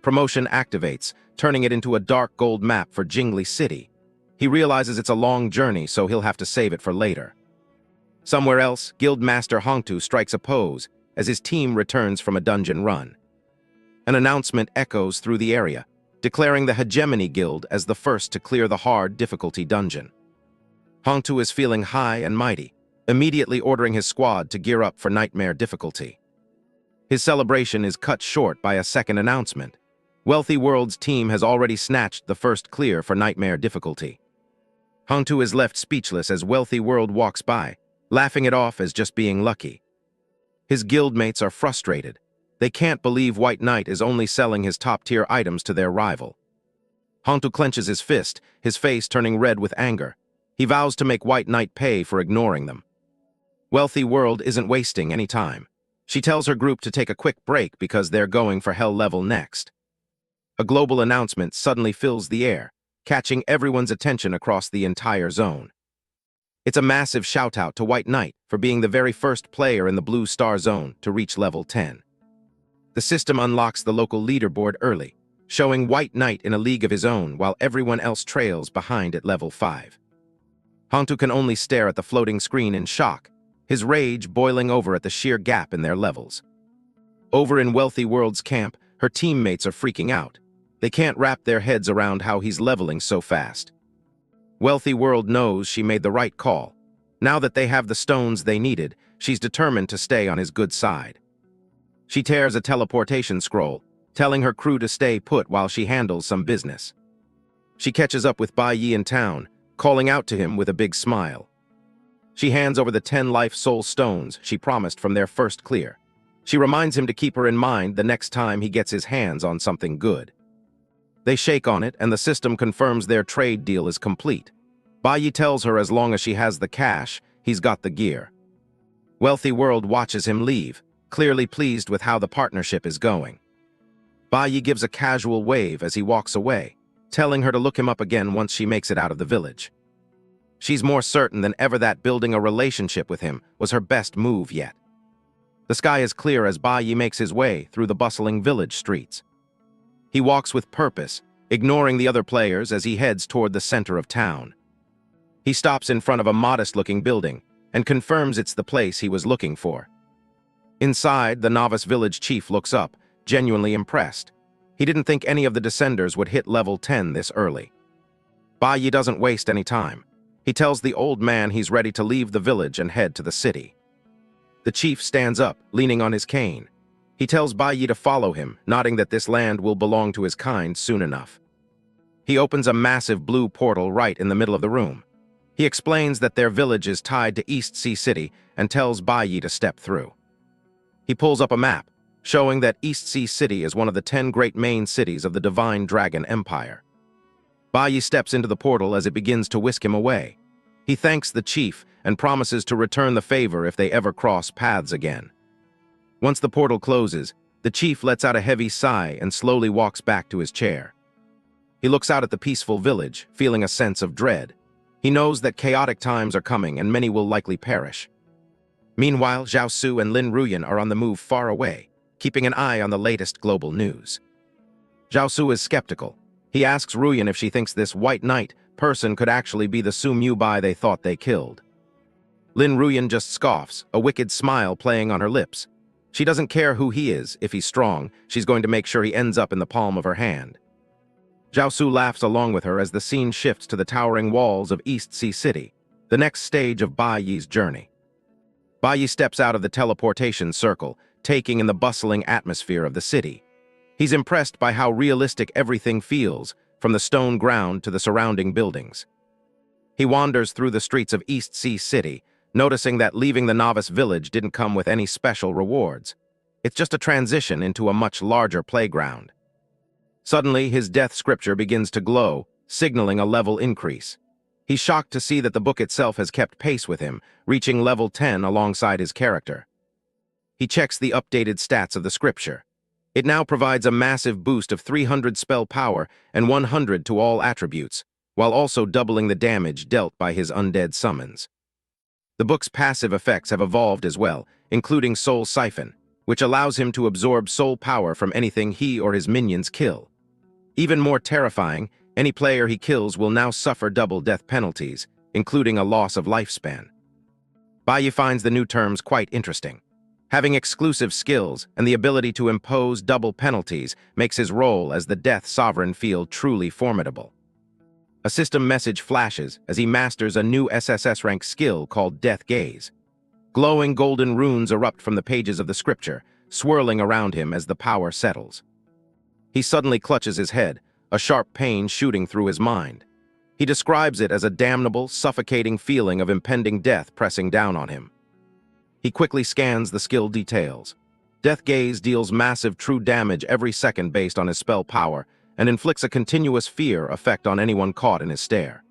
A: Promotion activates, turning it into a dark gold map for Jingli City. He realizes it's a long journey, so he'll have to save it for later. Somewhere else, Guildmaster Hongtu strikes a pose as his team returns from a dungeon run. An announcement echoes through the area, declaring the Hegemony Guild as the first to clear the hard difficulty dungeon. Hongtu is feeling high and mighty, immediately ordering his squad to gear up for nightmare difficulty. His celebration is cut short by a second announcement. Wealthy World's team has already snatched the first clear for nightmare difficulty. Hongtu is left speechless as Wealthy World walks by, laughing it off as just being lucky. His guildmates are frustrated. They can't believe White Knight is only selling his top-tier items to their rival. Hongtu clenches his fist, his face turning red with anger. He vows to make White Knight pay for ignoring them. Wealthy World isn't wasting any time. She tells her group to take a quick break because they're going for Hell Level next. A global announcement suddenly fills the air. catching everyone's attention across the entire zone. It's a massive shout-out to White Knight for being the very first player in the Blue Star Zone to reach level 10. The system unlocks the local leaderboard early, showing White Knight in a league of his own while everyone else trails behind at level 5. Hantu can only stare at the floating screen in shock, his rage boiling over at the sheer gap in their levels. Over in Wealthy World's camp, her teammates are freaking out. They can't wrap their heads around how he's leveling so fast. Wealthy World knows she made the right call. Now that they have the stones they needed, she's determined to stay on his good side. She tears a teleportation scroll, telling her crew to stay put while she handles some business. She catches up with Bai Yi in town, calling out to him with a big smile. She hands over the 10 life soul stones she promised from their first clear. She reminds him to keep her in mind the next time he gets his hands on something good. They shake on it, and the system confirms their trade deal is complete. Bai Yi tells her as long as she has the cash, he's got the gear. Wealthy World watches him leave, clearly pleased with how the partnership is going. Bai Yi gives a casual wave as he walks away, telling her to look him up again once she makes it out of the village. She's more certain than ever that building a relationship with him was her best move yet. The sky is clear as Bai Yi makes his way through the bustling village streets. He walks with purpose, ignoring the other players as he heads toward the center of town. He stops in front of a modest-looking building and confirms it's the place he was looking for. Inside, the novice village chief looks up, genuinely impressed. He didn't think any of the descenders would hit level 10 this early. Bai Yi doesn't waste any time. He tells the old man he's ready to leave the village and head to the city. The chief stands up, leaning on his cane. He tells Bai Yi to follow him, nodding that this land will belong to his kind soon enough. He opens a massive blue portal right in the middle of the room. He explains that their village is tied to East Sea City and tells Bai Yi to step through. He pulls up a map, showing that East Sea City is one of the 10 great main cities of the Divine Dragon Empire. Bai Yi steps into the portal as it begins to whisk him away. He thanks the chief and promises to return the favor if they ever cross paths again. Once the portal closes, the chief lets out a heavy sigh and slowly walks back to his chair. He looks out at the peaceful village, feeling a sense of dread. He knows that chaotic times are coming and many will likely perish. Meanwhile, Zhao Su and Lin Ruyan are on the move far away, keeping an eye on the latest global news. Zhao Su is skeptical. He asks Ruyan if she thinks this White Knight person could actually be the Su Mu Bai they thought they killed. Lin Ruyan just scoffs, a wicked smile playing on her lips. She doesn't care who he is. If he's strong, she's going to make sure he ends up in the palm of her hand. Zhao Su laughs along with her as the scene shifts to the towering walls of East Sea City, the next stage of Bai Yi's journey. Bai Yi steps out of the teleportation circle, taking in the bustling atmosphere of the city. He's impressed by how realistic everything feels, from the stone ground to the surrounding buildings. He wanders through the streets of East Sea City, noticing that leaving the novice village didn't come with any special rewards. It's just a transition into a much larger playground. Suddenly, his death scripture begins to glow, signaling a level increase. He's shocked to see that the book itself has kept pace with him, reaching level 10 alongside his character. He checks the updated stats of the scripture. It now provides a massive boost of 300 spell power and 100 to all attributes, while also doubling the damage dealt by his undead summons. The book's passive effects have evolved as well, including Soul Siphon, which allows him to absorb soul power from anything he or his minions kill. Even more terrifying, any player he kills will now suffer double death penalties, including a loss of lifespan. Bai Yi finds the new terms quite interesting. Having exclusive skills and the ability to impose double penalties makes his role as the Death Sovereign feel truly formidable. A system message flashes as he masters a new SSS rank skill called Death Gaze. Glowing golden runes erupt from the pages of the scripture, swirling around him as the power settles. He suddenly clutches his head, a sharp pain shooting through his mind. He describes it as a damnable, suffocating feeling of impending death pressing down on him. He quickly scans the skill details. Death Gaze deals massive true damage every second based on his spell power, and inflicts a continuous fear effect on anyone caught in his stare.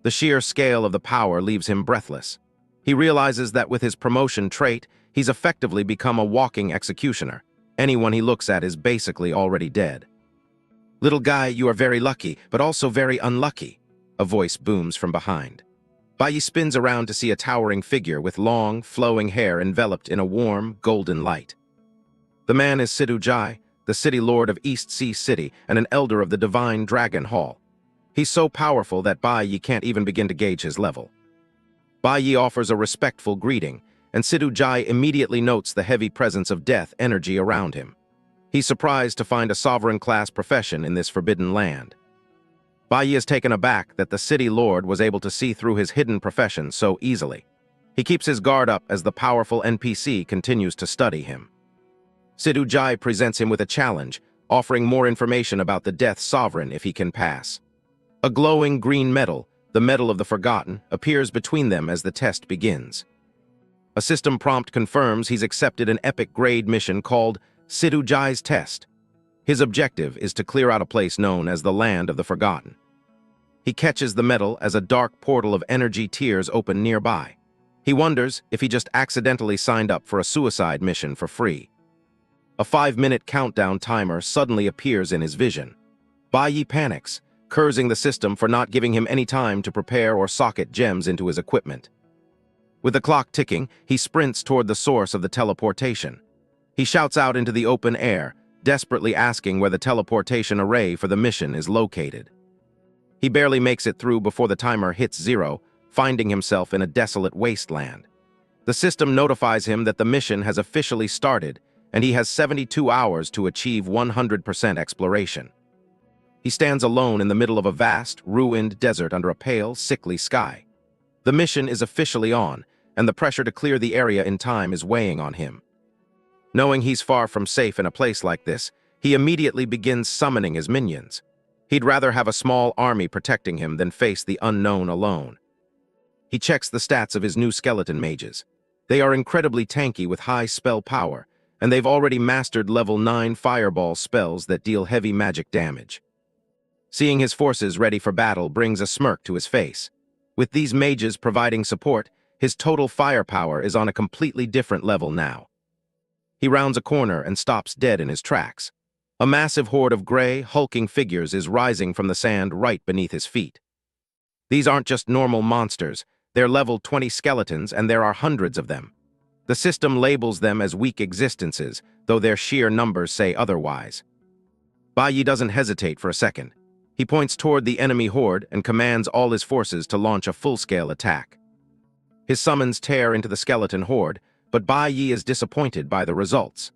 A: The sheer scale of the power leaves him breathless. He realizes that with his promotion trait, he's effectively become a walking executioner. Anyone he looks at is basically already dead. "Little guy, you are very lucky, but also very unlucky," a voice booms from behind. Bai spins around to see a towering figure with long, flowing hair enveloped in a warm, golden light. The man is Sidhu Jai, the city lord of East Sea City and an elder of the Divine Dragon Hall. He's so powerful that Bai can't even begin to gauge his level. Bai offers a respectful greeting, and Sidhu Jai immediately notes the heavy presence of death energy around him. He's surprised to find a sovereign-class profession in this forbidden land. Bai is taken aback that the city lord was able to see through his hidden profession so easily. He keeps his guard up as the powerful NPC continues to study him. Sidhu Jai presents him with a challenge, offering more information about the Death Sovereign if he can pass. A glowing green medal, the Medal of the Forgotten, appears between them as the test begins. A system prompt confirms he's accepted an epic grade mission called Sidhu Jai's Test. His objective is to clear out a place known as the Land of the Forgotten. He catches the medal as a dark portal of energy tears open nearby. He wonders if he just accidentally signed up for a suicide mission for free. A 5-minute countdown timer suddenly appears in his vision. Bai panics, cursing the system for not giving him any time to prepare or socket gems into his equipment. With the clock ticking, he sprints toward the source of the teleportation. He shouts out into the open air, desperately asking where the teleportation array for the mission is located. He barely makes it through before the timer hits 0, finding himself in a desolate wasteland. The system notifies him that the mission has officially started, and he has 72 hours to achieve 100% exploration. He stands alone in the middle of a vast, ruined desert under a pale, sickly sky. The mission is officially on, and the pressure to clear the area in time is weighing on him. Knowing he's far from safe in a place like this, he immediately begins summoning his minions. He'd rather have a small army protecting him than face the unknown alone. He checks the stats of his new skeleton mages. They are incredibly tanky with high spell power, and they've already mastered level 9 fireball spells that deal heavy magic damage. Seeing his forces ready for battle brings a smirk to his face. With these mages providing support, his total firepower is on a completely different level now. He rounds a corner and stops dead in his tracks. A massive horde of gray, hulking figures is rising from the sand right beneath his feet. These aren't just normal monsters, they're level 20 skeletons, and there are hundreds of them. The system labels them as weak existences, though their sheer numbers say otherwise. Bai doesn't hesitate for a second. He points toward the enemy horde and commands all his forces to launch a full-scale attack. His summons tear into the skeleton horde, but Bai is disappointed by the results.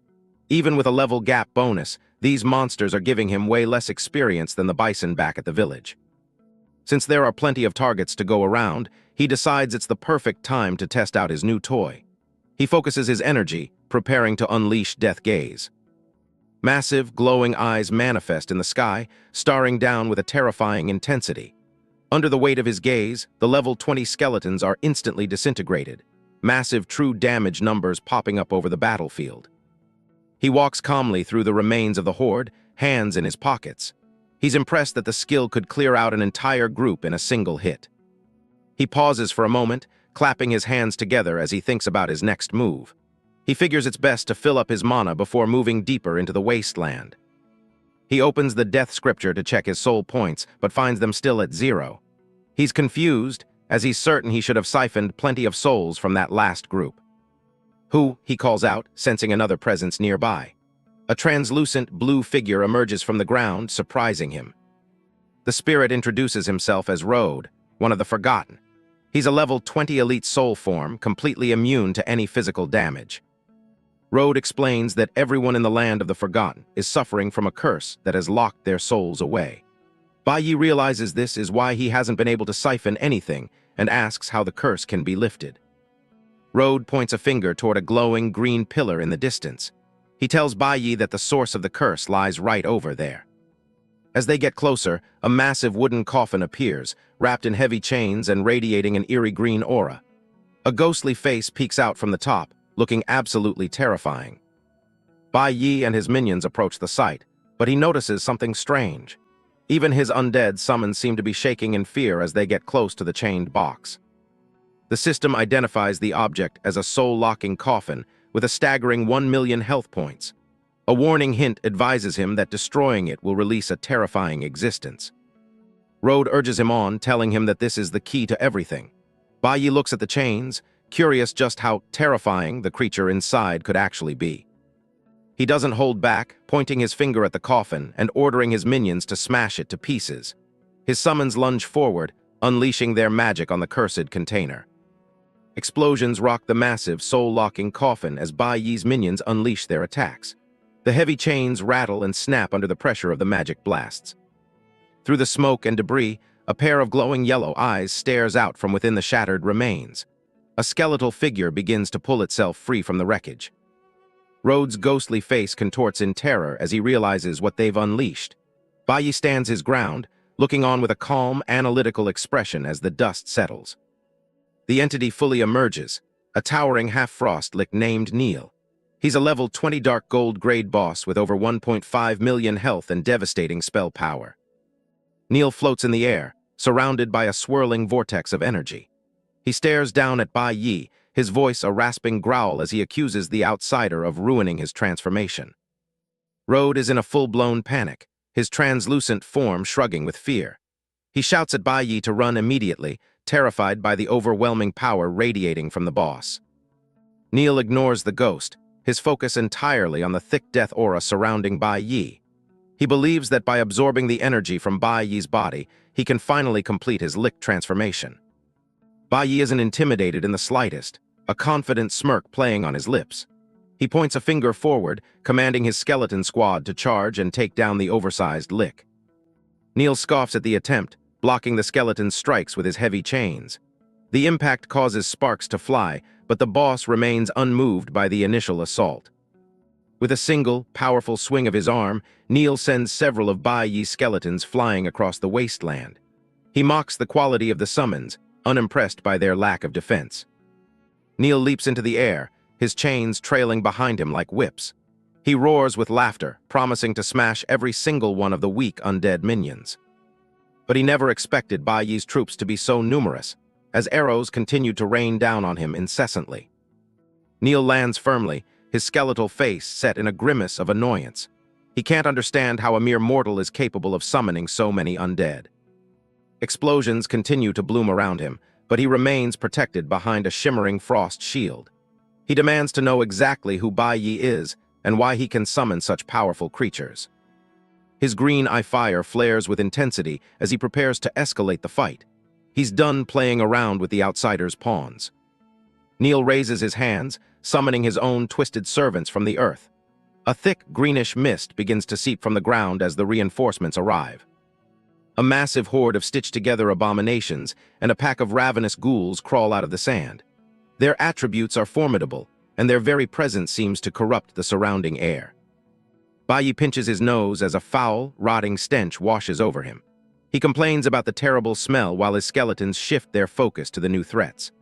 A: Even with a level gap bonus, these monsters are giving him way less experience than the bison back at the village. Since there are plenty of targets to go around, he decides it's the perfect time to test out his new toy. He focuses his energy, preparing to unleash Death Gaze. Massive, glowing eyes manifest in the sky, staring down with a terrifying intensity. Under the weight of his gaze, the level 20 skeletons are instantly disintegrated, massive true damage numbers popping up over the battlefield. He walks calmly through the remains of the horde, hands in his pockets. He's impressed that the skill could clear out an entire group in a single hit. He pauses for a moment, clapping his hands together as he thinks about his next move. He figures it's best to fill up his mana before moving deeper into the wasteland. He opens the death scripture to check his soul points, but finds them still at 0. He's confused, as he's certain he should have siphoned plenty of souls from that last group. "Who?" he calls out, sensing another presence nearby. A translucent blue figure emerges from the ground, surprising him. The spirit introduces himself as Road, one of the Forgotten. He's a level 20 elite soul form, completely immune to any physical damage. Road explains that everyone in the Land of the Forgotten is suffering from a curse that has locked their souls away. Bai realizes this is why he hasn't been able to siphon anything and asks how the curse can be lifted. Road points a finger toward a glowing green pillar in the distance. He tells Bai that the source of the curse lies right over there. As they get closer, a massive wooden coffin appears, wrapped in heavy chains and radiating an eerie green aura. A ghostly face peeks out from the top, looking absolutely terrifying. Bai and his minions approach the site, but he notices something strange. Even his undead summons seem to be shaking in fear as they get close to the chained box. The system identifies the object as a soul-locking coffin with a staggering 1 million health points. A warning hint advises him that destroying it will release a terrifying existence. Road urges him on, telling him that this is the key to everything. Bai Yi looks at the chains, curious just how terrifying the creature inside could actually be. He doesn't hold back, pointing his finger at the coffin and ordering his minions to smash it to pieces. His summons lunge forward, unleashing their magic on the cursed container. Explosions rock the massive, soul-locking coffin as Bai Yi's minions unleash their attacks. The heavy chains rattle and snap under the pressure of the magic blasts. Through the smoke and debris, a pair of glowing yellow eyes stares out from within the shattered remains. A skeletal figure begins to pull itself free from the wreckage. Road's ghostly face contorts in terror as he realizes what they've unleashed. Bai Yi stands his ground, looking on with a calm, analytical expression as the dust settles. The entity fully emerges, a towering half-frost-lick named Neil. He's a level 20 dark gold grade boss with over 1.5 million health and devastating spell power. Neil floats in the air, surrounded by a swirling vortex of energy. He stares down at Bai Yi, his voice a rasping growl as he accuses the outsider of ruining his transformation. Road is in a full-blown panic, his translucent form shrugging with fear. He shouts at Bai Yi to run immediately, terrified by the overwhelming power radiating from the boss. Neil ignores the ghost, his focus entirely on the thick death aura surrounding Bai Yi. He believes that by absorbing the energy from Bai Yi's body, he can finally complete his lick transformation. Bai Yi isn't intimidated in the slightest, a confident smirk playing on his lips. He points a finger forward, commanding his skeleton squad to charge and take down the oversized lick. Neil scoffs at the attempt, blocking the skeleton's strikes with his heavy chains. The impact causes sparks to fly, but the boss remains unmoved by the initial assault. With a single, powerful swing of his arm, Neil sends several of Bai Yi's skeletons flying across the wasteland. He mocks the quality of the summons, unimpressed by their lack of defense. Neil leaps into the air, his chains trailing behind him like whips. He roars with laughter, promising to smash every single one of the weak undead minions. But he never expected Bai Yi's troops to be so numerous, as arrows continued to rain down on him incessantly. Neil lands firmly, his skeletal face set in a grimace of annoyance. He can't understand how a mere mortal is capable of summoning so many undead. Explosions continue to bloom around him, but he remains protected behind a shimmering frost shield. He demands to know exactly who Bai Yi is and why he can summon such powerful creatures. His green eye fire flares with intensity as he prepares to escalate the fight. He's done playing around with the outsider's pawns. Neil raises his hands, summoning his own twisted servants from the earth. A thick, greenish mist begins to seep from the ground as the reinforcements arrive. A massive horde of stitched-together abominations and a pack of ravenous ghouls crawl out of the sand. Their attributes are formidable, and their very presence seems to corrupt the surrounding air. Bai Yi pinches his nose as a foul, rotting stench washes over him. He complains about the terrible smell while his skeletons shift their focus to the new threats.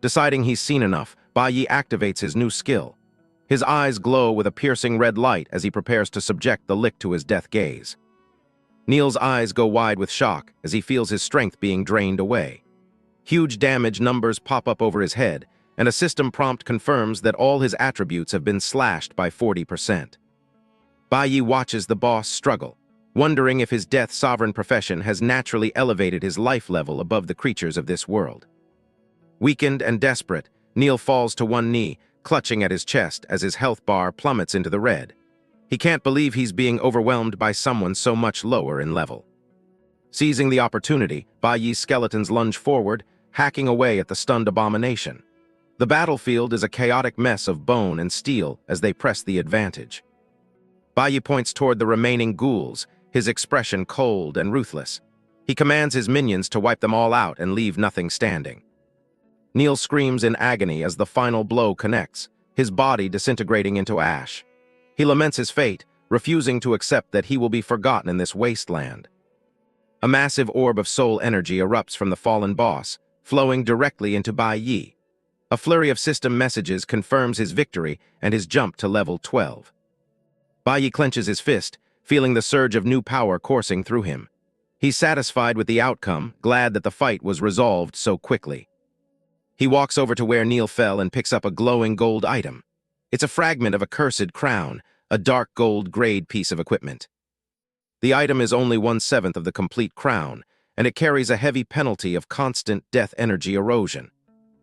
A: Deciding he's seen enough, Bai Yi activates his new skill. His eyes glow with a piercing red light as he prepares to subject the lick to his death gaze. Neil's eyes go wide with shock as he feels his strength being drained away. Huge damage numbers pop up over his head, and a system prompt confirms that all his attributes have been slashed by 40%. Bai Yi watches the boss struggle, wondering if his death-sovereign profession has naturally elevated his life level above the creatures of this world. Weakened and desperate, Neil falls to one knee, clutching at his chest as his health bar plummets into the red. He can't believe he's being overwhelmed by someone so much lower in level. Seizing the opportunity, Bai Yi's skeletons lunge forward, hacking away at the stunned abomination. The battlefield is a chaotic mess of bone and steel as they press the advantage. Bai Yi points toward the remaining ghouls, his expression cold and ruthless. He commands his minions to wipe them all out and leave nothing standing. Neil screams in agony as the final blow connects, his body disintegrating into ash. He laments his fate, refusing to accept that he will be forgotten in this wasteland. A massive orb of soul energy erupts from the fallen boss, flowing directly into Bai Yi. A flurry of system messages confirms his victory and his jump to level 12. Bai Yi clenches his fist, feeling the surge of new power coursing through him. He's satisfied with the outcome, glad that the fight was resolved so quickly. He walks over to where Neil fell and picks up a glowing gold item. It's a fragment of a cursed crown, a dark gold-grade piece of equipment. The item is only 1/7 of the complete crown, and it carries a heavy penalty of constant death energy erosion.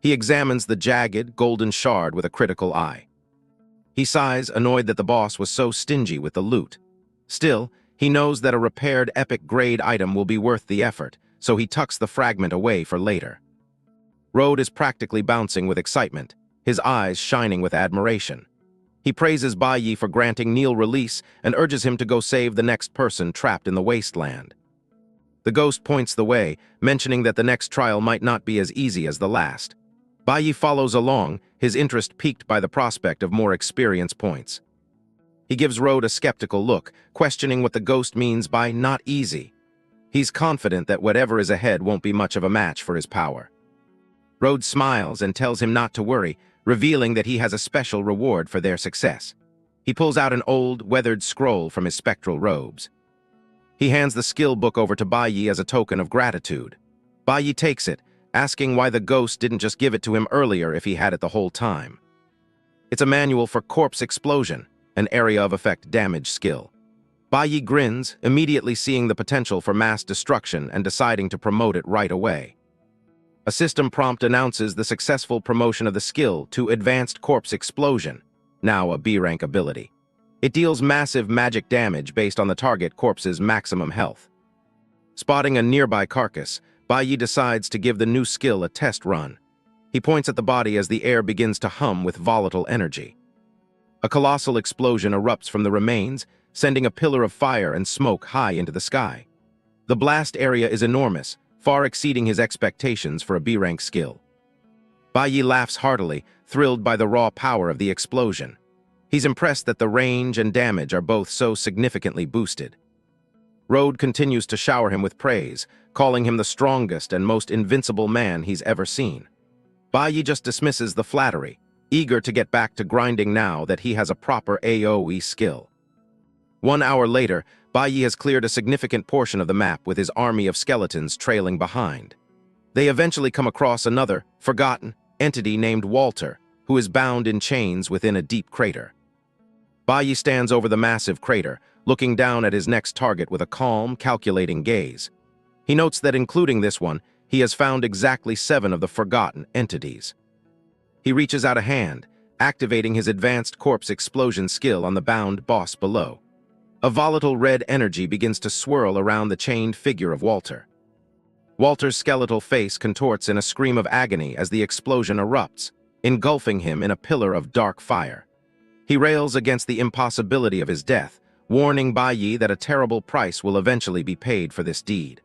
A: He examines the jagged, golden shard with a critical eye. He sighs, annoyed that the boss was so stingy with the loot. Still, he knows that a repaired epic-grade item will be worth the effort, so he tucks the fragment away for later. Road is practically bouncing with excitement, his eyes shining with admiration. He praises Bai Yi for granting Neil release and urges him to go save the next person trapped in the wasteland. The ghost points the way, mentioning that the next trial might not be as easy as the last. Bai Yi follows along, his interest piqued by the prospect of more experience points. He gives Road a skeptical look, questioning what the ghost means by not easy. He's confident that whatever is ahead won't be much of a match for his power. Road smiles and tells him not to worry, revealing that he has a special reward for their success. He pulls out an old, weathered scroll from his spectral robes. He hands the skill book over to Bai Yi as a token of gratitude. Bai Yi takes it, asking why the ghost didn't just give it to him earlier if he had it the whole time. It's a manual for corpse explosion, an area of effect damage skill. Bai Yi grins, immediately seeing the potential for mass destruction and deciding to promote it right away. A system prompt announces the successful promotion of the skill to Advanced Corpse Explosion, now a B-rank ability. It deals massive magic damage based on the target corpse's maximum health. Spotting a nearby carcass, Bai Yi decides to give the new skill a test run. He points at the body as the air begins to hum with volatile energy. A colossal explosion erupts from the remains, sending a pillar of fire and smoke high into the sky. The blast area is enormous, far exceeding his expectations for a B-rank skill. Bai Yi laughs heartily, thrilled by the raw power of the explosion. He's impressed that the range and damage are both so significantly boosted. Road continues to shower him with praise, calling him the strongest and most invincible man he's ever seen. Bai Yi just dismisses the flattery, eager to get back to grinding now that he has a proper AoE skill. 1 hour later, Bai Yi has cleared a significant portion of the map with his army of skeletons trailing behind. They eventually come across another, forgotten, entity named Walter, who is bound in chains within a deep crater. Bai Yi stands over the massive crater, looking down at his next target with a calm, calculating gaze. He notes that including this one, he has found exactly 7 of the forgotten entities. He reaches out a hand, activating his Advanced Corpse Explosion skill on the bound boss below. A volatile red energy begins to swirl around the chained figure of Walter. Walter's skeletal face contorts in a scream of agony as the explosion erupts, engulfing him in a pillar of dark fire. He rails against the impossibility of his death, warning Bai Yi that a terrible price will eventually be paid for this deed.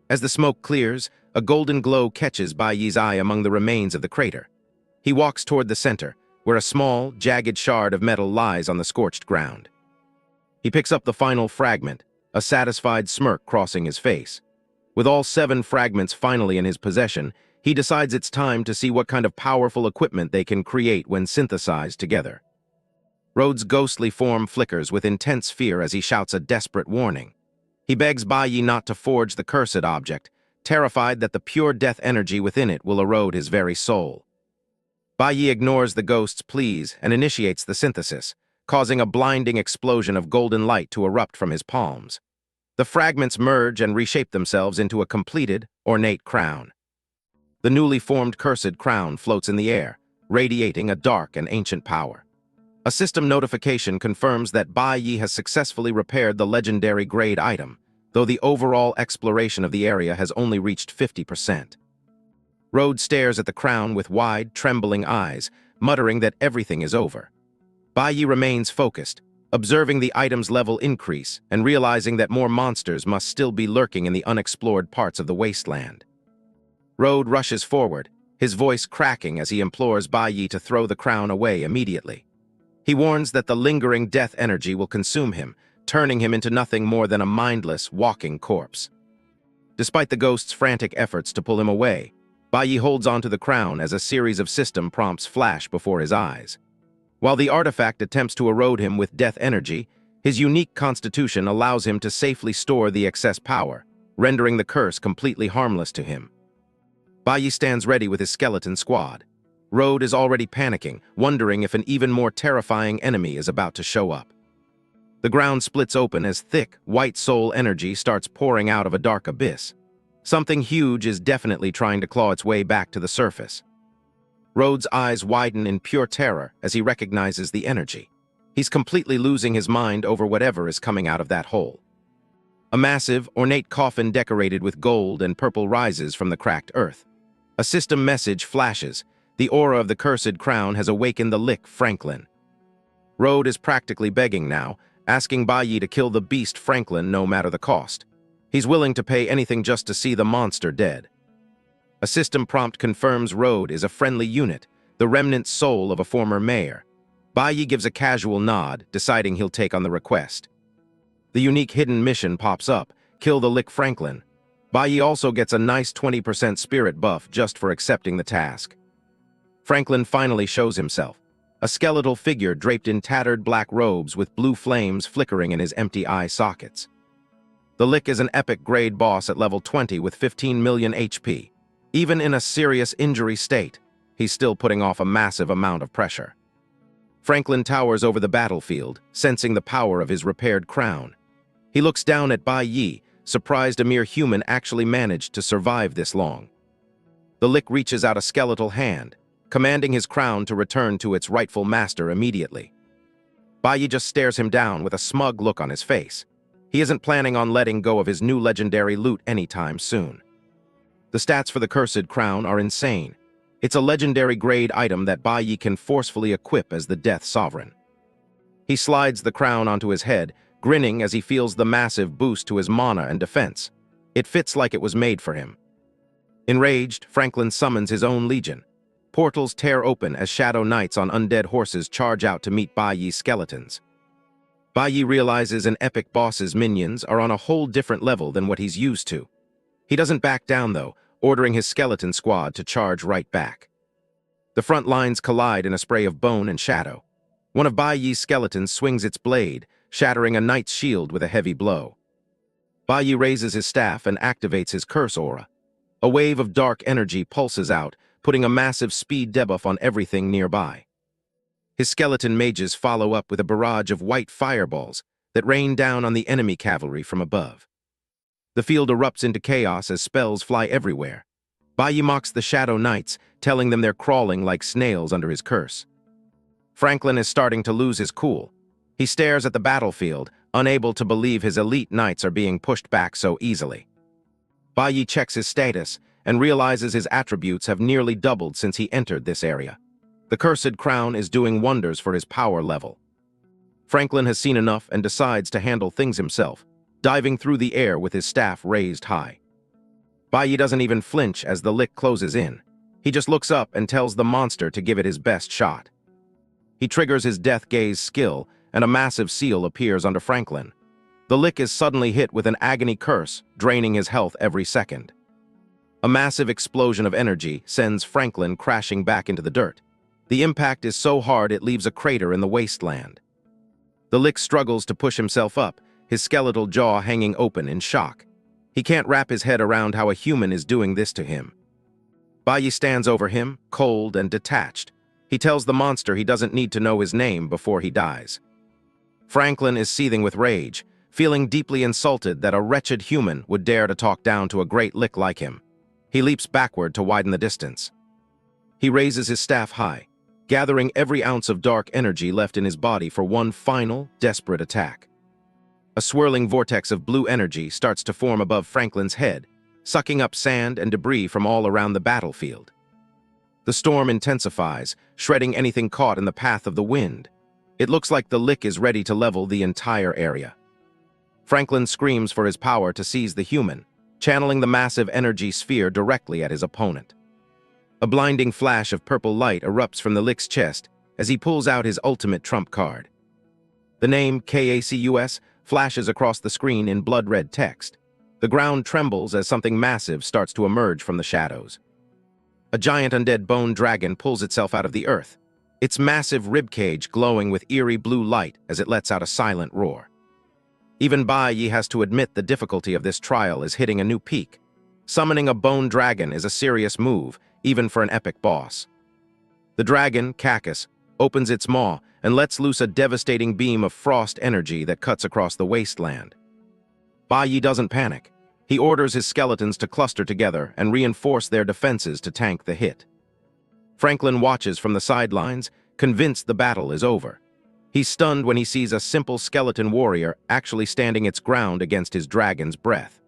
A: As the smoke clears, a golden glow catches Bai Yi's eye among the remains of the crater. He walks toward the center, where a small, jagged shard of metal lies on the scorched ground. He picks up the final fragment, a satisfied smirk crossing his face. With all 7 fragments finally in his possession, he decides it's time to see what kind of powerful equipment they can create when synthesized together. Road's ghostly form flickers with intense fear as he shouts a desperate warning. He begs Bai Yi not to forge the cursed object, terrified that the pure death energy within it will erode his very soul. Bai Yi ignores the ghost's pleas and initiates the synthesis, causing a blinding explosion of golden light to erupt from his palms. The fragments merge and reshape themselves into a completed, ornate crown. The newly formed cursed crown floats in the air, radiating a dark and ancient power. A system notification confirms that Bai Yi has successfully repaired the legendary grade item, though the overall exploration of the area has only reached 50%. Road stares at the crown with wide, trembling eyes, muttering that everything is over. Bai Yi remains focused, observing the item's level increase and realizing that more monsters must still be lurking in the unexplored parts of the wasteland. Road rushes forward, his voice cracking as he implores Bai Yi to throw the crown away immediately. He warns that the lingering death energy will consume him, turning him into nothing more than a mindless, walking corpse. Despite the ghost's frantic efforts to pull him away, Bai Yi holds onto the crown as a series of system prompts flash before his eyes. While the artifact attempts to erode him with death energy, his unique constitution allows him to safely store the excess power, rendering the curse completely harmless to him. Bai Yi stands ready with his skeleton squad. Road is already panicking, wondering if an even more terrifying enemy is about to show up. The ground splits open as thick, white soul energy starts pouring out of a dark abyss. Something huge is definitely trying to claw its way back to the surface. Road's eyes widen in pure terror as he recognizes the energy. He's completely losing his mind over whatever is coming out of that hole. A massive, ornate coffin decorated with gold and purple rises from the cracked earth. A system message flashes. The aura of the cursed crown has awakened the Lick Franklin. Road is practically begging now, asking Baiyi to kill the beast Franklin no matter the cost. He's willing to pay anything just to see the monster dead. A system prompt confirms Road is a friendly unit, the remnant soul of a former mayor. Baiyi gives a casual nod, deciding he'll take on the request. The unique hidden mission pops up, kill the Lick Franklin. Baiyi also gets a nice 20% spirit buff just for accepting the task. Franklin finally shows himself, a skeletal figure draped in tattered black robes with blue flames flickering in his empty eye sockets. The Lick is an epic grade boss at level 20 with 15 million HP. Even in a serious injury state, he's still putting off a massive amount of pressure. Franklin towers over the battlefield, sensing the power of his repaired crown. He looks down at Baiyi, surprised a mere human actually managed to survive this long. The Lick reaches out a skeletal hand, commanding his crown to return to its rightful master immediately. Baiyi just stares him down with a smug look on his face. He isn't planning on letting go of his new legendary loot anytime soon. The stats for the cursed crown are insane. It's a legendary grade item that Baiyi can forcefully equip as the Death Sovereign. He slides the crown onto his head, grinning as he feels the massive boost to his mana and defense. It fits like it was made for him. Enraged, Franklin summons his own legion. Portals tear open as shadow knights on undead horses charge out to meet Baiyi's skeletons. Baiyi realizes an epic boss's minions are on a whole different level than what he's used to. He doesn't back down though, ordering his skeleton squad to charge right back. The front lines collide in a spray of bone and shadow. One of Baiyi's skeletons swings its blade, shattering a knight's shield with a heavy blow. Baiyi raises his staff and activates his curse aura. A wave of dark energy pulses out, putting a massive speed debuff on everything nearby. His skeleton mages follow up with a barrage of white fireballs that rain down on the enemy cavalry from above. The field erupts into chaos as spells fly everywhere. Baiyi mocks the Shadow Knights, telling them they're crawling like snails under his curse. Franklin is starting to lose his cool. He stares at the battlefield, unable to believe his elite knights are being pushed back so easily. Baiyi checks his status and realizes his attributes have nearly doubled since he entered this area. The cursed crown is doing wonders for his power level. Franklin has seen enough and decides to handle things himself, diving through the air with his staff raised high. Baiyi doesn't even flinch as the Lick closes in. He just looks up and tells the monster to give it his best shot. He triggers his Death Gaze skill, and a massive seal appears under Franklin. The Lick is suddenly hit with an agony curse, draining his health every second. A massive explosion of energy sends Franklin crashing back into the dirt. The impact is so hard it leaves a crater in the wasteland. The Lick struggles to push himself up, his skeletal jaw hanging open in shock. He can't wrap his head around how a human is doing this to him. Baiyi stands over him, cold and detached. He tells the monster he doesn't need to know his name before he dies. Franklin is seething with rage, feeling deeply insulted that a wretched human would dare to talk down to a great Lick like him. He leaps backward to widen the distance. He raises his staff high, gathering every ounce of dark energy left in his body for one final, desperate attack. A swirling vortex of blue energy starts to form above Franklin's head, sucking up sand and debris from all around the battlefield. The storm intensifies, shredding anything caught in the path of the wind. It looks like the Lick is ready to level the entire area. Franklin screams for his power to seize the human, channeling the massive energy sphere directly at his opponent. A blinding flash of purple light erupts from the Lick's chest as he pulls out his ultimate trump card. The name KACUS flashes across the screen in blood-red text. The ground trembles as something massive starts to emerge from the shadows. A giant undead bone dragon pulls itself out of the earth, its massive ribcage glowing with eerie blue light as it lets out a silent roar. Even Baiyi has to admit the difficulty of this trial is hitting a new peak. Summoning a bone dragon is a serious move, even for an epic boss. The dragon, Cacus, opens its maw and lets loose a devastating beam of frost energy that cuts across the wasteland. Bai Yi doesn't panic. He orders his skeletons to cluster together and reinforce their defenses to tank the hit. Franklin watches from the sidelines, convinced the battle is over. He's stunned when he sees a simple skeleton warrior actually standing its ground against his dragon's breath.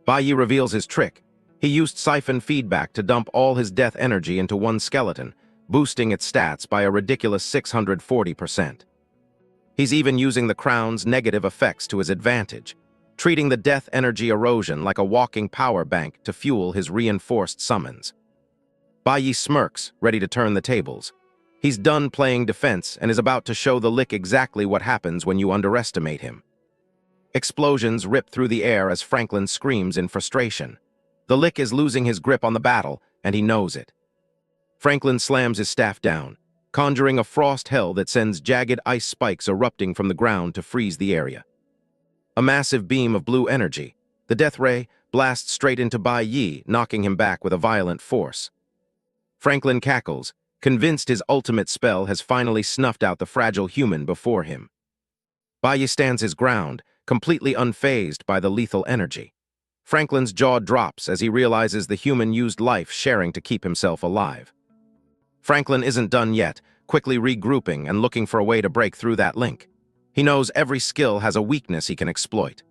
A: Bai Yi reveals his trick. He used siphon feedback to dump all his death energy into one skeleton, boosting its stats by a ridiculous 640%. He's even using the crown's negative effects to his advantage, treating the death energy erosion like a walking power bank to fuel his reinforced summons. Bai Yi smirks, ready to turn the tables. He's done playing defense and is about to show the Lick exactly what happens when you underestimate him. Explosions rip through the air as Franklin screams in frustration. The Lick is losing his grip on the battle, and he knows it. Franklin slams his staff down, conjuring a frost hell that sends jagged ice spikes erupting from the ground to freeze the area. A massive beam of blue energy, the death ray, blasts straight into Bai Yi, knocking him back with a violent force. Franklin cackles, convinced his ultimate spell has finally snuffed out the fragile human before him. Bai Yi stands his ground, completely unfazed by the lethal energy. Franklin's jaw drops as he realizes the human used life sharing to keep himself alive. Franklin isn't done yet, quickly regrouping and looking for a way to break through that link. He knows every skill has a weakness he can exploit.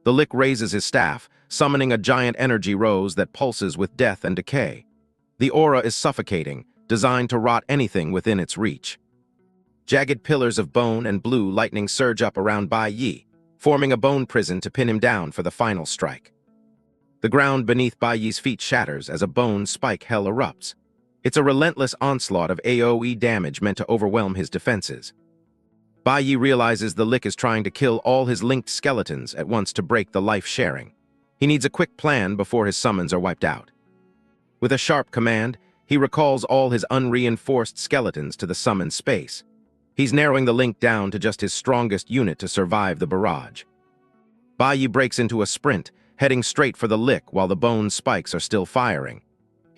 A: The Lick raises his staff, summoning a giant energy rose that pulses with death and decay. The aura is suffocating, designed to rot anything within its reach. Jagged pillars of bone and blue lightning surge up around Bai Yi, forming a bone prison to pin him down for the final strike. The ground beneath Bai Yi's feet shatters as a bone spike hell erupts. It's a relentless onslaught of AoE damage meant to overwhelm his defenses. Bai Yi realizes the Lick is trying to kill all his linked skeletons at once to break the life sharing. He needs a quick plan before his summons are wiped out. With a sharp command, he recalls all his unreinforced skeletons to the summon space. He's narrowing the link down to just his strongest unit to survive the barrage. Bai Yi breaks into a sprint, heading straight for the Lick while the bone spikes are still firing.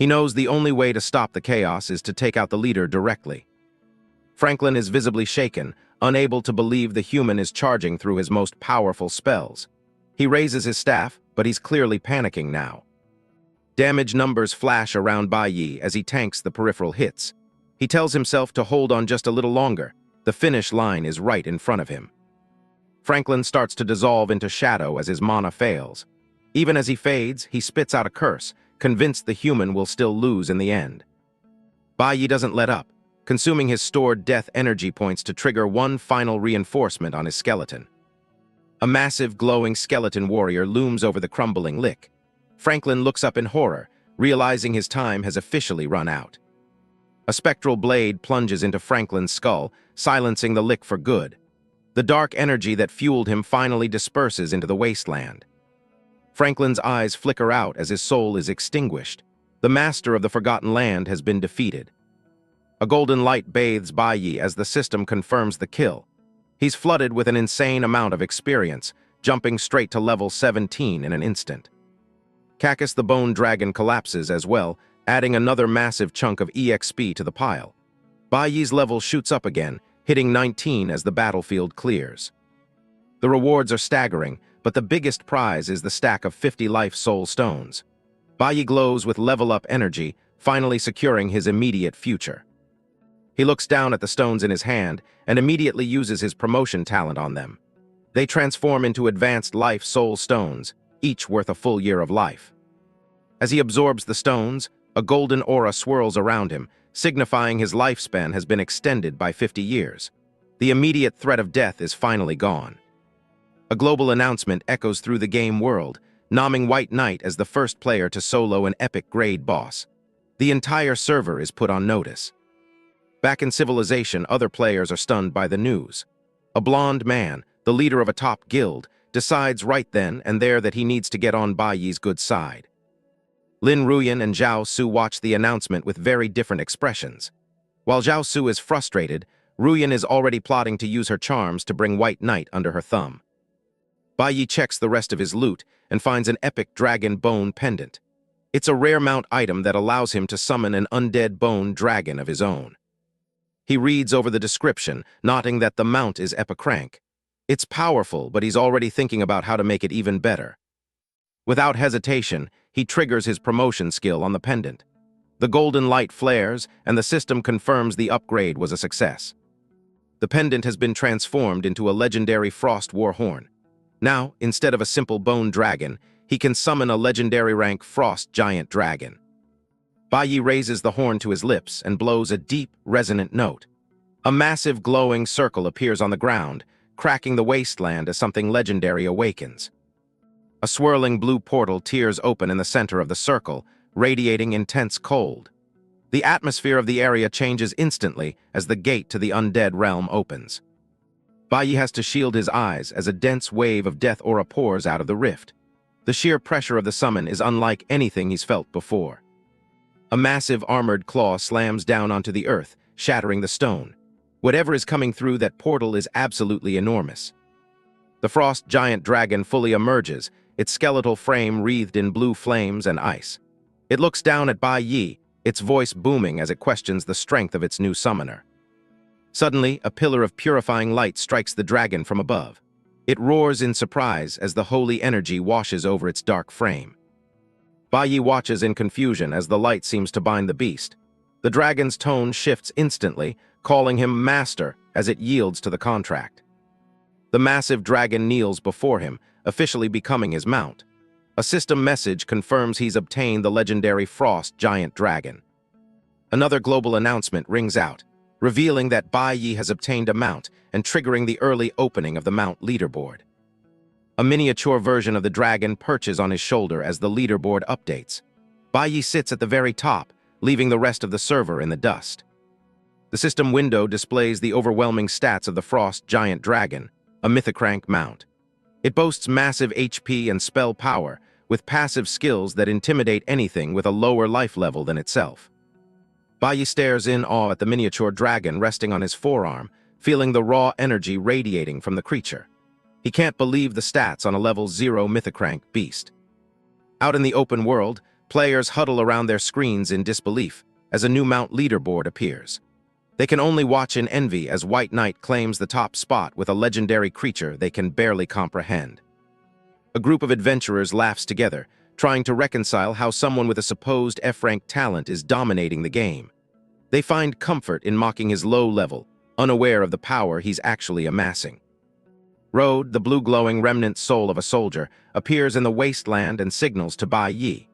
A: He knows the only way to stop the chaos is to take out the leader directly. Franklin is visibly shaken, unable to believe the human is charging through his most powerful spells. He raises his staff, but he's clearly panicking now. Damage numbers flash around Bai Yi as he tanks the peripheral hits. He tells himself to hold on just a little longer. The finish line is right in front of him. Franklin starts to dissolve into shadow as his mana fails. Even as he fades, he spits out a curse, convinced the human will still lose in the end. Bai Yi doesn't let up, consuming his stored death energy points to trigger one final reinforcement on his skeleton. A massive, glowing skeleton warrior looms over the crumbling Lick. Franklin looks up in horror, realizing his time has officially run out. A spectral blade plunges into Franklin's skull, silencing the Lick for good. The dark energy that fueled him finally disperses into the wasteland. Franklin's eyes flicker out as his soul is extinguished. The master of the Forgotten Land has been defeated. A golden light bathes Bai Yi as the system confirms the kill. He's flooded with an insane amount of experience, jumping straight to level 17 in an instant. Cacus the Bone Dragon collapses as well, adding another massive chunk of EXP to the pile. Bai Yi's level shoots up again, hitting 19 as the battlefield clears. The rewards are staggering, but the biggest prize is the stack of 50 life soul stones. Bai Yi glows with level-up energy, finally securing his immediate future. He looks down at the stones in his hand and immediately uses his promotion talent on them. They transform into advanced life soul stones, each worth a full year of life. As he absorbs the stones, a golden aura swirls around him, signifying his lifespan has been extended by 50 years. The immediate threat of death is finally gone. A global announcement echoes through the game world, nomming White Knight as the first player to solo an epic grade boss. The entire server is put on notice. Back in Civilization, other players are stunned by the news. A blonde man, the leader of a top guild, decides right then and there that he needs to get on Bai Yi's good side. Lin Ruyan and Zhao Su watch the announcement with very different expressions. While Zhao Su is frustrated, Ruyan is already plotting to use her charms to bring White Knight under her thumb. Bai Yi checks the rest of his loot and finds an epic dragon bone pendant. It's a rare mount item that allows him to summon an undead bone dragon of his own. He reads over the description, noting that the mount is epicrank. It's powerful, but he's already thinking about how to make it even better. Without hesitation, he triggers his promotion skill on the pendant. The golden light flares, and the system confirms the upgrade was a success. The pendant has been transformed into a legendary Frost War Horn. Now, instead of a simple bone dragon, he can summon a legendary rank Frost Giant Dragon. Baiyi raises the horn to his lips and blows a deep, resonant note. A massive glowing circle appears on the ground, cracking the wasteland as something legendary awakens. A swirling blue portal tears open in the center of the circle, radiating intense cold. The atmosphere of the area changes instantly as the gate to the undead realm opens. Baiyi has to shield his eyes as a dense wave of death aura pours out of the rift. The sheer pressure of the summon is unlike anything he's felt before. A massive armored claw slams down onto the earth, shattering the stone. Whatever is coming through that portal is absolutely enormous. The Frost Giant Dragon fully emerges, its skeletal frame wreathed in blue flames and ice. It looks down at Baiyi, its voice booming as it questions the strength of its new summoner. Suddenly, a pillar of purifying light strikes the dragon from above. It roars in surprise as the holy energy washes over its dark frame. Baiyi watches in confusion as the light seems to bind the beast. The dragon's tone shifts instantly, calling him master as it yields to the contract. The massive dragon kneels before him, officially becoming his mount. A system message confirms he's obtained the legendary Frost Giant Dragon. Another global announcement rings out, revealing that Baiyi has obtained a mount and triggering the early opening of the mount leaderboard. A miniature version of the dragon perches on his shoulder as the leaderboard updates. Baiyi sits at the very top, leaving the rest of the server in the dust. The system window displays the overwhelming stats of the Frost Giant Dragon, a mythicrank mount. It boasts massive HP and spell power, with passive skills that intimidate anything with a lower life level than itself. Baiyi stares in awe at the miniature dragon resting on his forearm, feeling the raw energy radiating from the creature. He can't believe the stats on a level 0 mythicrank beast. Out in the open world, players huddle around their screens in disbelief as a new mount leaderboard appears. They can only watch in envy as White Knight claims the top spot with a legendary creature they can barely comprehend. A group of adventurers laughs together, trying to reconcile how someone with a supposed F-rank talent is dominating the game. They find comfort in mocking his low level, unaware of the power he's actually amassing. Road, the blue-glowing remnant soul of a soldier, appears in the wasteland and signals to Baiyi.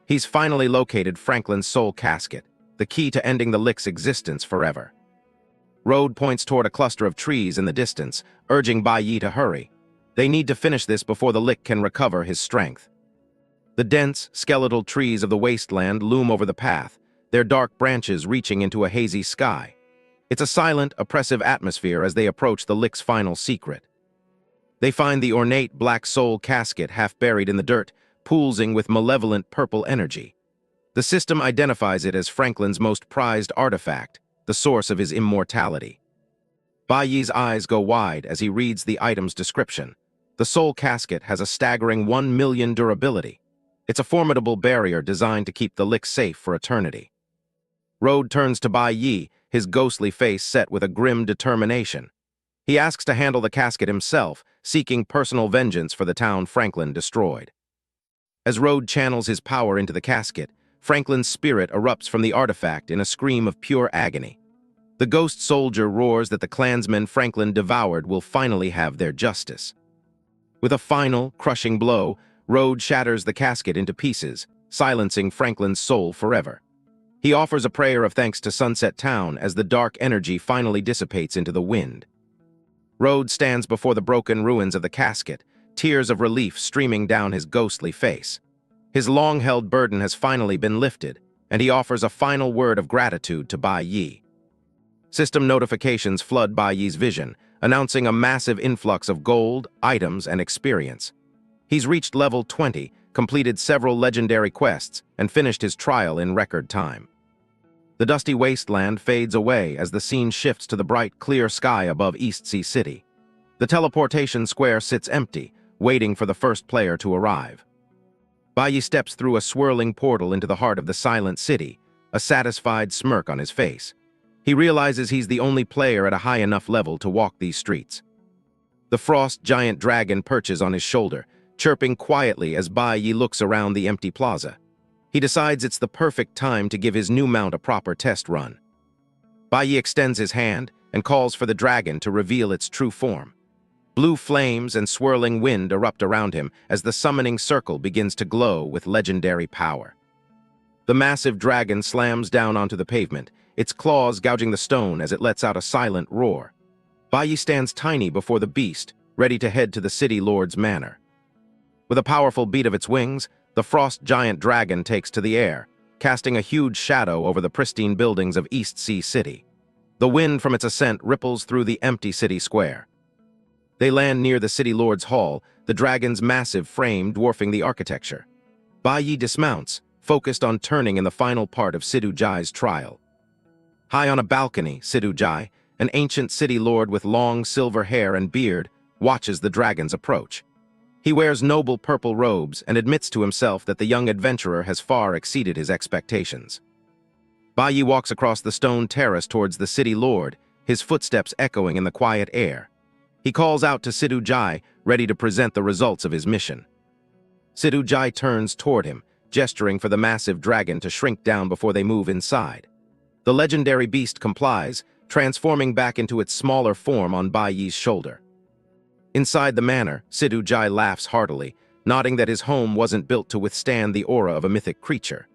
A: He's finally located Franklin's soul casket, the key to ending the Lick's existence forever. Road points toward a cluster of trees in the distance, urging Baiyi to hurry. They need to finish this before the Lick can recover his strength. The dense, skeletal trees of the wasteland loom over the path, their dark branches reaching into a hazy sky. It's a silent, oppressive atmosphere as they approach the Lick's final secret. They find the ornate black soul casket half buried in the dirt, pulsing with malevolent purple energy. The system identifies it as Franklin's most prized artifact, the source of his immortality. Baiyi's eyes go wide as he reads the item's description. The soul casket has a staggering 1 million durability. It's a formidable barrier designed to keep the Lick safe for eternity. Road turns to Baiyi, his ghostly face set with a grim determination. He asks to handle the casket himself, seeking personal vengeance for the town Franklin destroyed. As Road channels his power into the casket, Franklin's spirit erupts from the artifact in a scream of pure agony. The ghost soldier roars that the clansmen Franklin devoured will finally have their justice. With a final, crushing blow, Road shatters the casket into pieces, silencing Franklin's soul forever. He offers a prayer of thanks to Sunset Town as the dark energy finally dissipates into the wind. Road stands before the broken ruins of the casket, tears of relief streaming down his ghostly face. His long-held burden has finally been lifted, and he offers a final word of gratitude to Baiyi. System notifications flood Baiyi's vision, announcing a massive influx of gold, items, and experience. He's reached level 20, completed several legendary quests, and finished his trial in record time. The dusty wasteland fades away as the scene shifts to the bright, clear sky above East Sea City. The teleportation square sits empty, waiting for the first player to arrive. Bai steps through a swirling portal into the heart of the silent city, a satisfied smirk on his face. He realizes he's the only player at a high enough level to walk these streets. The frost giant dragon perches on his shoulder, chirping quietly as Bai looks around the empty plaza. He decides it's the perfect time to give his new mount a proper test run. Bai extends his hand and calls for the dragon to reveal its true form. Blue flames and swirling wind erupt around him as the summoning circle begins to glow with legendary power. The massive dragon slams down onto the pavement, its claws gouging the stone as it lets out a silent roar. Bai stands tiny before the beast, ready to head to the city lord's manor. With a powerful beat of its wings, the frost giant dragon takes to the air, casting a huge shadow over the pristine buildings of East Sea City. The wind from its ascent ripples through the empty city square. They land near the city lord's hall, the dragon's massive frame dwarfing the architecture. Bai dismounts, focused on turning in the final part of Sidhu Jai's trial. High on a balcony, Sidhu Jai, an ancient city lord with long silver hair and beard, watches the dragon's approach. He wears noble purple robes and admits to himself that the young adventurer has far exceeded his expectations. Bai walks across the stone terrace towards the city lord, his footsteps echoing in the quiet air. He calls out to Sidhu Jai, ready to present the results of his mission. Sidhu Jai turns toward him, gesturing for the massive dragon to shrink down before they move inside. The legendary beast complies, transforming back into its smaller form on Bai's shoulder. Inside the manor, Sidhu Jai laughs heartily, nodding that his home wasn't built to withstand the aura of a mythic creature.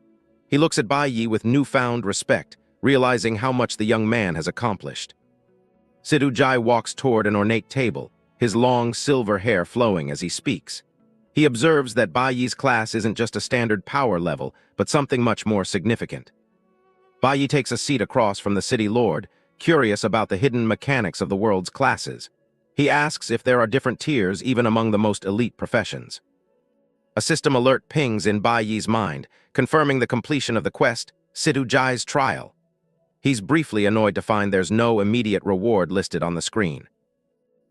A: He looks at Bai with newfound respect, realizing how much the young man has accomplished. Sidhu Jai walks toward an ornate table, his long silver hair flowing as he speaks. He observes that Bai's class isn't just a standard power level, but something much more significant. Bai takes a seat across from the city lord, curious about the hidden mechanics of the world's classes. He asks if there are different tiers even among the most elite professions. A system alert pings in Bai's mind, confirming the completion of the quest, Sidhu Jai's trial. He's briefly annoyed to find there's no immediate reward listed on the screen.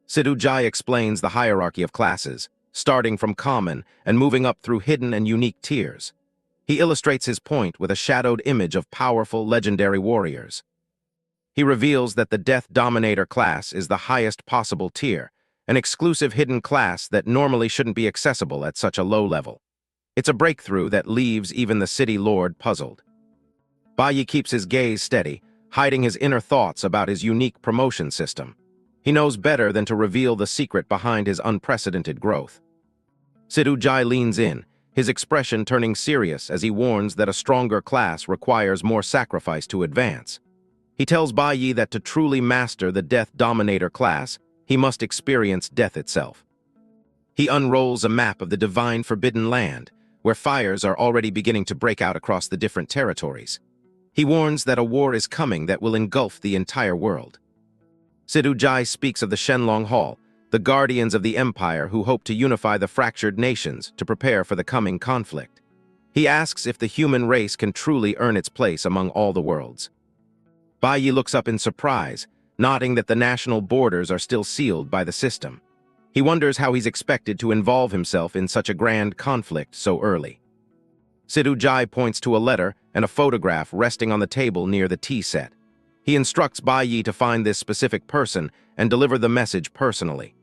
A: Sidhu Jai explains the hierarchy of classes, starting from common and moving up through hidden and unique tiers. He illustrates his point with a shadowed image of powerful legendary warriors. He reveals that the Death Dominator class is the highest possible tier, an exclusive hidden class that normally shouldn't be accessible at such a low level. It's a breakthrough that leaves even the city lord puzzled. Bai keeps his gaze steady, hiding his inner thoughts about his unique promotion system. He knows better than to reveal the secret behind his unprecedented growth. Sidhu Jai leans in, his expression turning serious as he warns that a stronger class requires more sacrifice to advance. He tells Bai that to truly master the Death Dominator class, he must experience death itself. He unrolls a map of the divine Forbidden Land, where fires are already beginning to break out across the different territories. He warns that a war is coming that will engulf the entire world. Sidhu Jai speaks of the Shenlong Hall, the guardians of the empire who hope to unify the fractured nations to prepare for the coming conflict. He asks if the human race can truly earn its place among all the worlds. Bai looks up in surprise, nodding that the national borders are still sealed by the system. He wonders how he's expected to involve himself in such a grand conflict so early. Sidhu Jai points to a letter and a photograph resting on the table near the tea set. He instructs Bai to find this specific person and deliver the message personally.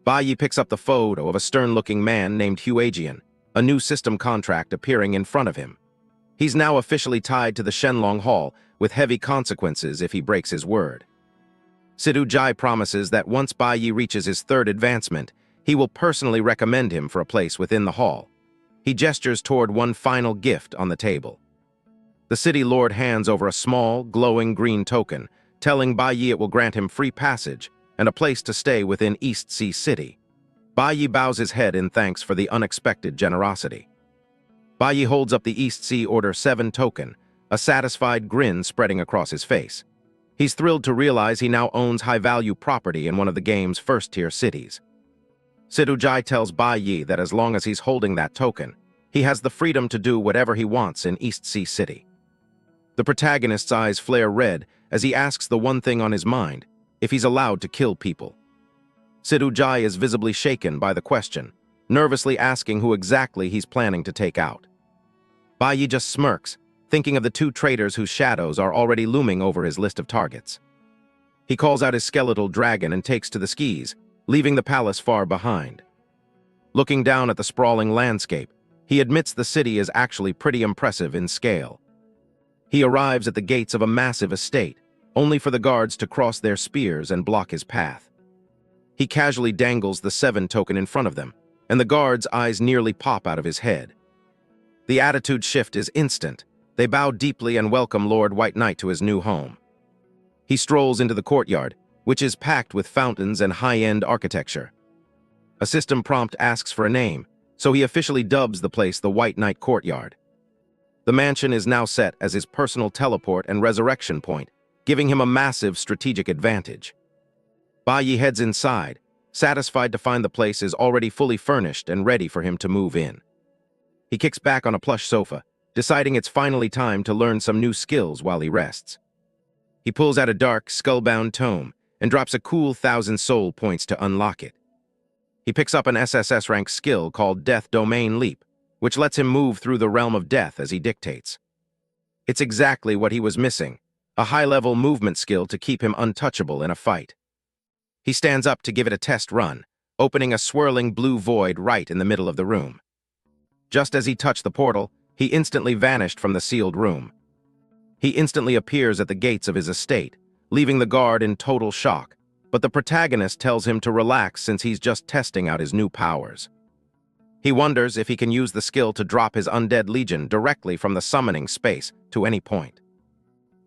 A: Bai picks up the photo of a stern-looking man named Huajian, a new system contract appearing in front of him. He's now officially tied to the Shenlong Hall, with heavy consequences if he breaks his word. Sidhu Jai promises that once Bai reaches his third advancement, he will personally recommend him for a place within the hall. He gestures toward one final gift on the table. The city lord hands over a small, glowing green token, telling Bai it will grant him free passage and a place to stay within East Sea City. Bai bows his head in thanks for the unexpected generosity. Bai holds up the East Sea Order 7 token, a satisfied grin spreading across his face. He's thrilled to realize he now owns high-value property in one of the game's first-tier cities. Sidhu Jai tells Bai that as long as he's holding that token, he has the freedom to do whatever he wants in East Sea City. The protagonist's eyes flare red as he asks the one thing on his mind, if he's allowed to kill people. Sidhu Jai is visibly shaken by the question, nervously asking who exactly he's planning to take out. Bai just smirks, thinking of the two traitors whose shadows are already looming over his list of targets. He calls out his skeletal dragon and takes to the skis, leaving the palace far behind. Looking down at the sprawling landscape, he admits the city is actually pretty impressive in scale. He arrives at the gates of a massive estate, only for the guards to cross their spears and block his path. He casually dangles the 7 token in front of them, and the guards' eyes nearly pop out of his head. The attitude shift is instant. They bow deeply and welcome Lord White Knight to his new home. He strolls into the courtyard, which is packed with fountains and high-end architecture. A system prompt asks for a name, so he officially dubs the place the White Knight Courtyard. The mansion is now set as his personal teleport and resurrection point, giving him a massive strategic advantage. Bai heads inside, satisfied to find the place is already fully furnished and ready for him to move in. He kicks back on a plush sofa, deciding it's finally time to learn some new skills while he rests. He pulls out a dark, skull-bound tome and drops a cool 1,000 soul points to unlock it. He picks up an SSS rank skill called Death Domain Leap, which lets him move through the realm of death as he dictates. It's exactly what he was missing, a high-level movement skill to keep him untouchable in a fight. He stands up to give it a test run, opening a swirling blue void right in the middle of the room. Just as he touched the portal, he instantly vanished from the sealed room. He instantly appears at the gates of his estate, leaving the guard in total shock, but the protagonist tells him to relax since he's just testing out his new powers. He wonders if he can use the skill to drop his undead legion directly from the summoning space to any point.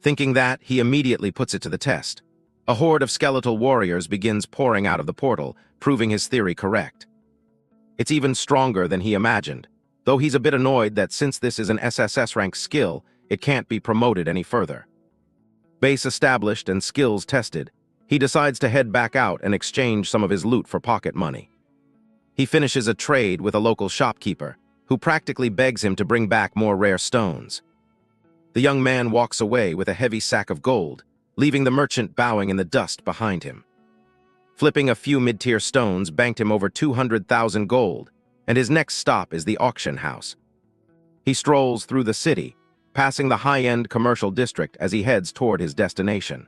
A: Thinking that, he immediately puts it to the test. A horde of skeletal warriors begins pouring out of the portal, proving his theory correct. It's even stronger than he imagined, though he's a bit annoyed that since this is an SSS rank skill, it can't be promoted any further. Base established and skills tested, he decides to head back out and exchange some of his loot for pocket money. He finishes a trade with a local shopkeeper, who practically begs him to bring back more rare stones. The young man walks away with a heavy sack of gold, leaving the merchant bowing in the dust behind him. Flipping a few mid-tier stones banked him over 200,000 gold, and his next stop is the auction house. He strolls through the city, passing the high-end commercial district as he heads toward his destination.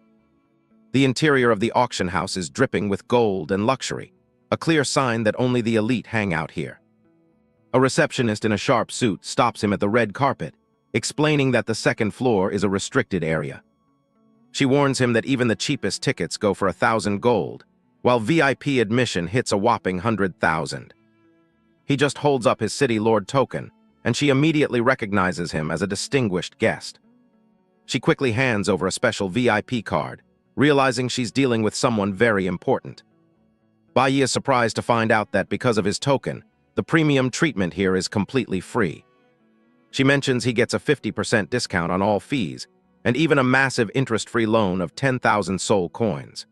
A: The interior of the auction house is dripping with gold and luxury, a clear sign that only the elite hang out here. A receptionist in a sharp suit stops him at the red carpet, explaining that the second floor is a restricted area. She warns him that even the cheapest tickets go for 1,000 gold, while VIP admission hits a whopping 100,000. He just holds up his City Lord token, and she immediately recognizes him as a distinguished guest. She quickly hands over a special VIP card, realizing she's dealing with someone very important. Bai is surprised to find out that because of his token, the premium treatment here is completely free. She mentions he gets a 50% discount on all fees, and even a massive interest-free loan of 10,000 soul coins.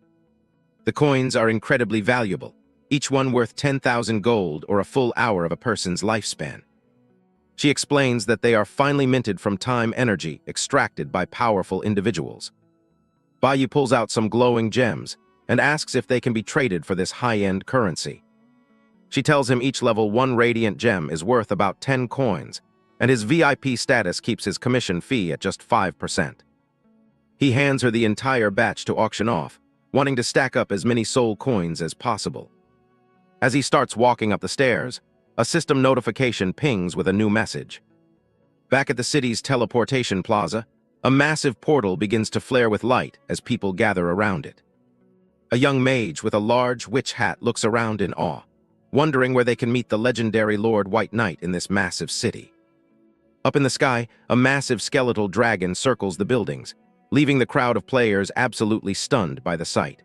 A: The coins are incredibly valuable, each one worth 10,000 gold or a full hour of a person's lifespan. She explains that they are finely minted from time energy extracted by powerful individuals. Bai pulls out some glowing gems and asks if they can be traded for this high-end currency. She tells him each level 1 radiant gem is worth about 10 coins, and his VIP status keeps his commission fee at just 5%. He hands her the entire batch to auction off, wanting to stack up as many soul coins as possible. As he starts walking up the stairs, a system notification pings with a new message. Back at the city's teleportation plaza, a massive portal begins to flare with light as people gather around it. A young mage with a large witch hat looks around in awe, wondering where they can meet the legendary Lord White Knight in this massive city. Up in the sky, a massive skeletal dragon circles the buildings, leaving the crowd of players absolutely stunned by the sight.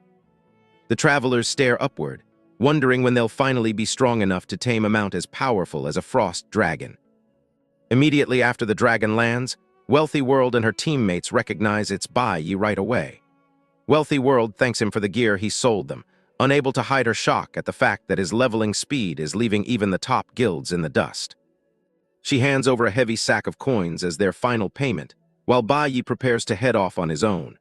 A: The travelers stare upward, wondering when they'll finally be strong enough to tame a mount as powerful as a frost dragon. Immediately after the dragon lands, Wealthy World and her teammates recognize it's Bai right away. Wealthy World thanks him for the gear he sold them, unable to hide her shock at the fact that his leveling speed is leaving even the top guilds in the dust. She hands over a heavy sack of coins as their final payment, while Bai prepares to head off on his own.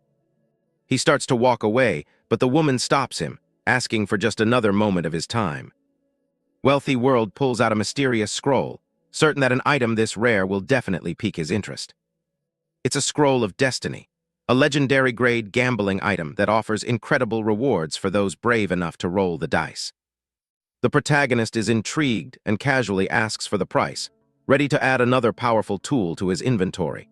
A: He starts to walk away, but the woman stops him, asking for just another moment of his time. Wealthy World pulls out a mysterious scroll, certain that an item this rare will definitely pique his interest. It's a scroll of destiny, a legendary grade gambling item that offers incredible rewards for those brave enough to roll the dice. The protagonist is intrigued and casually asks for the price, ready to add another powerful tool to his inventory.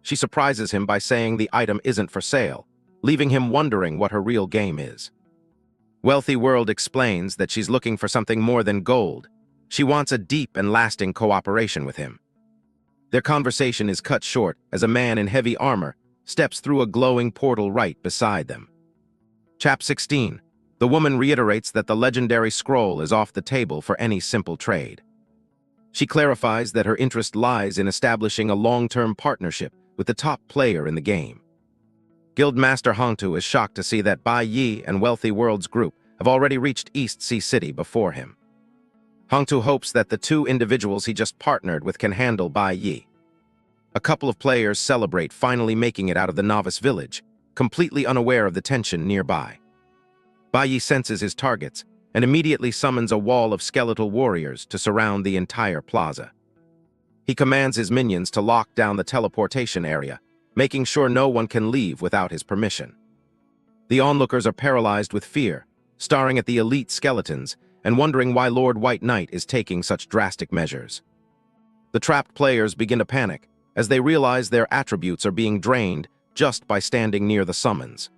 A: She surprises him by saying the item isn't for sale, leaving him wondering what her real game is. Wealthy World explains that she's looking for something more than gold. She wants a deep and lasting cooperation with him. Their conversation is cut short as a man in heavy armor steps through a glowing portal right beside them. Chapter 16. The woman reiterates that the legendary scroll is off the table for any simple trade. She clarifies that her interest lies in establishing a long-term partnership with the top player in the game. Guildmaster Hongtu is shocked to see that Bai Yi and Wealthy World's group have already reached East Sea City before him. Hongtu hopes that the two individuals he just partnered with can handle Bai Yi. A couple of players celebrate finally making it out of the novice village, completely unaware of the tension nearby. Bai Yi senses his targets and immediately summons a wall of skeletal warriors to surround the entire plaza. He commands his minions to lock down the teleportation area, making sure no one can leave without his permission. The onlookers are paralyzed with fear, staring at the elite skeletons and wondering why Lord White Knight is taking such drastic measures. The trapped players begin to panic as they realize their attributes are being drained just by standing near the summons.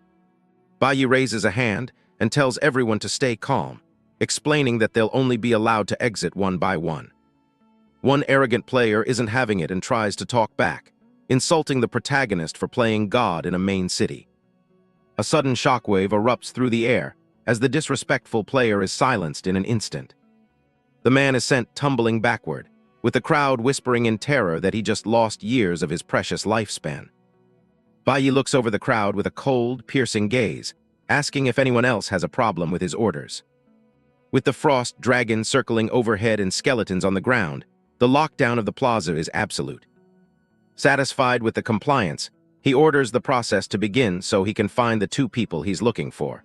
A: Bai Yi raises a hand and tells everyone to stay calm, explaining that they'll only be allowed to exit one by one. One arrogant player isn't having it and tries to talk back, insulting the protagonist for playing God in a main city. A sudden shockwave erupts through the air as the disrespectful player is silenced in an instant. The man is sent tumbling backward, with the crowd whispering in terror that he just lost years of his precious lifespan. Bai Yi looks over the crowd with a cold, piercing gaze, asking if anyone else has a problem with his orders. With the frost dragon circling overhead and skeletons on the ground, the lockdown of the plaza is absolute. Satisfied with the compliance, he orders the process to begin so he can find the two people he's looking for.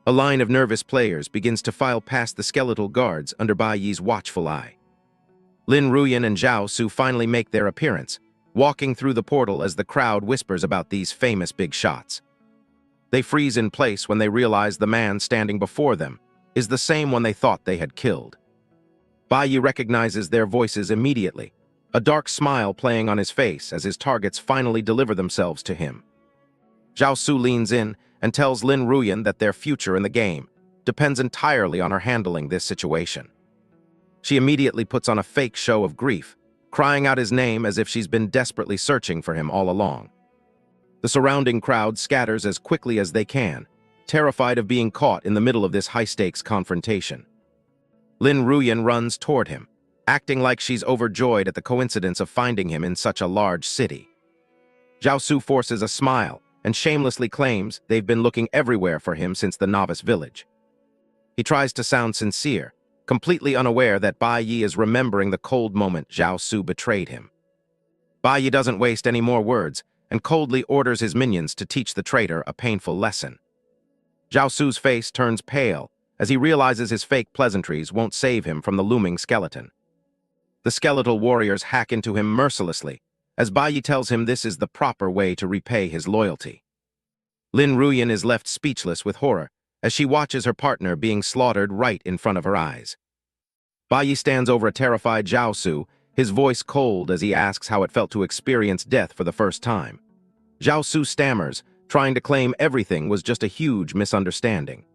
A: A line of nervous players begins to file past the skeletal guards under Bai Yi's watchful eye. Lin Ruyan and Zhao Su finally make their appearance, walking through the portal as the crowd whispers about these famous big shots. They freeze in place when they realize the man standing before them is the same one they thought they had killed. Bai Yi recognizes their voices immediately, a dark smile playing on his face as his targets finally deliver themselves to him. Zhao Su leans in and tells Lin Ruyan that their future in the game depends entirely on her handling this situation. She immediately puts on a fake show of grief, crying out his name as if she's been desperately searching for him all along. The surrounding crowd scatters as quickly as they can, terrified of being caught in the middle of this high-stakes confrontation. Lin Ruyan runs toward him, acting like she's overjoyed at the coincidence of finding him in such a large city. Zhao Su forces a smile and shamelessly claims they've been looking everywhere for him since the novice village. He tries to sound sincere, completely unaware that Bai Yi is remembering the cold moment Zhao Su betrayed him. Bai Yi doesn't waste any more words and coldly orders his minions to teach the traitor a painful lesson. Zhao Su's face turns pale as he realizes his fake pleasantries won't save him from the looming skeleton. The skeletal warriors hack into him mercilessly, as Bai Yi tells him this is the proper way to repay his loyalty. Lin Ruyan is left speechless with horror as she watches her partner being slaughtered right in front of her eyes. Bai Yi stands over a terrified Zhao Su, his voice cold as he asks how it felt to experience death for the first time. Zhao Su stammers, trying to claim everything was just a huge misunderstanding.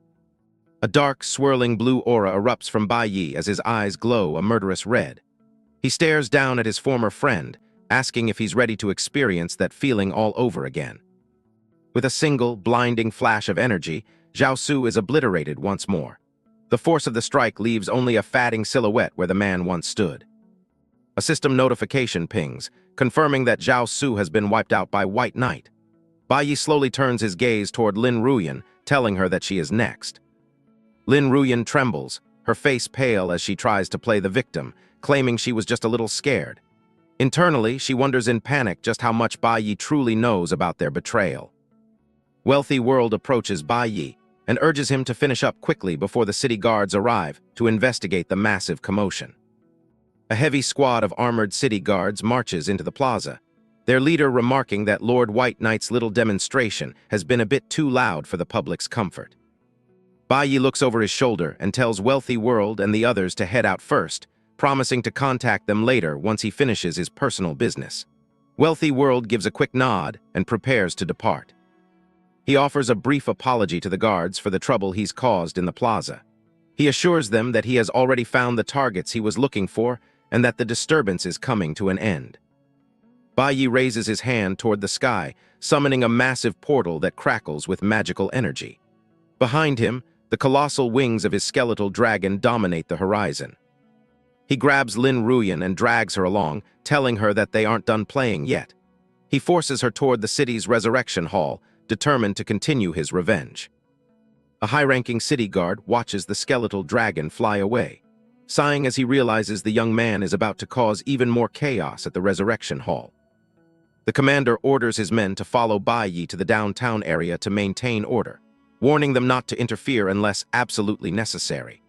A: A dark, swirling blue aura erupts from Bai Yi as his eyes glow a murderous red. He stares down at his former friend, asking if he's ready to experience that feeling all over again. With a single, blinding flash of energy, Zhao Su is obliterated once more. The force of the strike leaves only a fatting silhouette where the man once stood. A system notification pings, confirming that Zhao Su has been wiped out by White Knight. Bai Yi slowly turns his gaze toward Lin Ruyan, telling her that she is next. Lin Ruyan trembles, her face pale as she tries to play the victim, claiming she was just a little scared. Internally, she wonders in panic just how much Bai Yi truly knows about their betrayal. Wealthy World approaches Bai Yi and urges him to finish up quickly before the city guards arrive to investigate the massive commotion. A heavy squad of armored city guards marches into the plaza, their leader remarking that Lord White Knight's little demonstration has been a bit too loud for the public's comfort. Bai Yi looks over his shoulder and tells Wealthy World and the others to head out first, promising to contact them later once he finishes his personal business. Wealthy World gives a quick nod and prepares to depart. He offers a brief apology to the guards for the trouble he's caused in the plaza. He assures them that he has already found the targets he was looking for and that the disturbance is coming to an end. Bai Yi raises his hand toward the sky, summoning a massive portal that crackles with magical energy. Behind him, the colossal wings of his skeletal dragon dominate the horizon. He grabs Lin Ruyan and drags her along, telling her that they aren't done playing yet. He forces her toward the city's resurrection hall, determined to continue his revenge. A high-ranking city guard watches the skeletal dragon fly away, sighing as he realizes the young man is about to cause even more chaos at the resurrection hall. The commander orders his men to follow Bai Yi to the downtown area to maintain order, warning them not to interfere unless absolutely necessary.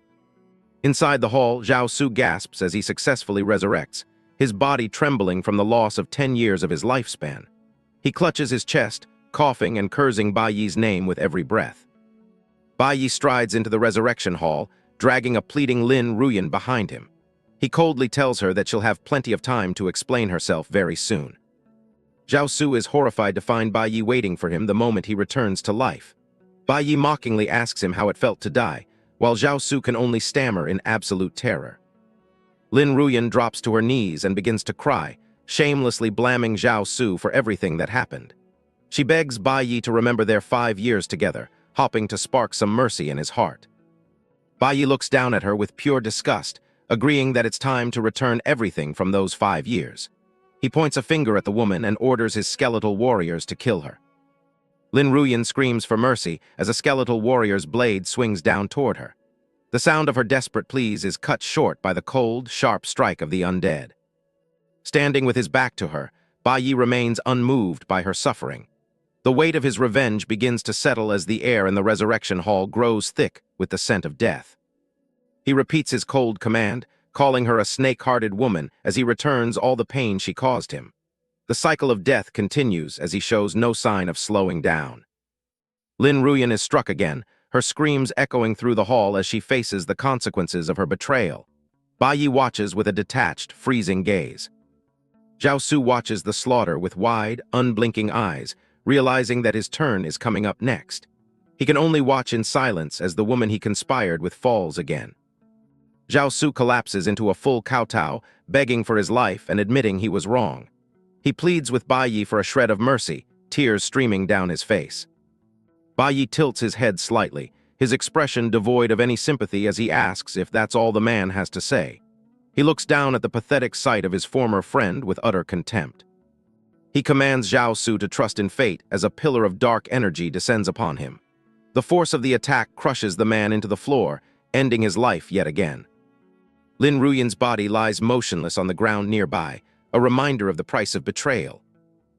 A: Inside the hall, Zhao Su gasps as he successfully resurrects, his body trembling from the loss of 10 years of his lifespan. He clutches his chest, coughing and cursing Bai Yi's name with every breath. Bai Yi strides into the resurrection hall, dragging a pleading Lin Ruyan behind him. He coldly tells her that she'll have plenty of time to explain herself very soon. Zhao Su is horrified to find Bai Yi waiting for him the moment he returns to life. Bai Yi mockingly asks him how it felt to die, while Zhao Su can only stammer in absolute terror. Lin Ruyan drops to her knees and begins to cry, shamelessly blaming Zhao Su for everything that happened. She begs Bai Yi to remember their 5 years together, hoping to spark some mercy in his heart. Bai Yi looks down at her with pure disgust, agreeing that it's time to return everything from those 5 years. He points a finger at the woman and orders his skeletal warriors to kill her. Lin Ruyan screams for mercy as a skeletal warrior's blade swings down toward her. The sound of her desperate pleas is cut short by the cold, sharp strike of the undead. Standing with his back to her, Bai Yi remains unmoved by her suffering. The weight of his revenge begins to settle as the air in the resurrection hall grows thick with the scent of death. He repeats his cold command, calling her a snake-hearted woman as he returns all the pain she caused him. The cycle of death continues as he shows no sign of slowing down. Lin Ruyan is struck again, her screams echoing through the hall as she faces the consequences of her betrayal. Bai Yi watches with a detached, freezing gaze. Zhao Su watches the slaughter with wide, unblinking eyes, realizing that his turn is coming up next. He can only watch in silence as the woman he conspired with falls again. Zhao Su collapses into a full kowtow, begging for his life and admitting he was wrong. He pleads with Bai Yi for a shred of mercy, tears streaming down his face. Bai Yi tilts his head slightly, his expression devoid of any sympathy as he asks if that's all the man has to say. He looks down at the pathetic sight of his former friend with utter contempt. He commands Zhao Su to trust in fate as a pillar of dark energy descends upon him. The force of the attack crushes the man into the floor, ending his life yet again. Lin Ruyan's body lies motionless on the ground nearby, a reminder of the price of betrayal.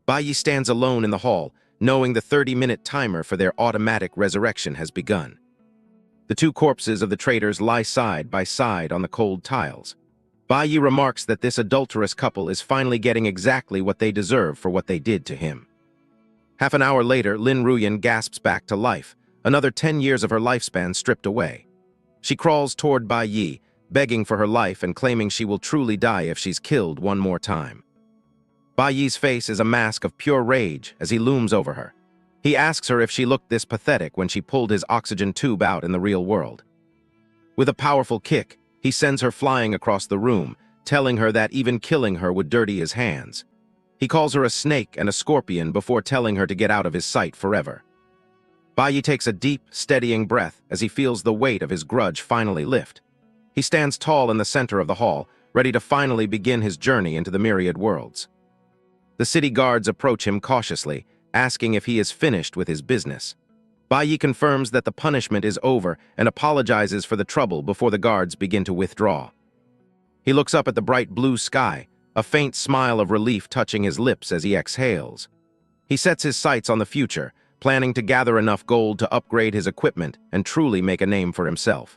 A: Bai Yi stands alone in the hall, knowing the 30-minute timer for their automatic resurrection has begun. The two corpses of the traitors lie side by side on the cold tiles. Bai Yi remarks that this adulterous couple is finally getting exactly what they deserve for what they did to him. Half an hour later, Lin Ruyan gasps back to life, another 10 years of her lifespan stripped away. She crawls toward Bai Yi, begging for her life and claiming she will truly die if she's killed one more time. Bai Yi's face is a mask of pure rage as he looms over her. He asks her if she looked this pathetic when she pulled his oxygen tube out in the real world. With a powerful kick, he sends her flying across the room, telling her that even killing her would dirty his hands. He calls her a snake and a scorpion before telling her to get out of his sight forever. Bai Yi takes a deep, steadying breath as he feels the weight of his grudge finally lift. He stands tall in the center of the hall, ready to finally begin his journey into the myriad worlds. The city guards approach him cautiously, asking if he is finished with his business. Bai Yi confirms that the punishment is over and apologizes for the trouble before the guards begin to withdraw. He looks up at the bright blue sky, a faint smile of relief touching his lips as he exhales. He sets his sights on the future, planning to gather enough gold to upgrade his equipment and truly make a name for himself.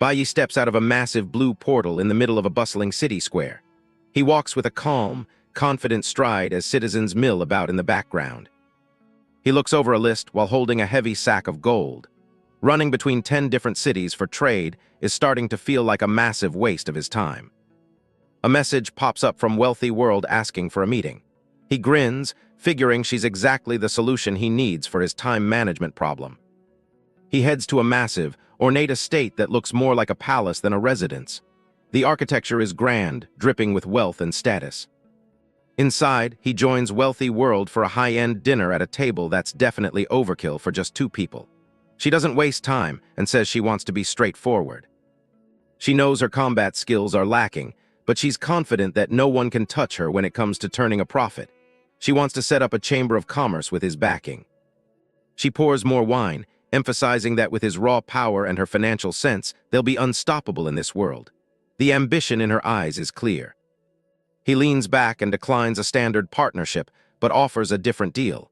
A: Baiyi steps out of a massive blue portal in the middle of a bustling city square. He walks with a calm, confident stride as citizens mill about in the background. He looks over a list while holding a heavy sack of gold. Running between 10 different cities for trade is starting to feel like a massive waste of his time. A message pops up from Wealthy World asking for a meeting. He grins, figuring she's exactly the solution he needs for his time management problem. He heads to a massive, ornate estate that looks more like a palace than a residence. The architecture is grand, dripping with wealth and status. Inside, he joins Wealthy World for a high-end dinner at a table that's definitely overkill for just 2 people. She doesn't waste time and says she wants to be straightforward. She knows her combat skills are lacking, but she's confident that no one can touch her when it comes to turning a profit. She wants to set up a chamber of commerce with his backing. She pours more wine, emphasizing that with his raw power and her financial sense, they'll be unstoppable in this world. The ambition in her eyes is clear. He leans back and declines a standard partnership, but offers a different deal.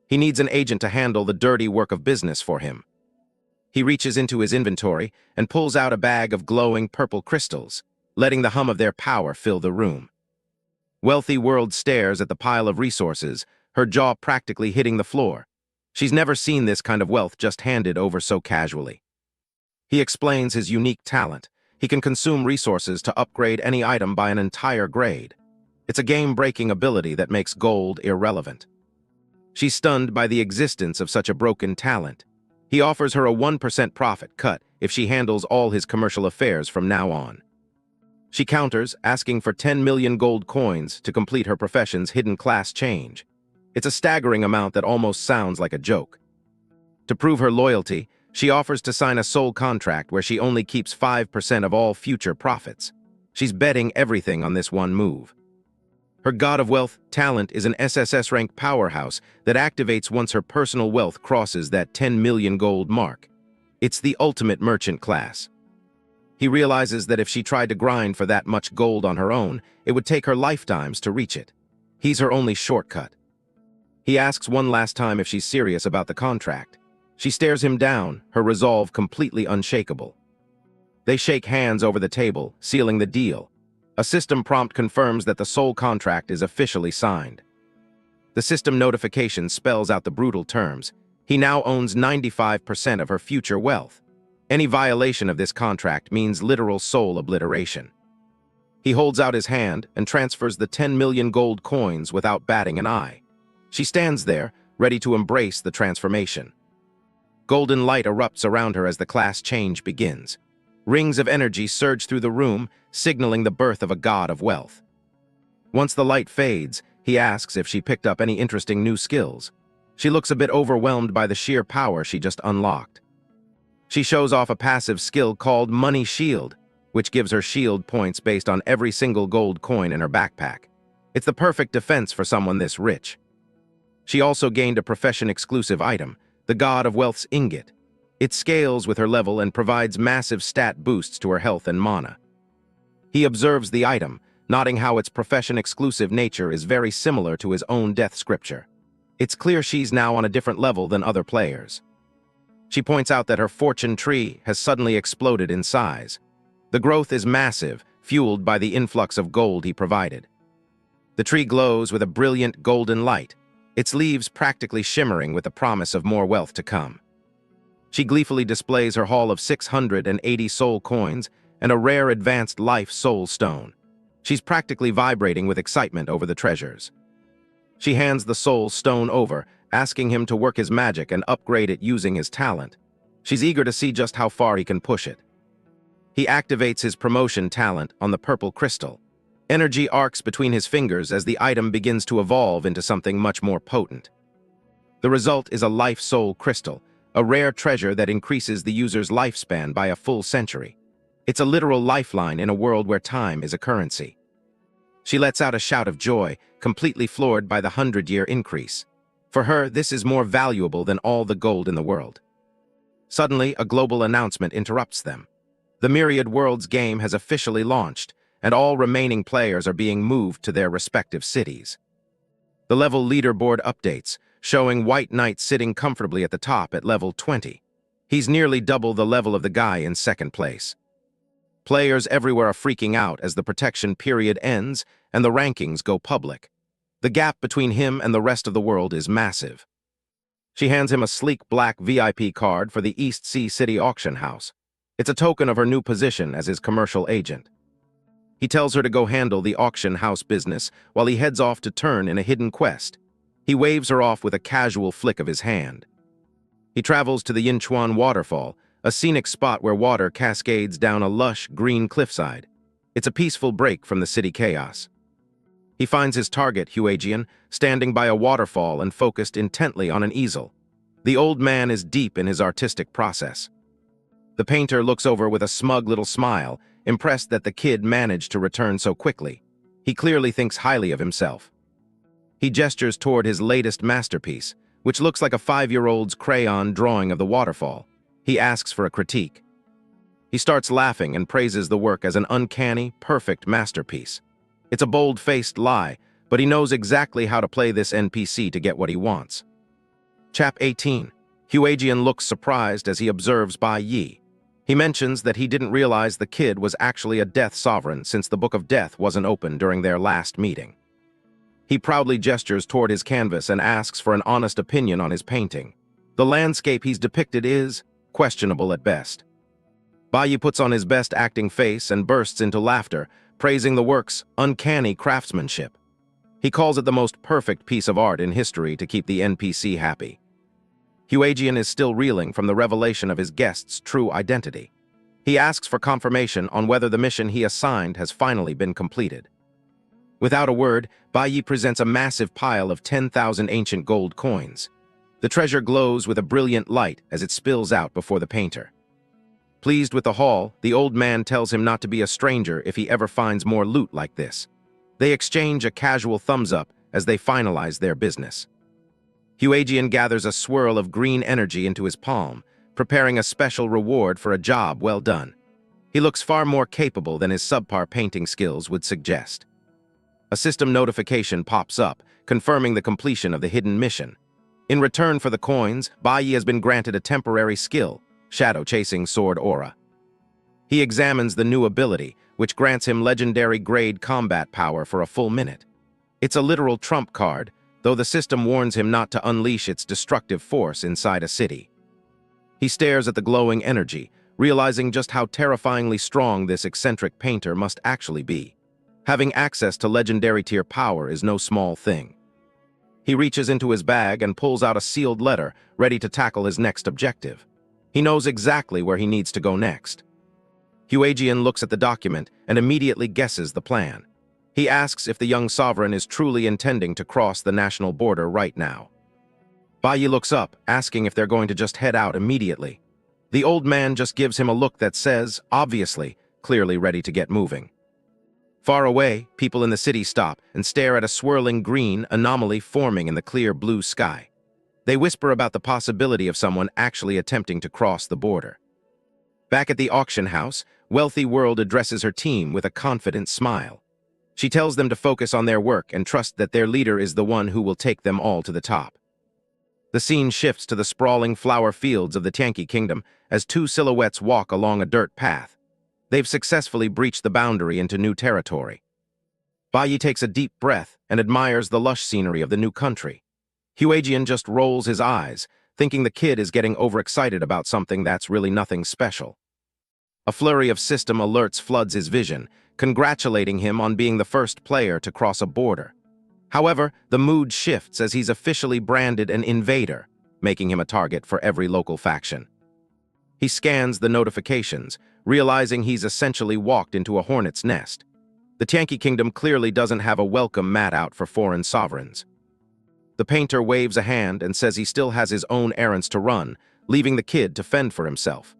A: He needs an agent to handle the dirty work of business for him. He reaches into his inventory and pulls out a bag of glowing purple crystals, letting the hum of their power fill the room. Wealthy World stares at the pile of resources, her jaw practically hitting the floor. She's never seen this kind of wealth just handed over so casually. He explains his unique talent. He can consume resources to upgrade any item by an entire grade. It's a game-breaking ability that makes gold irrelevant. She's stunned by the existence of such a broken talent. He offers her a 1% profit cut if she handles all his commercial affairs from now on. She counters, asking for 10 million gold coins to complete her profession's hidden class change. It's a staggering amount that almost sounds like a joke. To prove her loyalty, she offers to sign a sole contract where she only keeps 5% of all future profits. She's betting everything on this one move. Her god of wealth talent is an SSS-rank powerhouse that activates once her personal wealth crosses that 10 million gold mark. It's the ultimate merchant class. He realizes that if she tried to grind for that much gold on her own, it would take her lifetimes to reach it. He's her only shortcut. He asks one last time if she's serious about the contract. She stares him down, her resolve completely unshakable. They shake hands over the table, sealing the deal. A system prompt confirms that the sole contract is officially signed. The system notification spells out the brutal terms. He now owns 95% of her future wealth. Any violation of this contract means literal soul obliteration. He holds out his hand and transfers the 10 million gold coins without batting an eye. She stands there, ready to embrace the transformation. Golden light erupts around her as the class change begins. Rings of energy surge through the room, signaling the birth of a god of wealth. Once the light fades, he asks if she picked up any interesting new skills. She looks a bit overwhelmed by the sheer power she just unlocked. She shows off a passive skill called Money Shield, which gives her shield points based on every single gold coin in her backpack. It's the perfect defense for someone this rich. She also gained a profession-exclusive item, the God of Wealth's Ingot. It scales with her level and provides massive stat boosts to her health and mana. He observes the item, noting how its profession-exclusive nature is very similar to his own death scripture. It's clear she's now on a different level than other players. She points out that her fortune tree has suddenly exploded in size. The growth is massive, fueled by the influx of gold he provided. The tree glows with a brilliant golden light, its leaves practically shimmering with the promise of more wealth to come. She gleefully displays her haul of 680 soul coins and a rare advanced life soul stone. She's practically vibrating with excitement over the treasures. She hands the soul stone over, asking him to work his magic and upgrade it using his talent. She's eager to see just how far he can push it. He activates his promotion talent on the purple crystal. Energy arcs between his fingers as the item begins to evolve into something much more potent. The result is a life soul crystal, a rare treasure that increases the user's lifespan by a full century. It's a literal lifeline in a world where time is a currency. She lets out a shout of joy, completely floored by the 100-year increase. For her, this is more valuable than all the gold in the world. Suddenly, a global announcement interrupts them. The Myriad Worlds game has officially launched, and all remaining players are being moved to their respective cities. The level leaderboard updates, showing White Knight sitting comfortably at the top at level 20. He's nearly double the level of the guy in second place. Players everywhere are freaking out as the protection period ends and the rankings go public. The gap between him and the rest of the world is massive. She hands him a sleek black VIP card for the East Sea City auction house. It's a token of her new position as his commercial agent. He tells her to go handle the auction house business while he heads off to turn in a hidden quest. He waves her off with a casual flick of his hand. He travels to the Yinchuan waterfall, a scenic spot where water cascades down a lush, green cliffside. It's a peaceful break from the city chaos. He finds his target, Huajian, standing by a waterfall and focused intently on an easel. The old man is deep in his artistic process. The painter looks over with a smug little smile, impressed that the kid managed to return so quickly. He clearly thinks highly of himself. He gestures toward his latest masterpiece, which looks like a 5-year-old's crayon drawing of the waterfall. He asks for a critique. He starts laughing and praises the work as an uncanny, perfect masterpiece. It's a bold-faced lie, but he knows exactly how to play this NPC to get what he wants. Chap 18. Huajian looks surprised as he observes Bai Yi. He mentions that he didn't realize the kid was actually a Death Sovereign since the Book of Death wasn't open during their last meeting. He proudly gestures toward his canvas and asks for an honest opinion on his painting. The landscape he's depicted is questionable at best. Bai Yi puts on his best acting face and bursts into laughter, praising the work's uncanny craftsmanship. He calls it the most perfect piece of art in history to keep the NPC happy. Huajian is still reeling from the revelation of his guest's true identity. He asks for confirmation on whether the mission he assigned has finally been completed. Without a word, Bai Yi presents a massive pile of 10,000 ancient gold coins. The treasure glows with a brilliant light as it spills out before the painter. Pleased with the haul, the old man tells him not to be a stranger if he ever finds more loot like this. They exchange a casual thumbs up as they finalize their business. Huajian gathers a swirl of green energy into his palm, preparing a special reward for a job well done. He looks far more capable than his subpar painting skills would suggest. A system notification pops up, confirming the completion of the hidden mission. In return for the coins, Bai Yi has been granted a temporary skill, Shadow Chasing Sword Aura. He examines the new ability, which grants him legendary grade combat power for a full minute. It's a literal trump card, though the system warns him not to unleash its destructive force inside a city. He stares at the glowing energy, realizing just how terrifyingly strong this eccentric painter must actually be. Having access to legendary tier power is no small thing. He reaches into his bag and pulls out a sealed letter, ready to tackle his next objective. He knows exactly where he needs to go next. Huajian looks at the document and immediately guesses the plan. He asks if the young sovereign is truly intending to cross the national border right now. Bai Yi looks up, asking if they're going to just head out immediately. The old man just gives him a look that says, obviously, clearly ready to get moving. Far away, people in the city stop and stare at a swirling green anomaly forming in the clear blue sky. They whisper about the possibility of someone actually attempting to cross the border. Back at the auction house, Wealthy World addresses her team with a confident smile. She tells them to focus on their work and trust that their leader is the one who will take them all to the top. The scene shifts to the sprawling flower fields of the Tianqi Kingdom as two silhouettes walk along a dirt path. They've successfully breached the boundary into new territory. Bai Yi takes a deep breath and admires the lush scenery of the new country. Huajian just rolls his eyes, thinking the kid is getting overexcited about something that's really nothing special. A flurry of system alerts floods his vision, congratulating him on being the first player to cross a border. However, the mood shifts as he's officially branded an invader, making him a target for every local faction. He scans the notifications, realizing he's essentially walked into a hornet's nest. The Tianqi Kingdom clearly doesn't have a welcome mat out for foreign sovereigns. The painter waves a hand and says he still has his own errands to run, leaving the kid to fend for himself.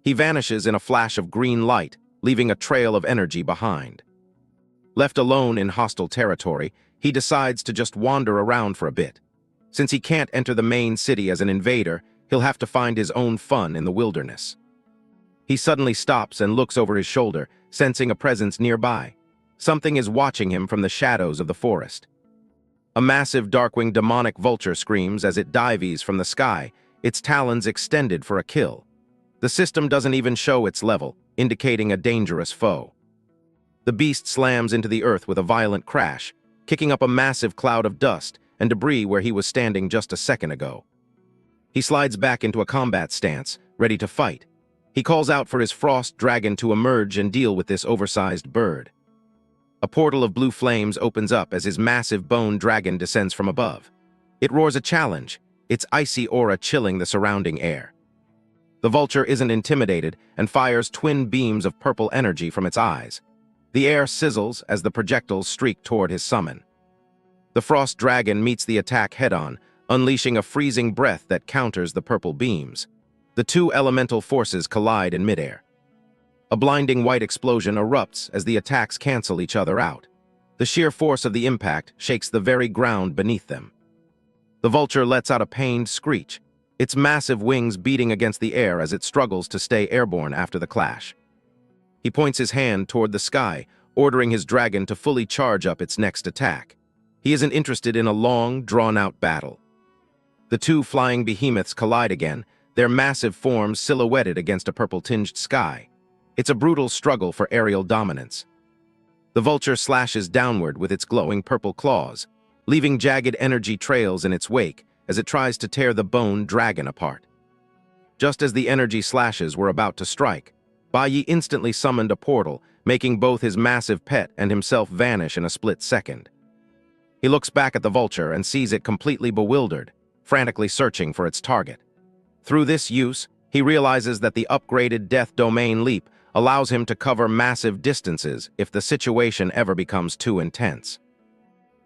A: He vanishes in a flash of green light, leaving a trail of energy behind. Left alone in hostile territory, he decides to just wander around for a bit. Since he can't enter the main city as an invader, he'll have to find his own fun in the wilderness. He suddenly stops and looks over his shoulder, sensing a presence nearby. Something is watching him from the shadows of the forest. A massive darkwing demonic vulture screams as it dives from the sky, its talons extended for a kill. The system doesn't even show its level, indicating a dangerous foe. The beast slams into the earth with a violent crash, kicking up a massive cloud of dust and debris where he was standing just a second ago. He slides back into a combat stance, ready to fight. He calls out for his frost dragon to emerge and deal with this oversized bird. A portal of blue flames opens up as his massive bone dragon descends from above. It roars a challenge, its icy aura chilling the surrounding air. The vulture isn't intimidated and fires twin beams of purple energy from its eyes. The air sizzles as the projectiles streak toward his summon. The frost dragon meets the attack head-on, unleashing a freezing breath that counters the purple beams. The two elemental forces collide in midair. A blinding white explosion erupts as the attacks cancel each other out. The sheer force of the impact shakes the very ground beneath them. The vulture lets out a pained screech, its massive wings beating against the air as it struggles to stay airborne after the clash. He points his hand toward the sky, ordering his dragon to fully charge up its next attack. He isn't interested in a long, drawn-out battle. The two flying behemoths collide again, their massive forms silhouetted against a purple-tinged sky. It's a brutal struggle for aerial dominance. The vulture slashes downward with its glowing purple claws, leaving jagged energy trails in its wake as it tries to tear the bone dragon apart. Just as the energy slashes were about to strike, Baiyi instantly summoned a portal, making both his massive pet and himself vanish in a split second. He looks back at the vulture and sees it completely bewildered, frantically searching for its target. Through this use, he realizes that the upgraded Death Domain Leap allows him to cover massive distances if the situation ever becomes too intense.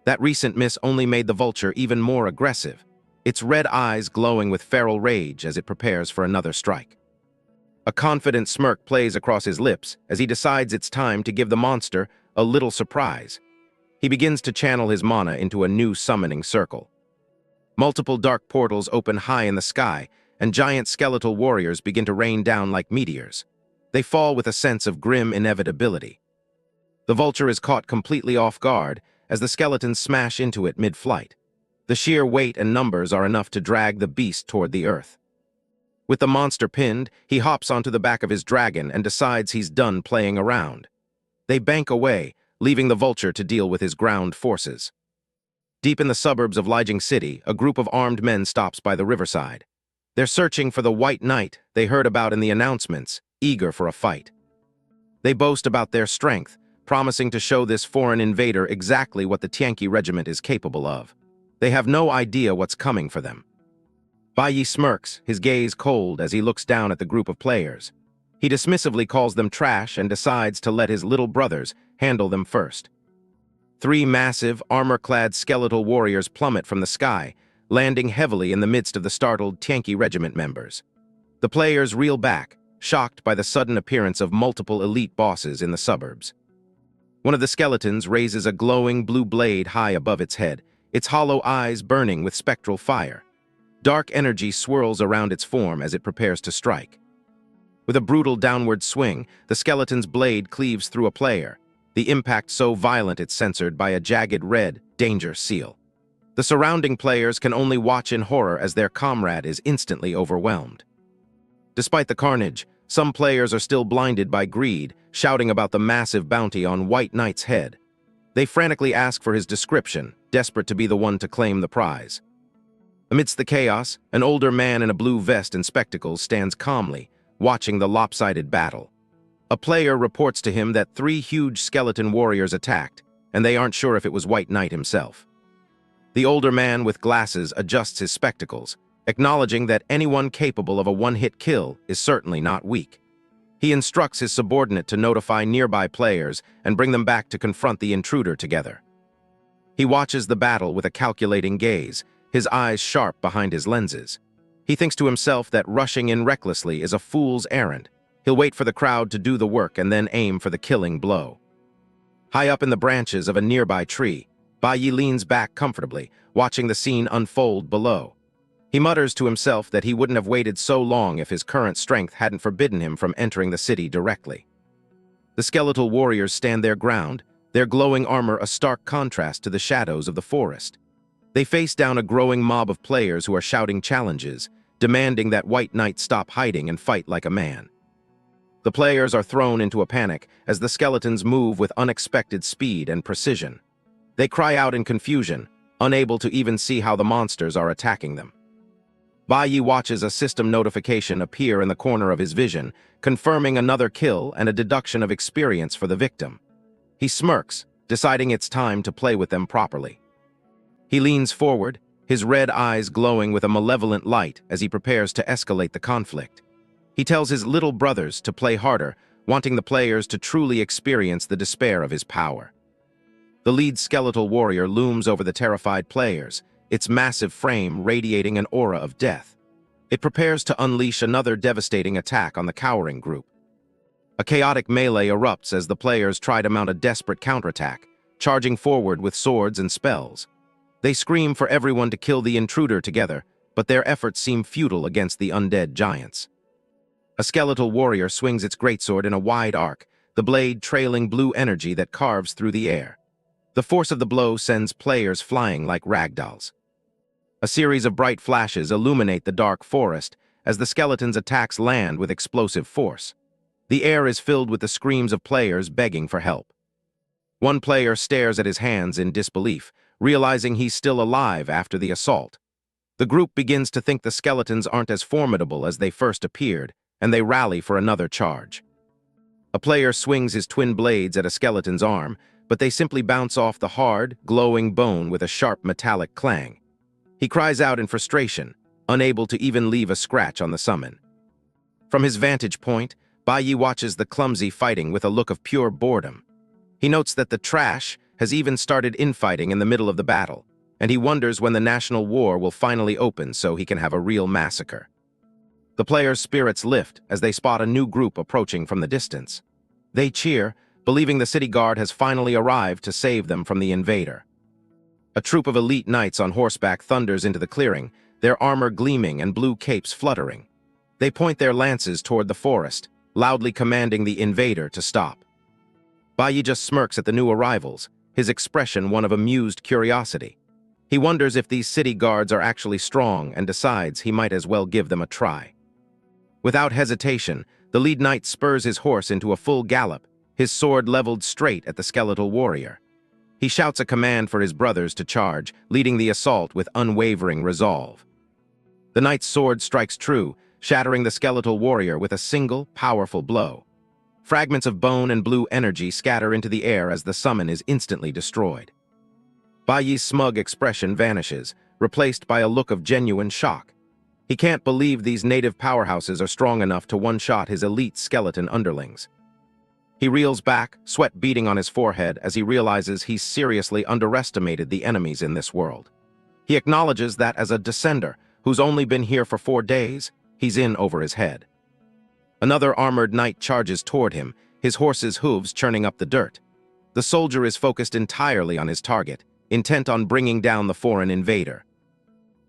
A: That recent miss only made the vulture even more aggressive, its red eyes glowing with feral rage as it prepares for another strike. A confident smirk plays across his lips as he decides it's time to give the monster a little surprise. He begins to channel his mana into a new summoning circle. Multiple dark portals open high in the sky, and giant skeletal warriors begin to rain down like meteors. They fall with a sense of grim inevitability. The vulture is caught completely off guard as the skeletons smash into it mid-flight. The sheer weight and numbers are enough to drag the beast toward the earth. With the monster pinned, he hops onto the back of his dragon and decides he's done playing around. They bank away, leaving the vulture to deal with his ground forces. Deep in the suburbs of Lijiang City, a group of armed men stops by the riverside. They're searching for the White Knight they heard about in the announcements, eager for a fight. They boast about their strength, promising to show this foreign invader exactly what the Tianqi regiment is capable of. They have no idea what's coming for them. Baiyi smirks, his gaze cold as he looks down at the group of players. He dismissively calls them trash and decides to let his little brothers handle them first. Three massive, armor-clad skeletal warriors plummet from the sky, landing heavily in the midst of the startled Tianqi regiment members. The players reel back, shocked by the sudden appearance of multiple elite bosses in the suburbs. One of the skeletons raises a glowing blue blade high above its head, its hollow eyes burning with spectral fire. Dark energy swirls around its form as it prepares to strike. With a brutal downward swing, the skeleton's blade cleaves through a player, the impact so violent it's censored by a jagged red danger seal. The surrounding players can only watch in horror as their comrade is instantly overwhelmed. Despite the carnage, some players are still blinded by greed, shouting about the massive bounty on White Knight's head. They frantically ask for his description, desperate to be the one to claim the prize. Amidst the chaos, an older man in a blue vest and spectacles stands calmly, watching the lopsided battle. A player reports to him that 3 huge skeleton warriors attacked, and they aren't sure if it was White Knight himself. The older man with glasses adjusts his spectacles, acknowledging that anyone capable of a one-hit kill is certainly not weak. He instructs his subordinate to notify nearby players and bring them back to confront the intruder together. He watches the battle with a calculating gaze, his eyes sharp behind his lenses. He thinks to himself that rushing in recklessly is a fool's errand. He'll wait for the crowd to do the work and then aim for the killing blow. High up in the branches of a nearby tree, Baiyi leans back comfortably, watching the scene unfold below. He mutters to himself that he wouldn't have waited so long if his current strength hadn't forbidden him from entering the city directly. The skeletal warriors stand their ground, their glowing armor a stark contrast to the shadows of the forest. They face down a growing mob of players who are shouting challenges, demanding that White Knight stop hiding and fight like a man. The players are thrown into a panic as the skeletons move with unexpected speed and precision. They cry out in confusion, unable to even see how the monsters are attacking them. Baiyi watches a system notification appear in the corner of his vision, confirming another kill and a deduction of experience for the victim. He smirks, deciding it's time to play with them properly. He leans forward, his red eyes glowing with a malevolent light as he prepares to escalate the conflict. He tells his little brothers to play harder, wanting the players to truly experience the despair of his power. The lead skeletal warrior looms over the terrified players, its massive frame radiating an aura of death. It prepares to unleash another devastating attack on the cowering group. A chaotic melee erupts as the players try to mount a desperate counterattack, charging forward with swords and spells. They scream for everyone to kill the intruder together, but their efforts seem futile against the undead giants. A skeletal warrior swings its greatsword in a wide arc, the blade trailing blue energy that carves through the air. The force of the blow sends players flying like ragdolls. A series of bright flashes illuminate the dark forest as the skeleton's attacks land with explosive force. The air is filled with the screams of players begging for help. One player stares at his hands in disbelief, realizing he's still alive after the assault. The group begins to think the skeletons aren't as formidable as they first appeared, and they rally for another charge. A player swings his twin blades at a skeleton's arm, but they simply bounce off the hard, glowing bone with a sharp metallic clang. He cries out in frustration, unable to even leave a scratch on the summon. From his vantage point, Baiyi watches the clumsy fighting with a look of pure boredom. He notes that the trash has even started infighting in the middle of the battle, and he wonders when the national war will finally open so he can have a real massacre. The players' spirits lift as they spot a new group approaching from the distance. They cheer, believing the city guard has finally arrived to save them from the invader. A troop of elite knights on horseback thunders into the clearing, their armor gleaming and blue capes fluttering. They point their lances toward the forest, loudly commanding the invader to stop. Baiyi just smirks at the new arrivals, his expression one of amused curiosity. He wonders if these city guards are actually strong and decides he might as well give them a try. Without hesitation, the lead knight spurs his horse into a full gallop, his sword leveled straight at the skeletal warrior. He shouts a command for his brothers to charge, leading the assault with unwavering resolve. The knight's sword strikes true, shattering the skeletal warrior with a single, powerful blow. Fragments of bone and blue energy scatter into the air as the summon is instantly destroyed. Baiyi's smug expression vanishes, replaced by a look of genuine shock. He can't believe these native powerhouses are strong enough to one-shot his elite skeleton underlings. He reels back, sweat beading on his forehead as he realizes he's seriously underestimated the enemies in this world. He acknowledges that as a descender, who's only been here for 4 days, he's in over his head. Another armored knight charges toward him, his horse's hooves churning up the dirt. The soldier is focused entirely on his target, intent on bringing down the foreign invader.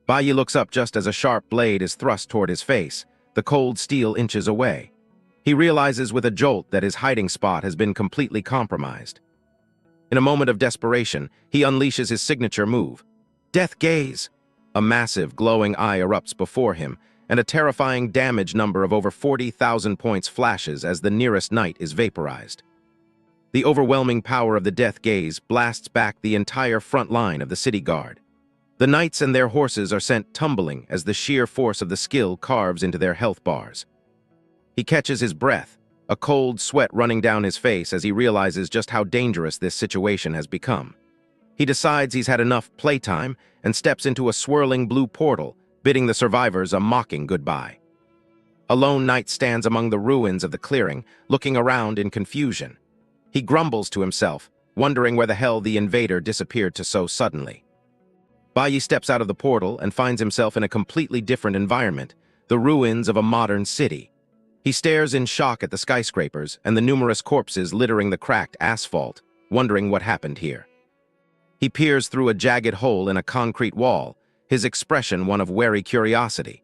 A: Baiyi looks up just as a sharp blade is thrust toward his face, the cold steel inches away. He realizes with a jolt that his hiding spot has been completely compromised. In a moment of desperation, he unleashes his signature move. Death Gaze! A massive, glowing eye erupts before him, and a terrifying damage number of over 40,000 points flashes as the nearest knight is vaporized. The overwhelming power of the Death Gaze blasts back the entire front line of the city guard. The knights and their horses are sent tumbling as the sheer force of the skill carves into their health bars. He catches his breath, a cold sweat running down his face as he realizes just how dangerous this situation has become. He decides he's had enough playtime and steps into a swirling blue portal, bidding the survivors a mocking goodbye. A lone knight stands among the ruins of the clearing, looking around in confusion. He grumbles to himself, wondering where the hell the invader disappeared to so suddenly. Baiyi steps out of the portal and finds himself in a completely different environment, the ruins of a modern city. He stares in shock at the skyscrapers and the numerous corpses littering the cracked asphalt, wondering what happened here. He peers through a jagged hole in a concrete wall, his expression one of wary curiosity.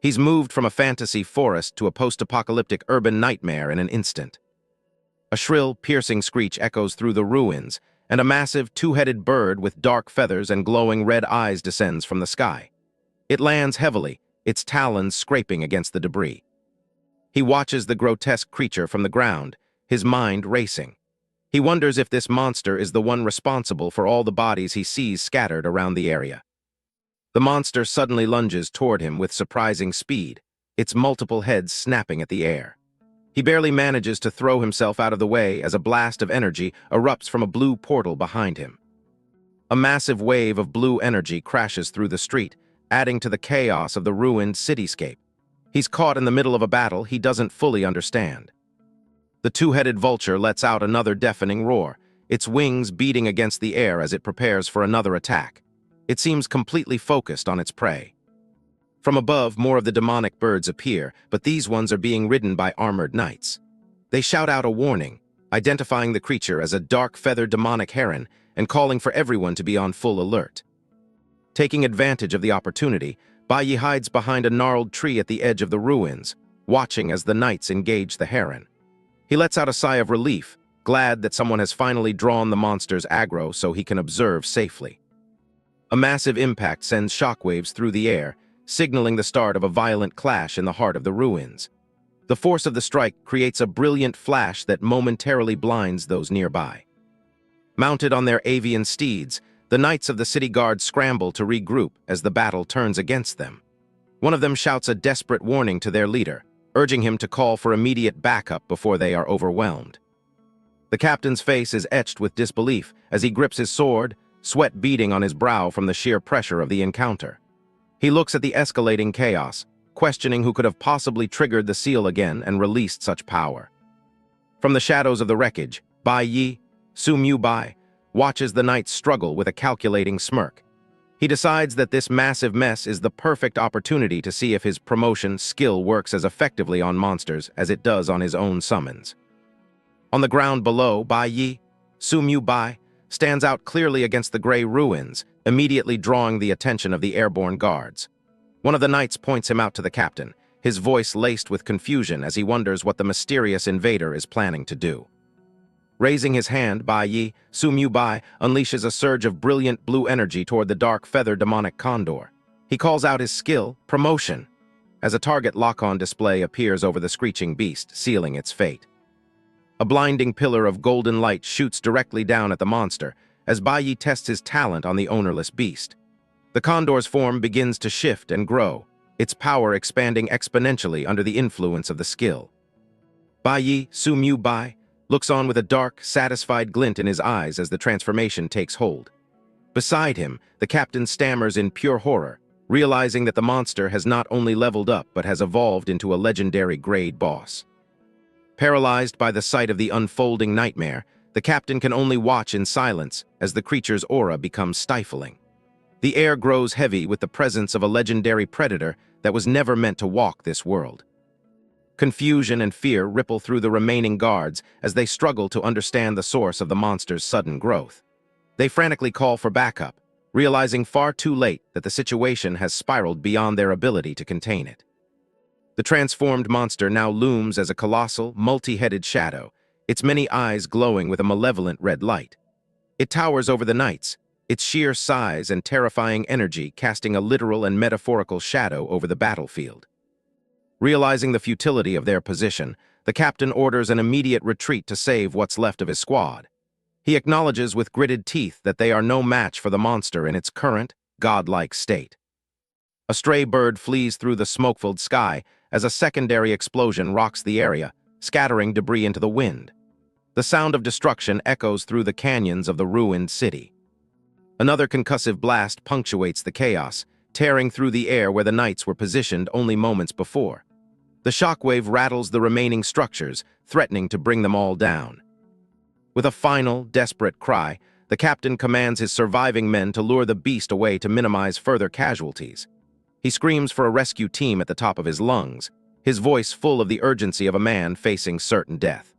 A: He's moved from a fantasy forest to a post-apocalyptic urban nightmare in an instant. A shrill, piercing screech echoes through the ruins, and a massive two-headed bird with dark feathers and glowing red eyes descends from the sky. It lands heavily, its talons scraping against the debris. He watches the grotesque creature from the ground, his mind racing. He wonders if this monster is the one responsible for all the bodies he sees scattered around the area. The monster suddenly lunges toward him with surprising speed, its multiple heads snapping at the air. He barely manages to throw himself out of the way as a blast of energy erupts from a blue portal behind him. A massive wave of blue energy crashes through the street, adding to the chaos of the ruined cityscape. He's caught in the middle of a battle he doesn't fully understand. The two-headed vulture lets out another deafening roar, its wings beating against the air as it prepares for another attack. It seems completely focused on its prey. From above, more of the demonic birds appear, but these ones are being ridden by armored knights. They shout out a warning, identifying the creature as a dark-feathered demonic heron and calling for everyone to be on full alert. Taking advantage of the opportunity, Baiyi hides behind a gnarled tree at the edge of the ruins, watching as the knights engage the heron. He lets out a sigh of relief, glad that someone has finally drawn the monster's aggro so he can observe safely. A massive impact sends shockwaves through the air, signaling the start of a violent clash in the heart of the ruins. The force of the strike creates a brilliant flash that momentarily blinds those nearby. Mounted on their avian steeds, the knights of the city guard scramble to regroup as the battle turns against them. One of them shouts a desperate warning to their leader, urging him to call for immediate backup before they are overwhelmed. The captain's face is etched with disbelief as he grips his sword, sweat beading on his brow from the sheer pressure of the encounter. He looks at the escalating chaos, questioning who could have possibly triggered the seal again and released such power. From the shadows of the wreckage, Baiyi, Su Bai, watches the knights struggle with a calculating smirk. He decides that this massive mess is the perfect opportunity to see if his promotion skill works as effectively on monsters as it does on his own summons. On the ground below, Baiyi, Su Bai, stands out clearly against the gray ruins, immediately drawing the attention of the airborne guards. One of the knights points him out to the captain, his voice laced with confusion as he wonders what the mysterious invader is planning to do. Raising his hand, Baiyi, Su Bai unleashes a surge of brilliant blue energy toward the dark feather demonic condor. He calls out his skill, promotion, as a target lock-on display appears over the screeching beast, sealing its fate. A blinding pillar of golden light shoots directly down at the monster as Baiyi tests his talent on the ownerless beast. The condor's form begins to shift and grow, its power expanding exponentially under the influence of the skill. Baiyi, Su Bai, looks on with a dark, satisfied glint in his eyes as the transformation takes hold. Beside him, the captain stammers in pure horror, realizing that the monster has not only leveled up but has evolved into a legendary grade boss. Paralyzed by the sight of the unfolding nightmare, the captain can only watch in silence as the creature's aura becomes stifling. The air grows heavy with the presence of a legendary predator that was never meant to walk this world. Confusion and fear ripple through the remaining guards as they struggle to understand the source of the monster's sudden growth. They frantically call for backup, realizing far too late that the situation has spiraled beyond their ability to contain it. The transformed monster now looms as a colossal, multi-headed shadow, its many eyes glowing with a malevolent red light. It towers over the knights, its sheer size and terrifying energy casting a literal and metaphorical shadow over the battlefield. Realizing the futility of their position, the captain orders an immediate retreat to save what's left of his squad. He acknowledges with gritted teeth that they are no match for the monster in its current, godlike state. A stray bird flees through the smoke-filled sky as a secondary explosion rocks the area, scattering debris into the wind. The sound of destruction echoes through the canyons of the ruined city. Another concussive blast punctuates the chaos, tearing through the air where the knights were positioned only moments before. The shockwave rattles the remaining structures, threatening to bring them all down. With a final, desperate cry, the captain commands his surviving men to lure the beast away to minimize further casualties. He screams for a rescue team at the top of his lungs, his voice full of the urgency of a man facing certain death.